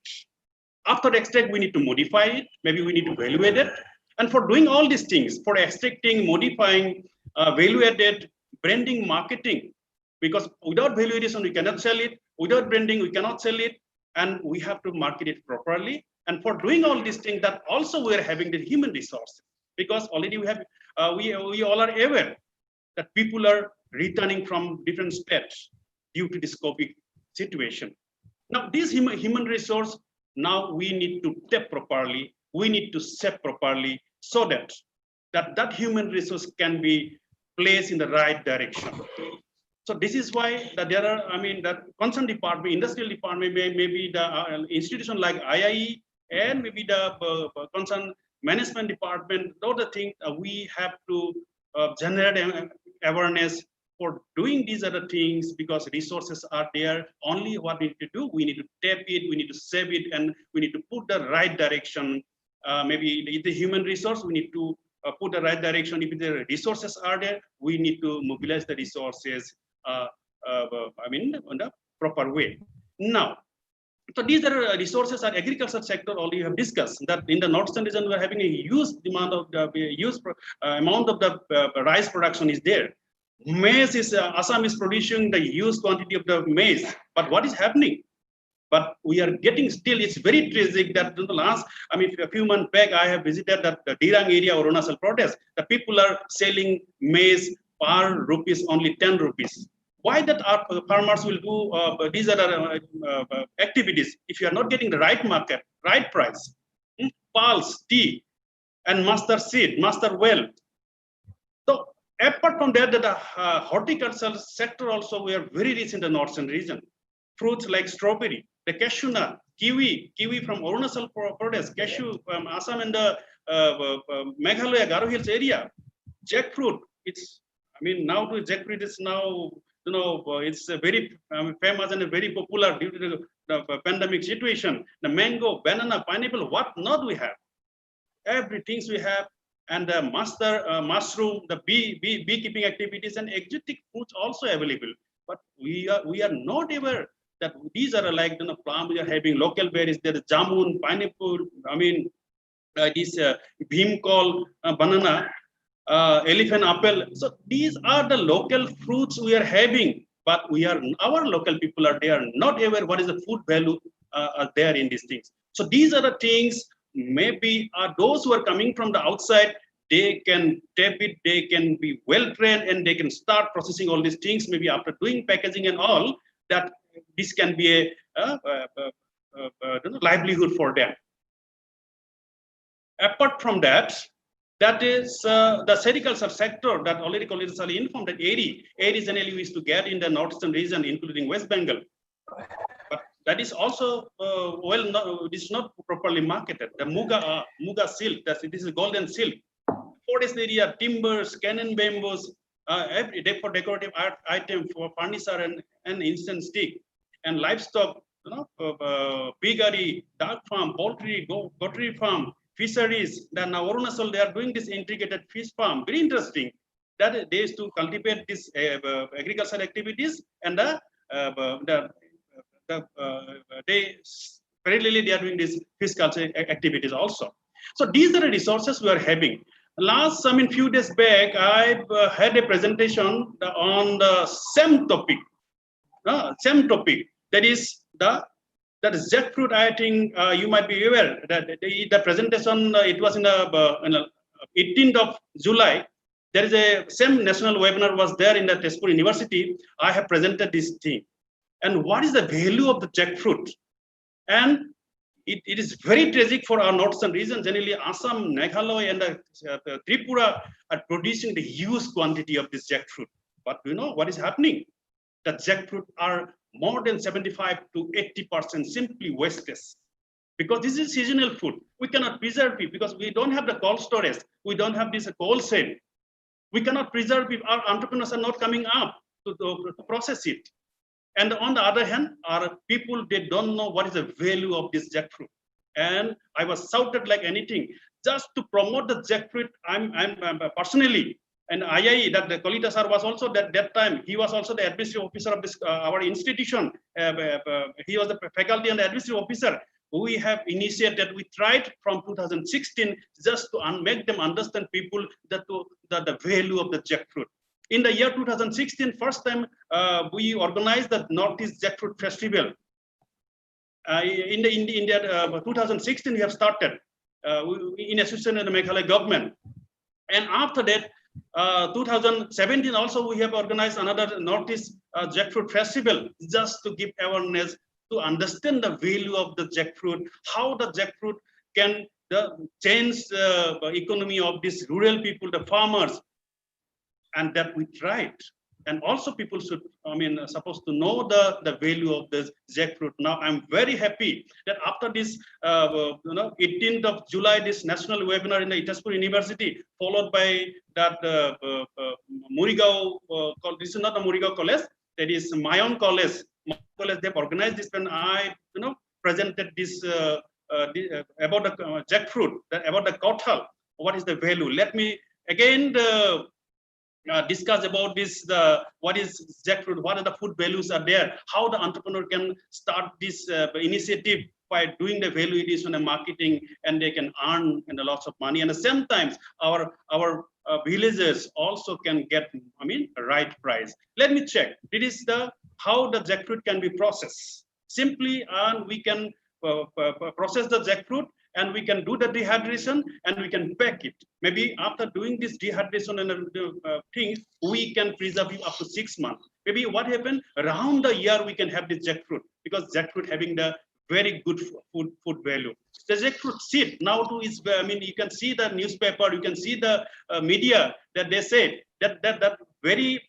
After extract, we need to modify it. Maybe we need to evaluate it. And for doing all these things, for extracting, modifying, value-added, branding, marketing, because without value addition, we cannot sell it. Without branding, we cannot sell it. And we have to market it properly. And for doing all these things, that also we are having the human resources. Because already we have, we all are aware that people are returning from different states due to this COVID situation. Now, this human resource, now we need to tap properly. We need to set properly so that human resource can be placed in the right direction. So this is why that there are, that concerned department, industrial department, maybe the institution like IIE and maybe the concerned management department, those are the things we have to generate awareness for doing these other things, because resources are there. Only what we need to do, we need to tap it, we need to save it, and we need to put the right direction. Maybe if the human resource, we need to put the right direction. If the resources are there, we need to mobilize the resources in the proper way. Now, so these are resources are agriculture sector. Already you have discussed that in the northern region we are having a huge demand of the amount of the rice production is there. Maize is Assam is producing the huge quantity of the maize, but what is happening? But we are getting still. It's very tragic that in the last, a few months back, I have visited the Dirang area or Arunachal Pradesh. The people are selling maize per rupees only 10 rupees. Why that our farmers will do these other activities if you are not getting the right market, right price? Pulse, tea, and mustard seed, mustard well. So apart from that, the horticultural sector also we are very rich in the northern region. Fruits like strawberry, the cashew nut, kiwi from Arunachal Pradesh, cashew from Assam and the Meghalaya, Garo Hills area, jackfruit. It's now to jackfruit is now it's very famous and very popular due to the pandemic situation. The mango, banana, pineapple, what not we have? Everything we have, and the mushroom, the beekeeping activities and exotic foods also available. But we are not aware that these are like plum. We are having local berries. There is jamun, pineapple. This bhimkol, banana. Elephant apple. So these are the local fruits we are having, but our local people are there not aware what is the food value are there in these things. So these are the things. Maybe those who are coming from the outside, they can tap it, they can be well trained, and they can start processing all these things. Maybe after doing packaging and all, that this can be a livelihood for them. Apart from that. That is the sericulture sector that already colleagues are informed that ARI generally used to get in the northern region, including West Bengal. But that is also this is not properly marketed. The muga silk, this is golden silk. Forest area, timbers, cannon bamboos, every day for decorative art item, for furniture and instant stick, and livestock, piggery, duck farm, poultry, goatry farm. Fisheries, then now Arunachal, they are doing this integrated fish farm. Very interesting that they used to cultivate this agricultural activities, and they parallelly they are doing this fish culture activities also. So these are the resources we are having. Last, few days back, I had a presentation on the same topic. That is that is jackfruit. I think you might be aware that the presentation, it was in the 18th of July. There is a same national webinar was there in the Tezpur University. I have presented this thing. And what is the value of the jackfruit? And it is very tragic for our northern region. Generally, Assam, Meghalaya, and Tripura are producing the huge quantity of this jackfruit. But you know what is happening? The jackfruit are more than 75 to 80% simply wasted. Because this is seasonal food. We cannot preserve it because we don't have the cold storage. We don't have this cold chain. We cannot preserve it. Our entrepreneurs are not coming up to process it. And on the other hand, our people, they don't know what is the value of this jackfruit. And I was shouted like anything. Just to promote the jackfruit, I'm personally, and IIE, that the Kolita sir was also that time, he was also the administrative officer of this our institution. He was the faculty and the administrative officer. We have initiated, we tried from 2016 just to make them understand people that the value of the jackfruit. In the year 2016, first time we organized the Northeast Jackfruit Festival. In 2016, we have started in association with the Meghalaya government. And after that, 2017 also we have organized another Northeast Jackfruit Festival just to give awareness, to understand the value of the jackfruit, how the jackfruit can change the economy of these rural people, the farmers. And that we tried. And also people should, supposed to know the value of this jackfruit. Now I'm very happy that after this, 18th of July, this national webinar in the Itaspur University, followed by that Murigao, this is not the Murigao college, that is my own college. My college, they've organized this when I, presented this about the jackfruit, about the kothal, what is the value. Let me again discuss about this, what is jackfruit, what are the food values are there, how the entrepreneur can start this initiative by doing the value addition and marketing, and they can earn lots of money. And at the same time, our villagers also can get, right price. Let me check. It is how the jackfruit can be processed. Simply, and we can process the jackfruit, and we can do the dehydration, and we can pack it. Maybe after doing this dehydration and things, we can preserve it up to 6 months. Maybe what happened around the year we can have this jackfruit, because jackfruit having the very good food value. The jackfruit seed now too is, you can see the newspaper, you can see the media that they say that very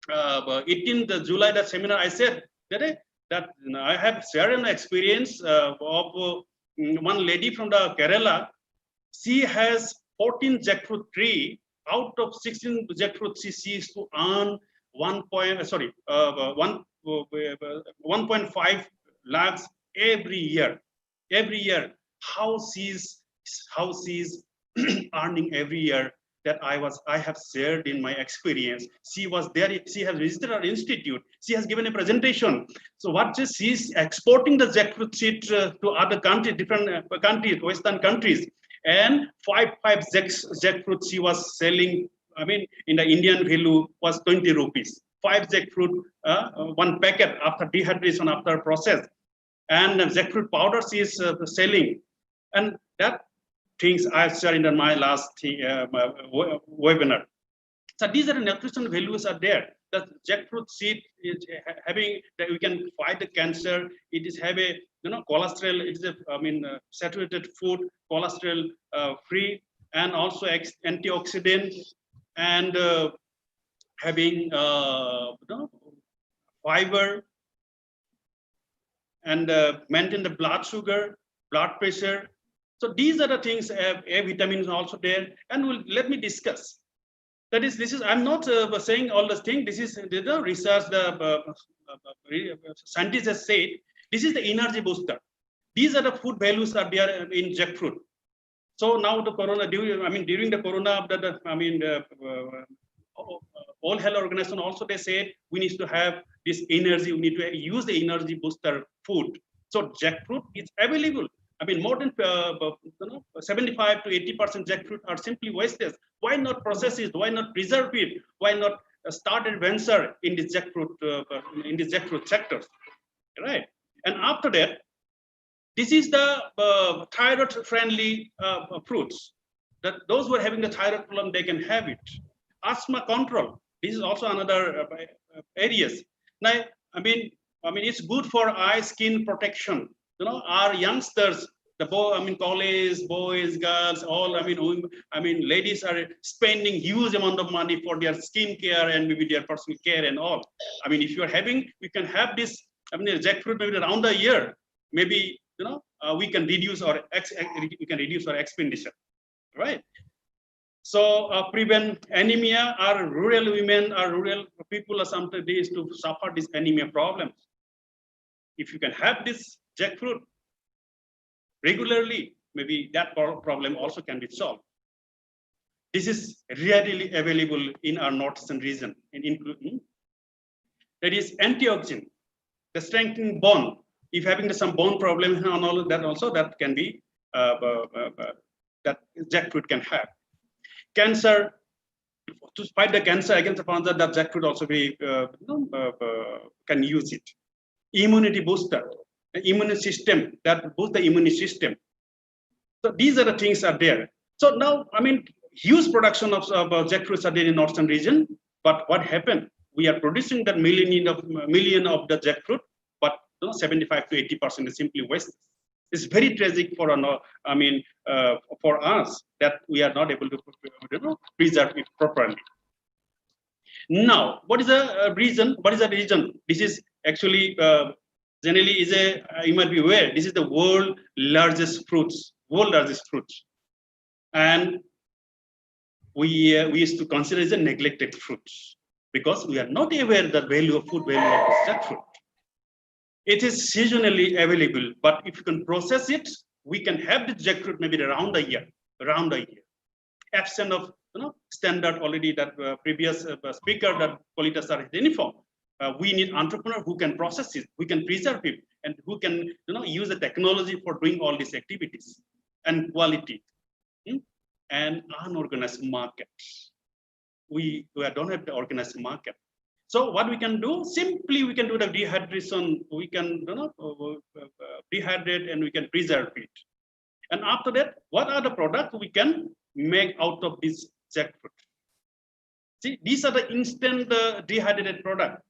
18th July, that seminar I said that I have shared an experience of one lady from the Kerala. She has 14 jackfruit tree. Out of 16 jackfruit, she sees to earn 1.5 lakhs every year. Every year, how she's earning every year. That I have shared in my experience. She was there. She has visited our institute. She has given a presentation. So what she's exporting the jackfruit seed to other countries, different countries, Western countries, and five jackfruit she was selling. In the Indian value was 20 rupees. 5 jackfruit, one packet after dehydration, after process, and jackfruit powder she is selling, and that things I've shared in my last webinar. So these are the nutritional values are there. The jackfruit seed is having that we can fight the cancer. It is have a cholesterol. It is a saturated food, cholesterol free, and also antioxidant, and having fiber, and maintain the blood sugar, blood pressure. So these are the things. A vitamin is also there, and let me discuss. That is, this is. I'm not saying all this thing. This is the research. The scientists have said this is the energy booster. These are the food values are there in jackfruit. So now the corona during the corona, All Health Organization also they said we need to have this energy. We need to use the energy booster food. So jackfruit is available. More than 75 to 80% jackfruit are simply wasted. Why not process it? Why not preserve it? Why not start a venture in this jackfruit sectors, right? And after that, this is the thyroid-friendly fruits. That those who are having the thyroid problem, they can have it. Asthma control. This is also another areas. Now, it's good for eye skin protection. our youngsters, college boys, girls, all, ladies are spending huge amount of money for their skin care and maybe their personal care and all. If you are having, we can have this, jackfruit maybe around a year, maybe, we can reduce our expenditure, right? So prevent anemia. Our rural women, our rural people are sometimes days to suffer this anemia problems. If you can have this jackfruit regularly, maybe that problem also can be solved. This is readily available in our northeastern region, including that is antioxidant, the strengthening bone. If having some bone problem and all of that, also that can be that jackfruit can have. Cancer, to fight the cancer against the cancer, that jackfruit also be can use it. Immunity booster, the immune system, that boost the immune system. So these are the things are there. So now, huge production of jackfruits are there in northern region. But what happened? We are producing that million of the jackfruit, but 75 to 80% is simply wasted. It's very tragic for for us that we are not able to preserve it properly. Now, what is the reason? What is the reason? This is actually generally is you might be aware. This is the world largest fruits, and we used to consider as a neglected fruits because we are not aware the value of food value of this jackfruit. It is seasonally available, but if you can process it, we can have the jackfruit maybe around a year. Absent of standard already that previous speaker that Polita sir has informed. We need entrepreneur who can process it, who can preserve it, and who can use the technology for doing all these activities and quality. And unorganized market. We don't have the organized market. So what we can do, simply we can do the dehydration, we can dehydrate and we can preserve it. And after that, what are the products we can make out of this jackfruit? See, these are the instant dehydrated product.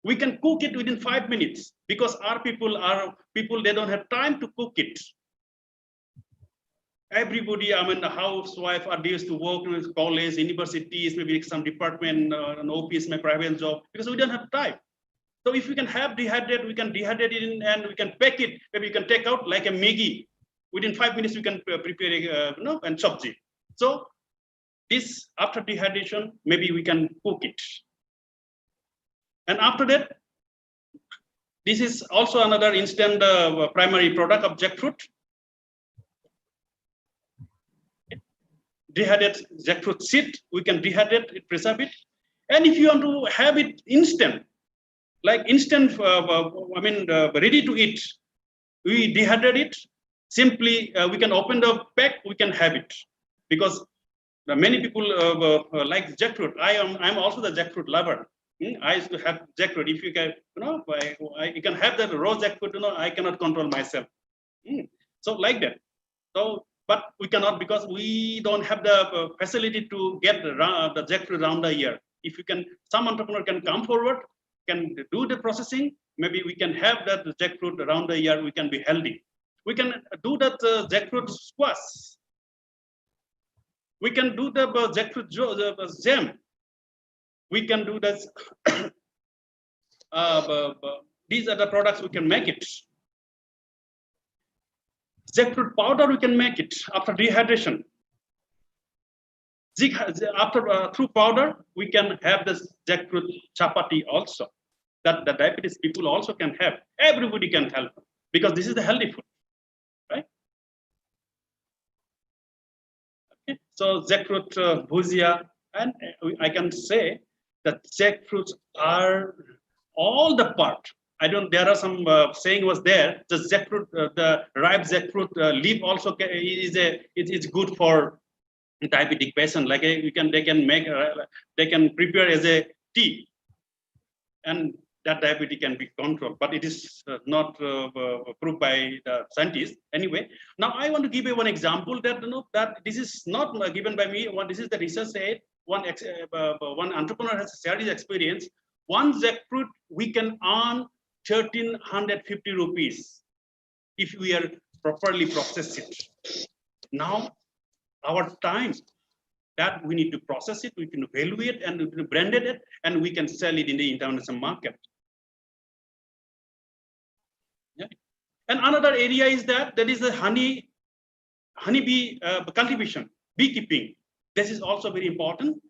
We can cook it within 5 minutes because our people, they don't have time to cook it. Everybody, the housewife are used to work in college, universities, maybe some department, an office, my private job, because we don't have time. So if we can have dehydrate, we can dehydrate it and we can pack it. Maybe we can take out like a Maggi. Within 5 minutes, we can prepare and sabji. So this after dehydration, maybe we can cook it. And after that, this is also another instant primary product of jackfruit. Dehydrate jackfruit seed, we can dehydrate it, preserve it. And if you want to have it instant, like instant, ready to eat, we dehydrate it. Simply, we can open the pack, we can have it. Because many people like jackfruit. I'm also the jackfruit lover. I used to have jackfruit. If you can, you can have that raw jackfruit. I cannot control myself. So like that. So, but we cannot because we don't have the facility to get the jackfruit around the year. If you can, some entrepreneur can come forward, can do the processing. Maybe we can have that jackfruit around the year. We can be healthy. We can do that jackfruit squash. We can do the jackfruit jam. We can do this. These are the products we can make it. Jackfruit powder, we can make it after dehydration. Through powder, we can have this jackfruit chapati also. That the diabetes people also can have. Everybody can help because this is the healthy food, right? Okay. So jackfruit bhujia, and I can say that jackfruits are all the part. There are some saying was there. The jackfruit, the ripe jackfruit leaf also it's good for diabetic patient. Like they can prepare as a tea, and that diabetes can be controlled. But it is not proved by the scientists. Anyway, now I want to give you one example that that this is not given by me. This is the research aid. One entrepreneur has shared his experience. One jackfruit we can earn 1,350 rupees. if we are properly process it. Now, our time that we need to process it, we can evaluate and we can brand it, and we can sell it in the international market. Yeah. And another area is that is the honeybee cultivation, beekeeping. This is also very important.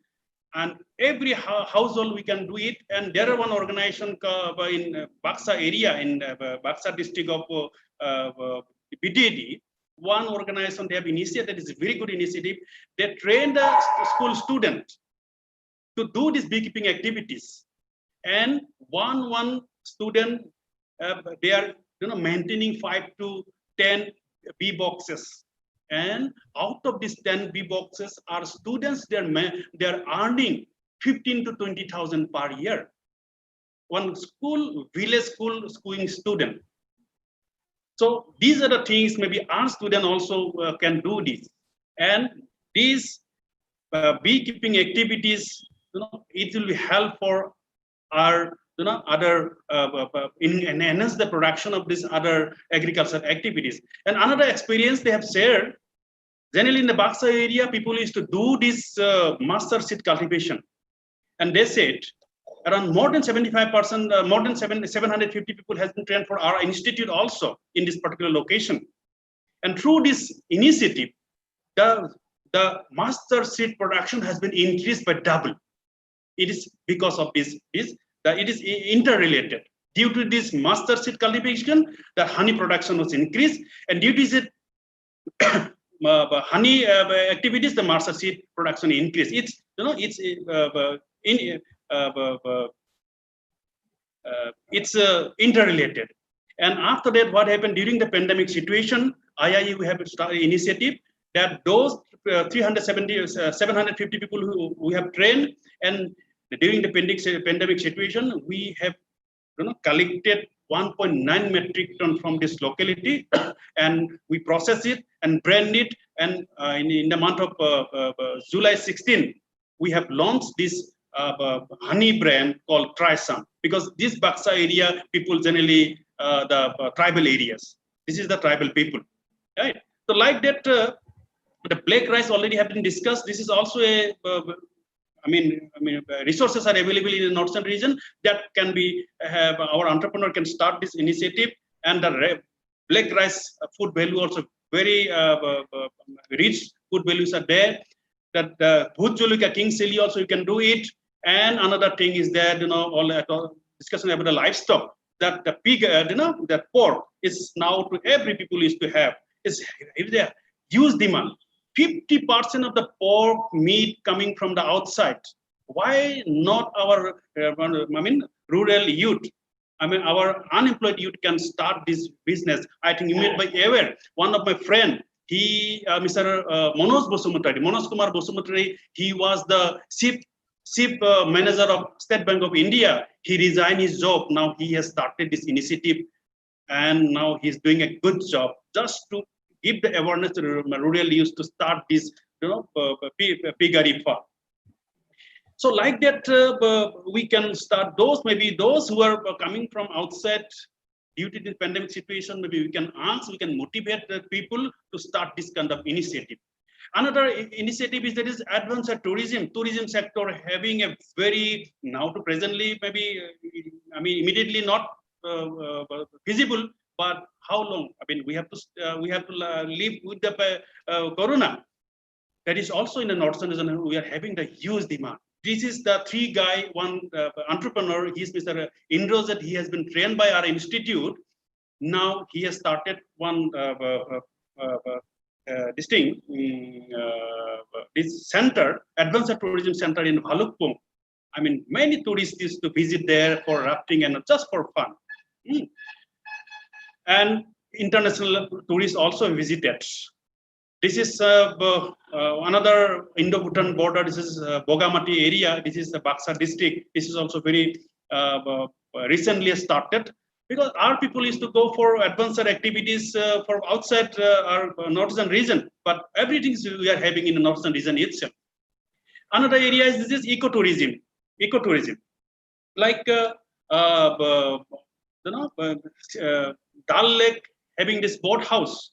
And every household we can do it. And there are one organization in Baksa area, in Baksa district of BDD. One organization they have initiated, that is a very good initiative. They train the school students to do these beekeeping activities. And one student, they are maintaining 5 to 10 bee boxes. And out of these 10 bee boxes are students, they're earning 15 to 20,000 per year. One village school schooling student. So these are the things maybe our student also can do this. And these beekeeping activities, it will be help for our other enhance the production of these other agricultural activities. And another experience they have shared, generally in the Baksa area, people used to do this master seed cultivation. And they said around more than 75%, more than 750 people has been trained for our institute also in this particular location. And through this initiative, the master seed production has been increased by double. It is because of this it is interrelated. Due to this master seed cultivation, the honey production was increased, and due to this honey activities, the master seed production increased. It's interrelated. And after that, what happened during the pandemic situation, IIE we have started initiative that those 750 people who we have trained, and during the pandemic situation, we have collected 1.9 metric ton from this locality, and we process it and brand it. And in the month of July 16, we have launched this honey brand called Trisam, because this Baksa area people generally the tribal areas. This is the tribal people, right? So like that, the black rice already have been discussed. This is also a resources are available in the northern region that can be our entrepreneur can start this initiative, and the black rice food value also very rich food values are there. That the Bhujulika King Sili also you can do it. And another thing is that all discussion about the livestock, that the pig that pork is now to every people used to have. Is there huge demand. 50% of the pork meat coming from the outside. Why not our rural youth? Our unemployed youth can start this business. I think you may be aware. One of my friend, he, Mr. Manoj Kumar Bosumutari, he was the chief manager of State Bank of India. He resigned his job. Now he has started this initiative, and now he's doing a good job just to give the awareness to the rural youth to start this, piggery farm. So like that, we can start those, maybe those who are coming from outside due to the pandemic situation, maybe we can ask, we can motivate the people to start this kind of initiative. Another initiative is that is advanced tourism sector having a very, now to presently, maybe, immediately not feasible, but how long? We have to live with the corona. That is also in the northern region, we are having the huge demand. This is the one entrepreneur, he's Mr. Indrajit, he has been trained by our institute. Now he has started one this center, advanced tourism center in Bhalukpong. Many tourists used to visit there for rafting and just for fun. And international tourists also visited. This is another Indo-Bhutan border. This is Bogamati area. This is the Baksa district. This is also very recently started, because our people used to go for advanced activities for outside our northern region, but everything we are having in the northern region itself. Another area is this ecotourism. Like Dal Lake having this boat house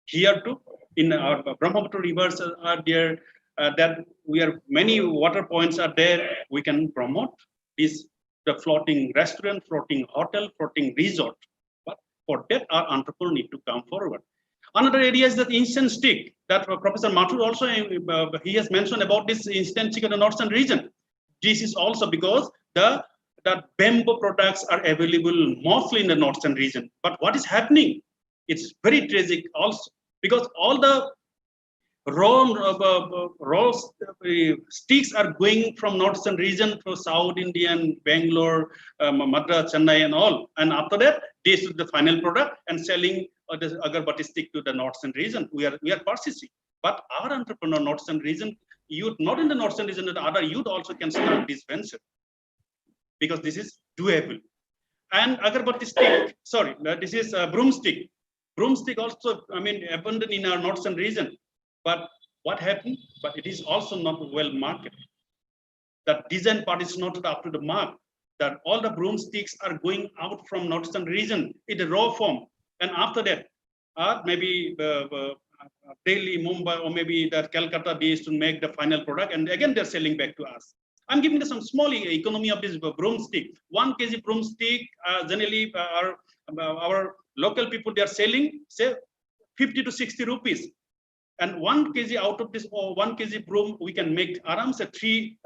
here too. In our Brahmaputra rivers are there, that we are many water points are there. We can promote this, the floating restaurant, floating hotel, floating resort. But for that, our entrepreneur need to come forward. Another area is that instant stick that Professor Mathur also he has mentioned about this instant stick in the northern region. This is also because the bamboo products are available mostly in the northern region. But what is happening? It's very tragic also, because all the raw sticks are going from northern region to South Indian, Bangalore, Madras, Chennai, and all. And after that, they should the final product and selling the agarbatti stick to the northern region. We are persisting. But our entrepreneur northern region, youth not in the northern region, the other youth also can start this venture, because this is doable. And agarbatti stick, sorry, this is a broomstick. Broomstick also, I mean, abundant in our northern region. But what happened? But it is also not well marketed. The design part is not up to the mark. That all the broomsticks are going out from northern region in the raw form, and after that, maybe Delhi, Mumbai, or maybe that Calcutta, they used to make the final product, and again they're selling back to us. I'm giving you some small economy of this broomstick. 1 kg broomstick, generally our local people, they are selling, say, 50 to 60 rupees. And 1 kg out of this, or 1 kg broom, we can make around 3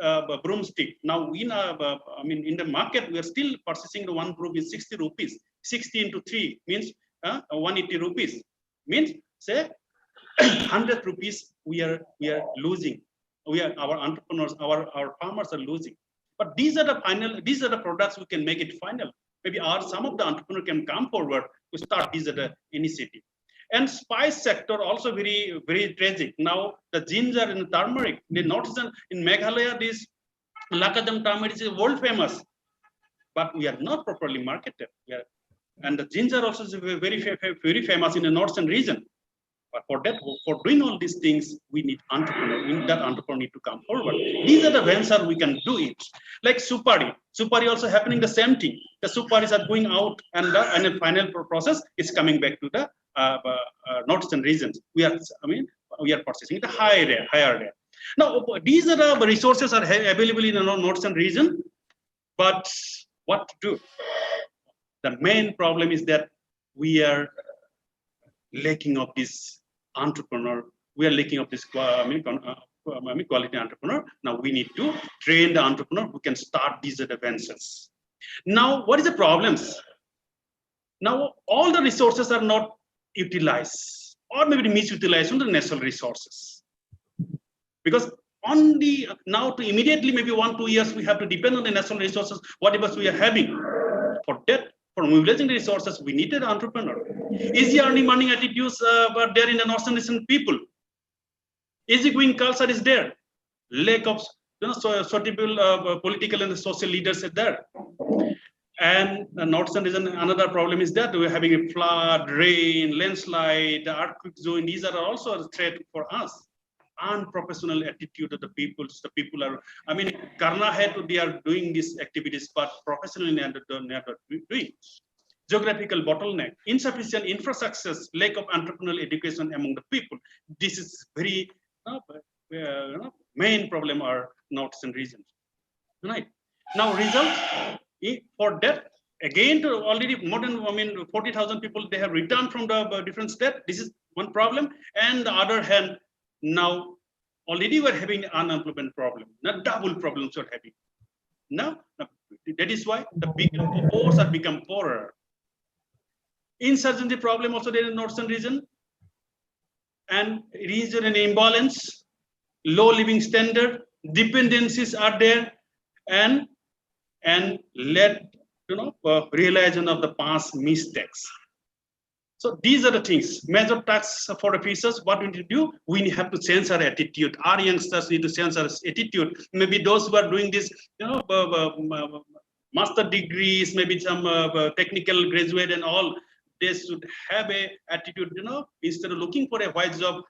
broomstick. Now, in the market, we are still purchasing the 1 broom is 60 rupees. 60 into 3 means 180 rupees. Means, say, 100 rupees we are losing. Our entrepreneurs, our farmers are losing. But these are the products we can make it final. Maybe some of the entrepreneurs can come forward to start these initiative. And spice sector also very, very tragic. Now the ginger and the turmeric, the northern in Meghalaya, this Lakadam turmeric is world famous, but we are not properly marketed. And the ginger also is very, very famous in the northern region. But for doing all these things, we need entrepreneur. That entrepreneur need to come forward. These are the ventures we can do it. Like supari. Supari also happening the same thing. The suparis are going out, and the final process is coming back to the northern regions. We are processing the higher there. Now, these are the resources are available in the northern region, but what to do? The main problem is that we are lacking of this entrepreneur. We are lacking of this quality entrepreneur. Now we need to train the entrepreneur who can start these ventures. Now, what is the problems? Now, all the resources are not utilized, or maybe misutilized on the national resources. Because now to immediately, maybe 1-2 years, we have to depend on the national resources, whatever we are having. For that, for mobilizing the resources, we needed an entrepreneur. Easy earning money attitudes were there in the northern region people. Easy going culture is there. Lack of suitable political and social leaders are there. And the northern region, another problem is that we're having a flood, rain, landslide, the earthquake zone. These are also a threat for us. Unprofessional attitude of the people. The people are, Karna head, they are doing these activities, but professionally they are not doing. Geographical bottleneck, insufficient infrastructures, lack of entrepreneurial education among the people. This is very main problem are northern regions. Right. Now, results for that, again, to already more than 40,000 people, they have returned from the different states. This is one problem. And the other hand, now already we're having unemployment problem, not double problems we're having. Now, that is why the big poors are become poorer. Insurgency problem also there in the northern region, and regional imbalance, low living standard, dependencies are there, and realization of the past mistakes. So these are the things. Major tasks for the officers. What we need to do? We have to change our attitude. Our youngsters need to change our attitude. Maybe those who are doing this, master degrees, maybe some technical graduate and all, they should have a attitude. Instead of looking for a white job,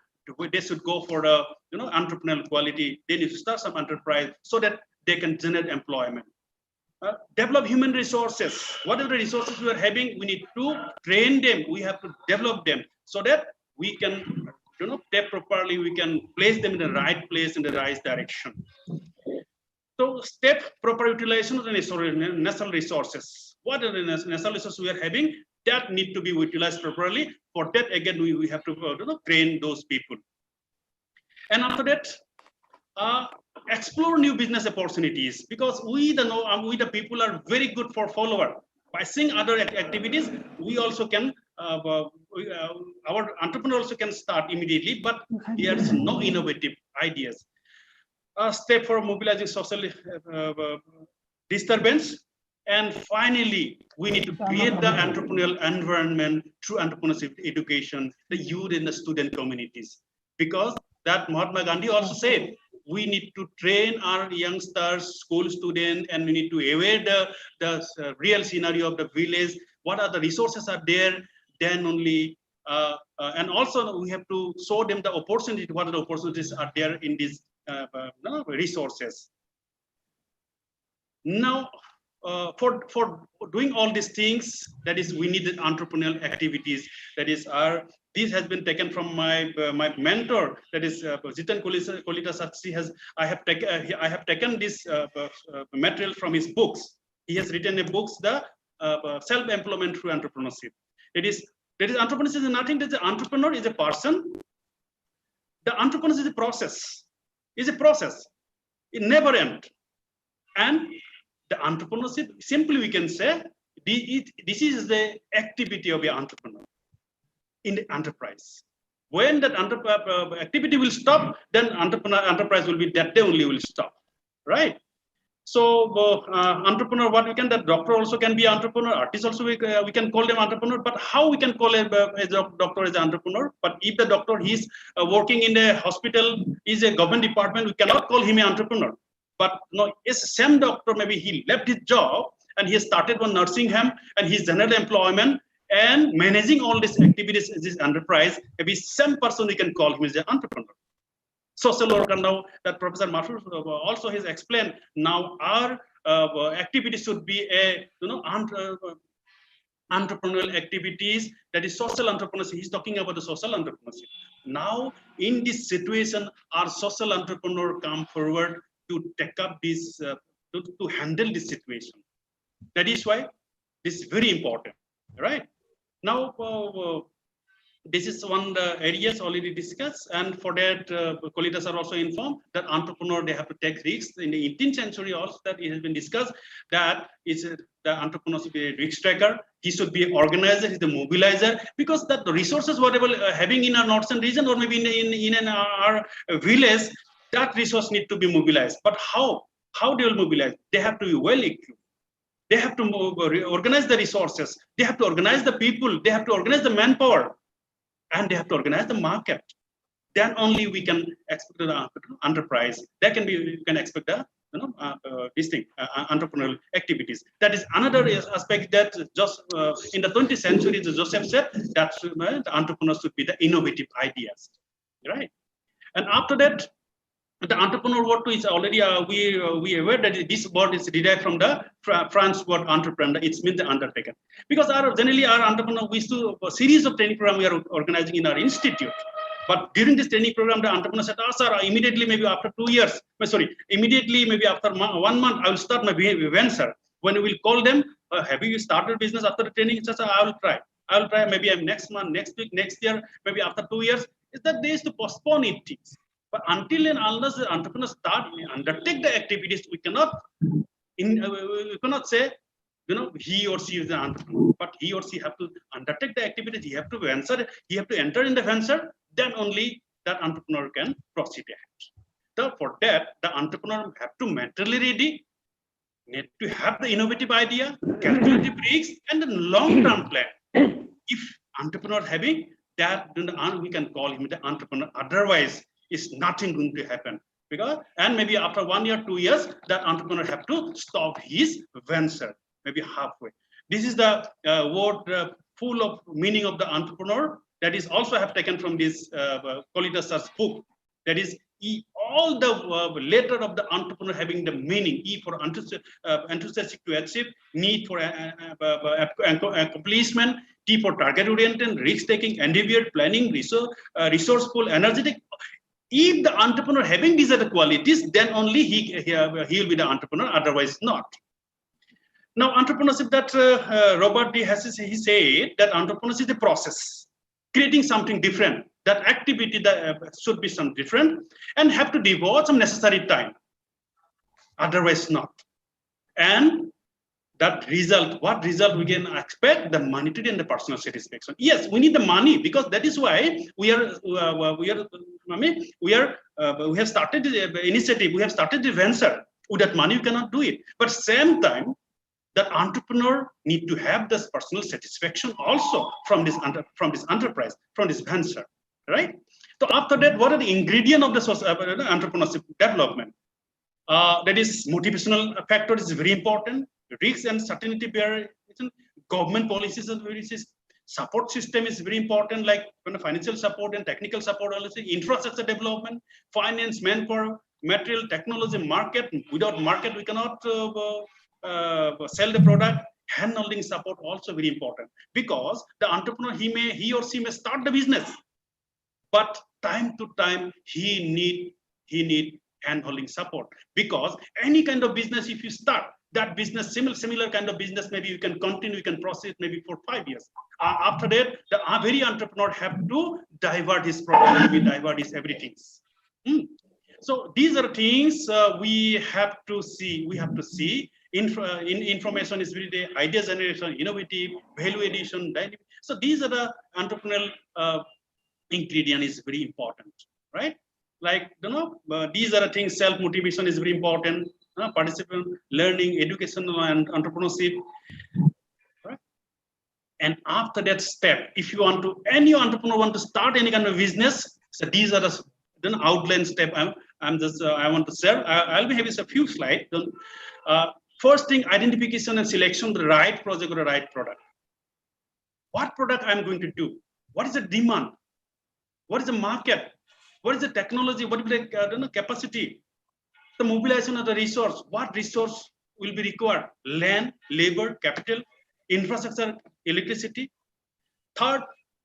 they should go for the entrepreneurial quality. They need to start some enterprise so that they can generate employment. develop human resources. Whatever the resources we are having, we need to train them. We have to develop them so that we can, tap properly. We can place them in the right place in the right direction. So, step proper utilization of the natural resources. What are the natural resources we are having that need to be utilized properly? For that, again, we have to train those people. And after that, explore new business opportunities, because we the people are very good for follower. By seeing other activities, we also can our entrepreneur also can start immediately, but there's no innovative ideas. A step for mobilizing social disturbance. And finally, we need to create the entrepreneurial environment through entrepreneurship education, the youth and the student communities, because that Mahatma Gandhi also said, we need to train our youngsters, school students, and we need to aware the real scenario of the village. What are the resources are there? Then only, and also we have to show them the opportunity. What are the opportunities are there in these resources? Now, for doing all these things, that is, we need entrepreneurial activities. That is, this has been taken from my mentor, that is Jitan Kolita Satsi. I have taken this material from his books. He has written a book, the self-employment through entrepreneurship. That is entrepreneurship is nothing. That the entrepreneur is a person. The entrepreneurship is a process. Is a process. It never ends. And the entrepreneurship, simply we can say, this is the activity of the entrepreneur in the enterprise. When that activity will stop, then enterprise will be that day only will stop, right? So entrepreneur, what we can, that doctor also can be entrepreneur, artist also we can call them entrepreneur, but how we can call a doctor as an entrepreneur? But if the doctor is working in the hospital, is a government department, we cannot call him an entrepreneur. But no, it's the same doctor, maybe he left his job and he started one nursing home and his general employment and managing all these activities in this enterprise, maybe same person we can call him as an entrepreneur. Social worker, now that Professor Mathur also has explained, now our activity should be a entrepreneurial activities, that is social entrepreneurship. He's talking about the social entrepreneurship. Now in this situation, our social entrepreneur come forward to take up this, to handle this situation. That is why this is very important, right? Now, this is one of the areas already discussed, and for that, colleagues are also informed that entrepreneur, they have to take risks. In the 18th century also, that it has been discussed that the entrepreneur should be a risk taker. He should be an organizer, he's the mobilizer, because that the resources whatever having in our northern region or maybe in our village, that resource need to be mobilized. But how they will mobilize? They have to be well equipped. They have to organize the resources. They have to organize the people. They have to organize the manpower, and they have to organize the market. Then only we can expect the enterprise. That can be, we can expect the this thing, entrepreneurial activities. That is another aspect that just in the 20th century, Joseph said that the entrepreneurs should be the innovative ideas, right? And after that, the entrepreneur word is already we aware that this word is derived from the French word entrepreneur. It means the undertaker. Because generally our entrepreneur, we do a series of training program we are organizing in our institute. But during this training program, the entrepreneur said, "Oh, sir, immediately maybe after 2 years, immediately maybe after 1 month, I will start my venture." When we will call them, have you started business after the training? Says, I will try. I will try. Maybe I'm next month, next week, next year, maybe after 2 years. Is that days to postpone it things. But until and unless the entrepreneurs undertake the activities, we cannot say, he or she is an entrepreneur. But he or she have to undertake the activities. He have to venture. He have to enter in the venture. Then only that entrepreneur can proceed ahead. So for that, the entrepreneur have to mentally ready, need to have the innovative idea, calculative risks, and the long-term plan. If entrepreneur having that, then we can call him the entrepreneur. Otherwise, is nothing going to happen, because and maybe after 1 year, 2 years, that entrepreneur have to stop his venture, maybe halfway. This is the word full of meaning of the entrepreneur. That is also have taken from this Kolidasa's book. That is, all the letter of the entrepreneur having the meaning. E for enthusiastic to achieve, need for accomplishment, T for target oriented, risk taking, endeavor, planning, resourceful, energetic. If the entrepreneur having these other qualities, then only he will be the entrepreneur, otherwise not. Now, entrepreneurship, that Robert D. Hess, he said that entrepreneurship is the process, creating something different. That activity that should be some different and have to devote some necessary time, otherwise not. And that result, what result we can expect? The monetary and the personal satisfaction. Yes, we need the money, because that is why we have started the initiative, we have started the venture. With that money, you cannot do it. But same time, that entrepreneur need to have this personal satisfaction also from this enterprise, from this venture, right? So after that, what are the ingredients of the entrepreneurship development? That is motivational factor is very important. Risk and certainty bear, government policies and support system is very important, like financial support and technical support, infrastructure development, finance, manpower, material, technology, market. Without market, we cannot sell the product. Hand-holding support also very important, because the entrepreneur, he or she may start the business, but time to time he need hand-holding support, because any kind of business, if you start that business, similar kind of business, maybe you can continue, you can proceed maybe for 5 years. After that, the very entrepreneur have to divert his product, maybe divert his everything. So these are things we have to see. Information is really the idea generation, innovative, value addition. So these are the entrepreneurial ingredient is very important, right? Like, these are the things. Self-motivation is very important. Participant, learning, education, and entrepreneurship. Right? And after that step, if you want to, any entrepreneur want to start any kind of business, so these are the outline step. I want to share. I'll be having a few slides. First thing, identification and selection, the right project or the right product. What product I'm going to do? What is the demand? What is the market? What is the technology? What is the capacity? The mobilization of the resource. What resource will be required? Land, labor, capital, infrastructure, electricity. Third,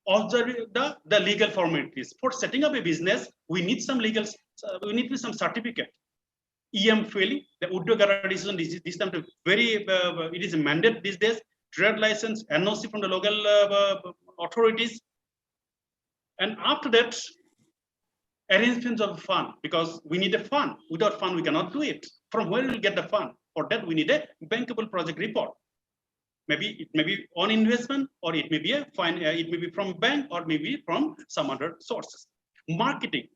observe the legal formalities. For setting up a business, we need some legal, we need some certificate. EM failing, the Udyoga registration, this time it is a mandate these days. Trade license, NOC from the local authorities. And after that, arrangements of fund, because we need a fund. Without fund, we cannot do it. From where we will get the fund? For that, we need a bankable project report. Maybe it may be on investment, or it may be it may be from bank, or maybe from some other sources. Marketing.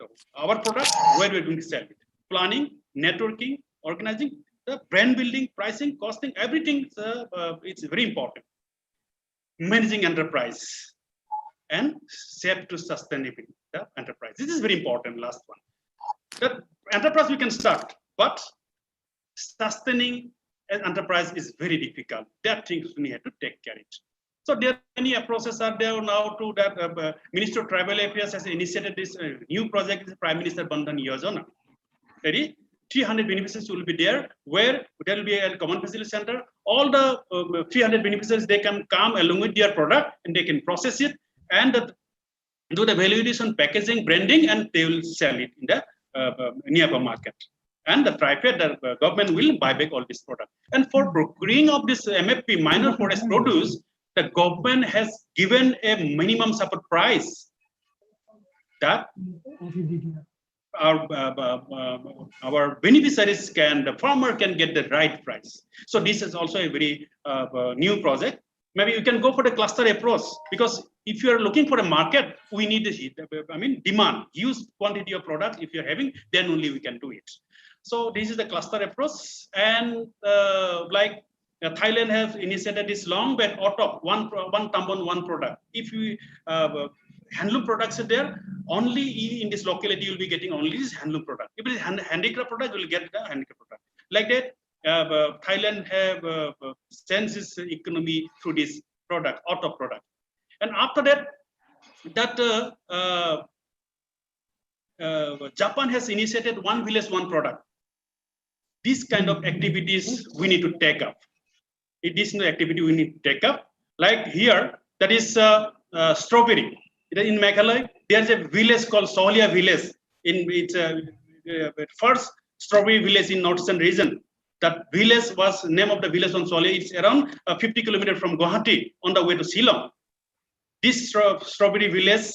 So our product, where we're going to sell it. Planning, networking, organizing, the brand building, pricing, costing, everything. It's very important. Managing enterprise. And shape to sustainability, the enterprise. This is very important, last one. The enterprise we can start, but sustaining an enterprise is very difficult. That things we have to take care of it. So there are many approaches are there now to that. Minister of Tribal Affairs has initiated this new project, the Prime Minister Bandhan Yojana. 300 beneficiaries will be there, where there will be a common facility center. All the 300 beneficiaries, they can come along with their product and they can process it and do the value addition, packaging, branding, and they will sell it in the nearby market. And the private government will buy back all this product. And for procuring of this MFP, minor forest produce, the government has given a minimum support price that our beneficiaries the farmer can get the right price. So this is also a very new project. Maybe you can go for the cluster approach, because if you are looking for a market, we need demand, huge quantity of product. If you're having, then only we can do it. So this is the cluster approach. And like Thailand has initiated this long bet OTOP, one tambon, one product. If you handloom products are there, only in this locality you'll be getting only this handloom product. If it is handicraft product, you'll get the handicraft product. Like that, Thailand have sense its economy through this product, OTOP product. And after that, Japan has initiated one village, one product. These kind of activities we need to take up. It is an activity we need to take up. Like here, that is strawberry. In Meghalaya, there's a village called Solia village. It's first strawberry village in northern region. That village was name of the village on Solia. It's around 50 kilometers from Guwahati on the way to Shillong. This strawberry village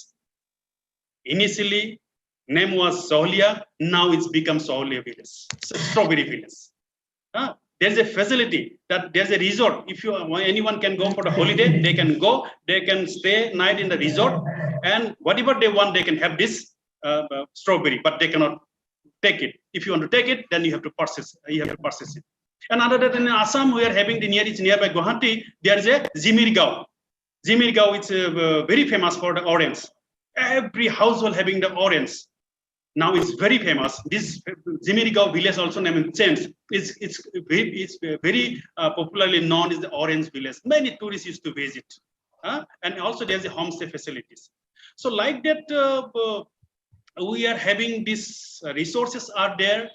initially name was Solia. Now it's become Solia village, strawberry village. There's a facility that there's a resort. If anyone can go for the holiday, they can go. They can stay night in the resort, and whatever they want, they can have this strawberry, but they cannot take it. If you want to take it, then you have to purchase. You have to purchase it. And other than in Assam, we are having the nearby Guwahati. There is a Jimirgaon. Jimirgaon is very famous for the orange. Every household having the orange. Now it's very famous. This Jimirgaon village also named changed. It's very popularly known as the Orange Village. Many tourists used to visit, and also there's the homestay facilities. So like that, we are having these resources are there.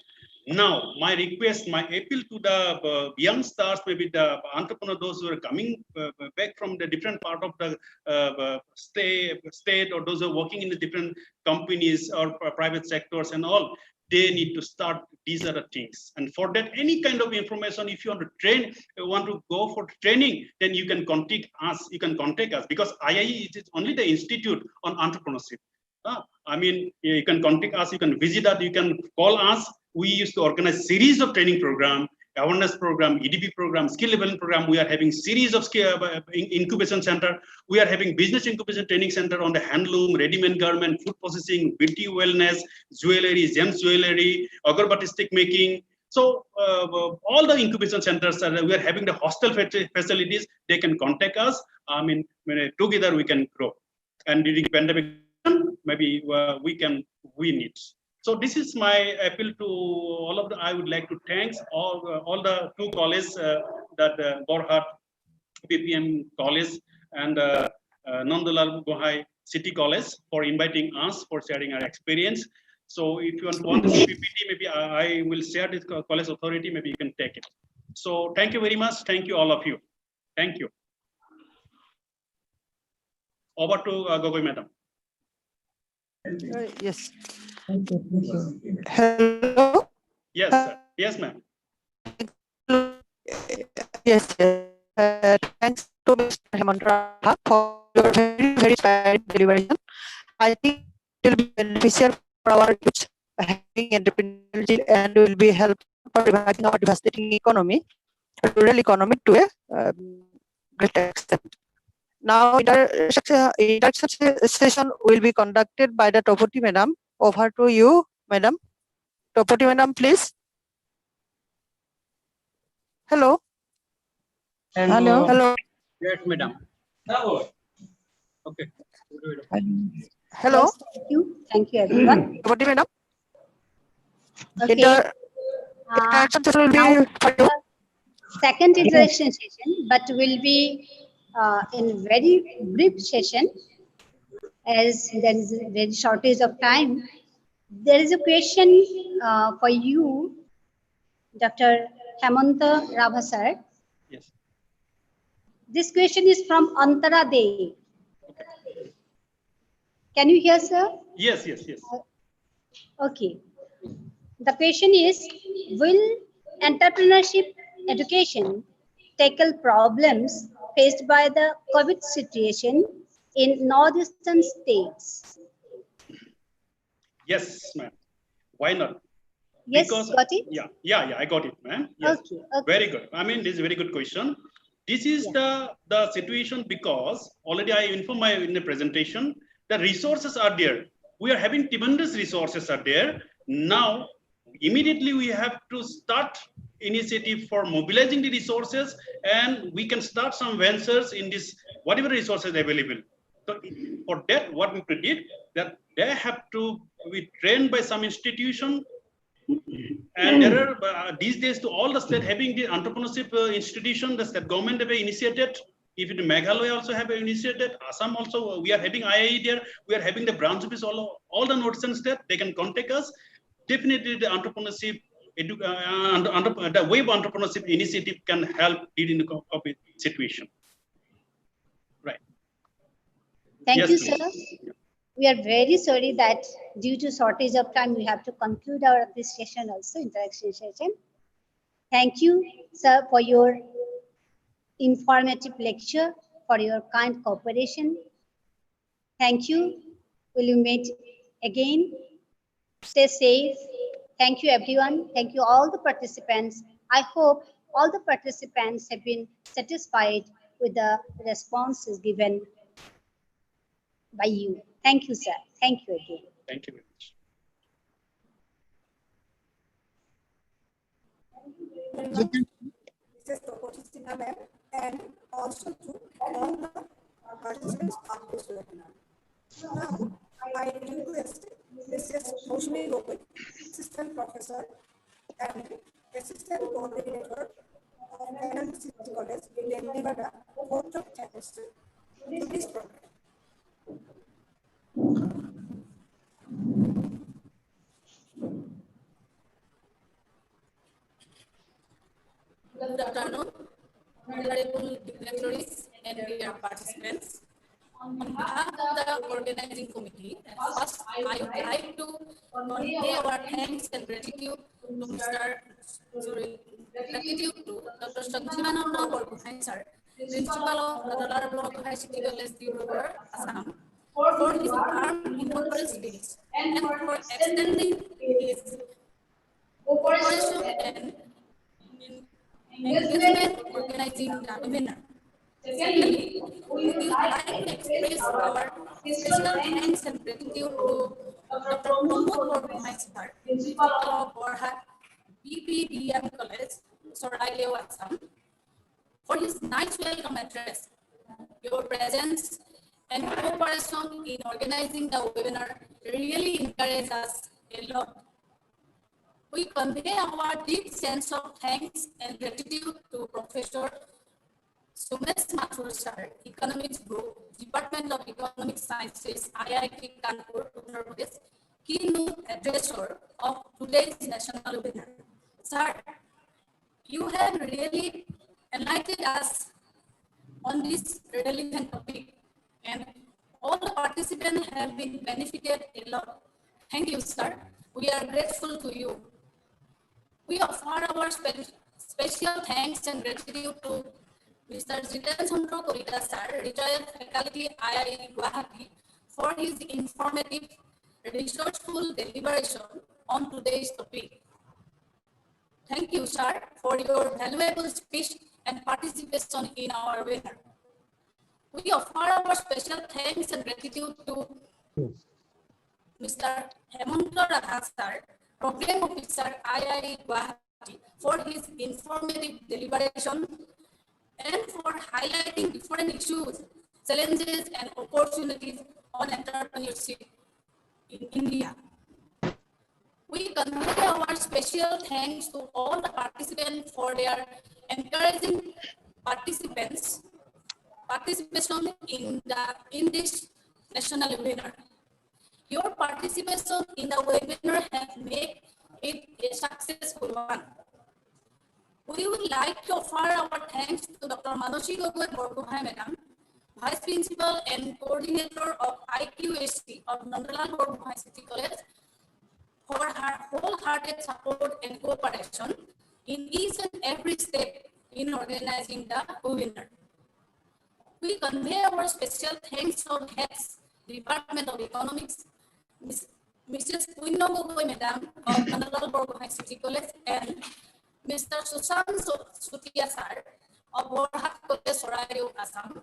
Now my request, my appeal to the young stars, maybe the entrepreneurs, those who are coming back from the different part of the state, or those who are working in the different companies or private sectors and all, they need to start these are the things. And for that, any kind of information, if you want to train, want to go for training, then you can contact us. You can contact us, because IIE is only the institute on entrepreneurship. I mean, you can contact us, you can visit us, you can call us. We used to organize series of training program, awareness program, EDP program, skill development program. We are having series of incubation center. We are having business incubation training center on the handloom, ready-made garment, food processing, beauty wellness, jewelry, gems jewelry, agarbatti stick making. So all the incubation centers, we are having the hostel facilities. They can contact us. I mean, together we can grow. And during pandemic, maybe we need. So this is my appeal to all of the. I would like to thank all the two colleges, that Borhat BPM College and Nandalal Borgohain City College, for inviting us, for sharing our experience. So if you want to see PPT, maybe I will share this college authority. Maybe you can take it. So thank you very much. Thank you all of you. Thank you. Over to Gogoi Madam. Yes. Hello. Yes, sir. Yes, ma'am. Yes. Thanks to Mr. Hemant for your very inspiring deliberation. I think it will be beneficial for our youth having entrepreneurship, and will be helpful for reviving our devastating economy, rural economy, to a great extent. Now, introduction session will be conducted by the Topoti Madam. Over to you, Madam. Topoti Madam, please. Hello. Hello. Hello. Yes, madam. Okay. Hello. Yes, thank you everyone. Topoti Madam. Okay. Introduction session will be for you. Second introduction session, but will be in very brief session, as there is a very shortage of time. There is a question for you, Dr. Hemanta Rabha sir. Yes. This question is from Antara De. Can you hear, sir? Yes. Okay. The question is, will entrepreneurship education tackle problems faced by the COVID situation in northeastern states? Yes, ma'am. Why not? Yes, Because, got it? Yeah, I got it, ma'am. Yes. Okay. Very good. I mean, this is a very good question. This is the situation, because already I informed in the presentation, the resources are there. We are having tremendous resources are there. Now, immediately we have to start initiative for mobilizing the resources, and we can start some ventures in this, whatever resources available. So for that, what we did, that they have to be trained by some institution. And there are these days, to all the state having the entrepreneurship institution, the state government have initiated. If in Meghalaya also have initiated, Assam also, we are having IIE there, we are having the branch office all the northern states, they can contact us. Definitely the entrepreneurship, the wave entrepreneurship initiative can help in the COVID situation. Right. Thank Yes, you, please. sir. We are very sorry that due to shortage of time, we have to conclude this session also, interaction session. Thank you, sir, for your informative lecture, for your kind cooperation. Thank you. Will you meet again? Stay safe. Thank you, everyone. Thank you, all the participants. I hope all the participants have been satisfied with the responses given by you. Thank you, sir. Thank you again. Thank you very much. Mrs. Tokotisina ma'am, and also to all the participants of this webinar. Now, I request Mrs. Roshni Gogoi, Assistant Professor and Assistant Coordinator of Analysis College in Dibrugarh, vote of thanks to this program. Good afternoon, honorable dignitaries and dear participants. On behalf of the organizing committee, first I would like to convey our thanks and gratitude to Dr. Sanjivananda Borgohain, sir, Principal of Nandalal Borgohain City College, Dibrugarh, Assam, for his warm inaugural speech and for extending his cooperation and engagement organizing the webinar. Secondly, we would like to express our special thanks and gratitude to Dr. Borhat, sir, Principal of Borhat BPDM College, Charaideo, Assam, for his nice welcome address. Your presence and cooperation in organizing the webinar really encourage us a lot. We convey our deep sense of thanks and gratitude to Professor Sumesh Mathur, sir, Economics Group, Department of Economic Sciences, IIT Kanpur, Uttar Pradesh, keynote addresser of today's national webinar. Sir, you have really enlightened us on this relevant topic, and all the participants have been benefited a lot. Thank you, sir. We are grateful to you. We offer our special thanks and gratitude to Mr. Jiten Chandra Korita, sir, retired faculty IIT Guwahati, for his informative, researchful deliberation on today's topic. Thank you, sir, for your valuable speech and participation in our webinar. We offer our special thanks and gratitude to Mr. Hemanta Radha, sir, Program Officer IIT Guwahati, for his informative deliberation and for highlighting different issues, challenges, and opportunities on entrepreneurship in India. We convey our special thanks to all the participants for their encouraging participation in this national webinar. Your participation in the webinar has made it a successful one. We would like to offer our thanks to Dr. Manoshi Borgohain, Madam, Vice Principal and Coordinator of IQAC of Nandalal Borgohain City College, for her wholehearted support and cooperation in each and every step in organizing the webinar. We convey our special thanks to heads, Department of Economics, Mrs. Puino Gogoi, Madam, of Nandalal Borgohain City College, and Mr. Susan Sutia, sir, of Borhat College, Charaideo, Assam,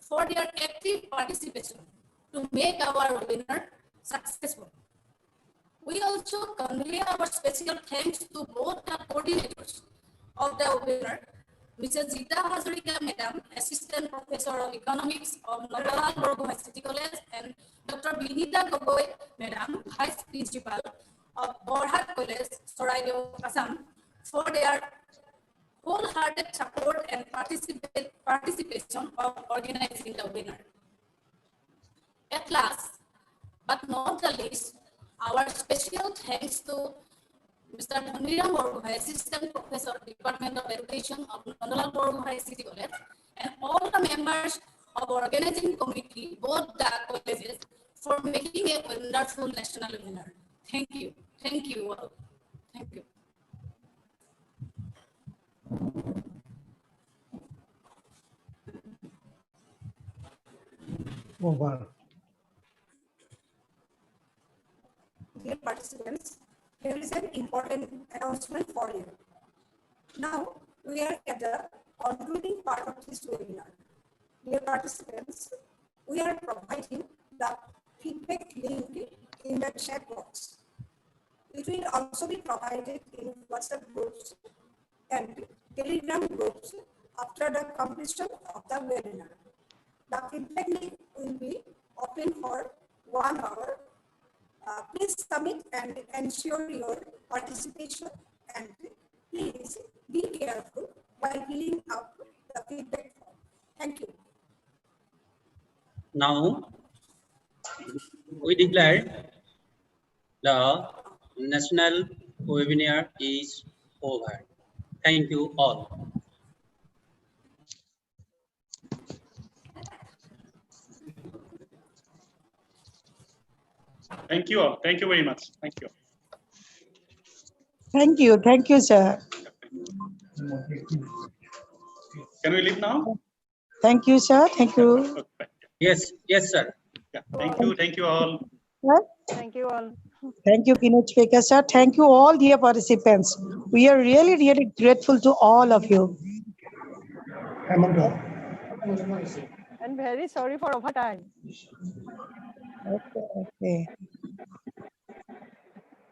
for their active participation to make our webinar successful. We also convey our special thanks to both the coordinators of the webinar, Mrs. Zita Hazarika, Madam, Assistant Professor of Economics of Nandalal Borgohain City College, and Dr. Binita Gogoi, Madam, Vice Principal of Borhat College, Charaideo, Assam, for their wholehearted support and participation of organizing the webinar. At last, but not the least, our special thanks to Mr. Borgohain, Assistant Professor, Department of Education of Nandalal Borgohain City College, and all the members of organizing committee, both the colleges, for making a wonderful national webinar. Thank you. Thank you all. Thank you. Over. Dear participants, here is an important announcement for you. Now, we are at the concluding part of this webinar. Dear participants, we are providing the feedback link in the chat box. It will also be provided in WhatsApp groups and Telegram groups after the completion of the webinar. The feedback link will be open for 1 hour. Please submit and ensure your participation, and please be careful while filling out the feedback form. Thank you. Now, we declare the national webinar is over. Thank you all. Thank you all. Thank you very much. Thank you. Thank you. Thank you, sir. Can we leave now? Thank you, sir. Thank you. Okay. Yes, yes, sir. Yeah. Thank you. Thank you all. Thank you all. Thank you, keynote speaker, sir. Thank you all, dear participants. We are really, really grateful to all of you. And very sorry for overtime. Okay.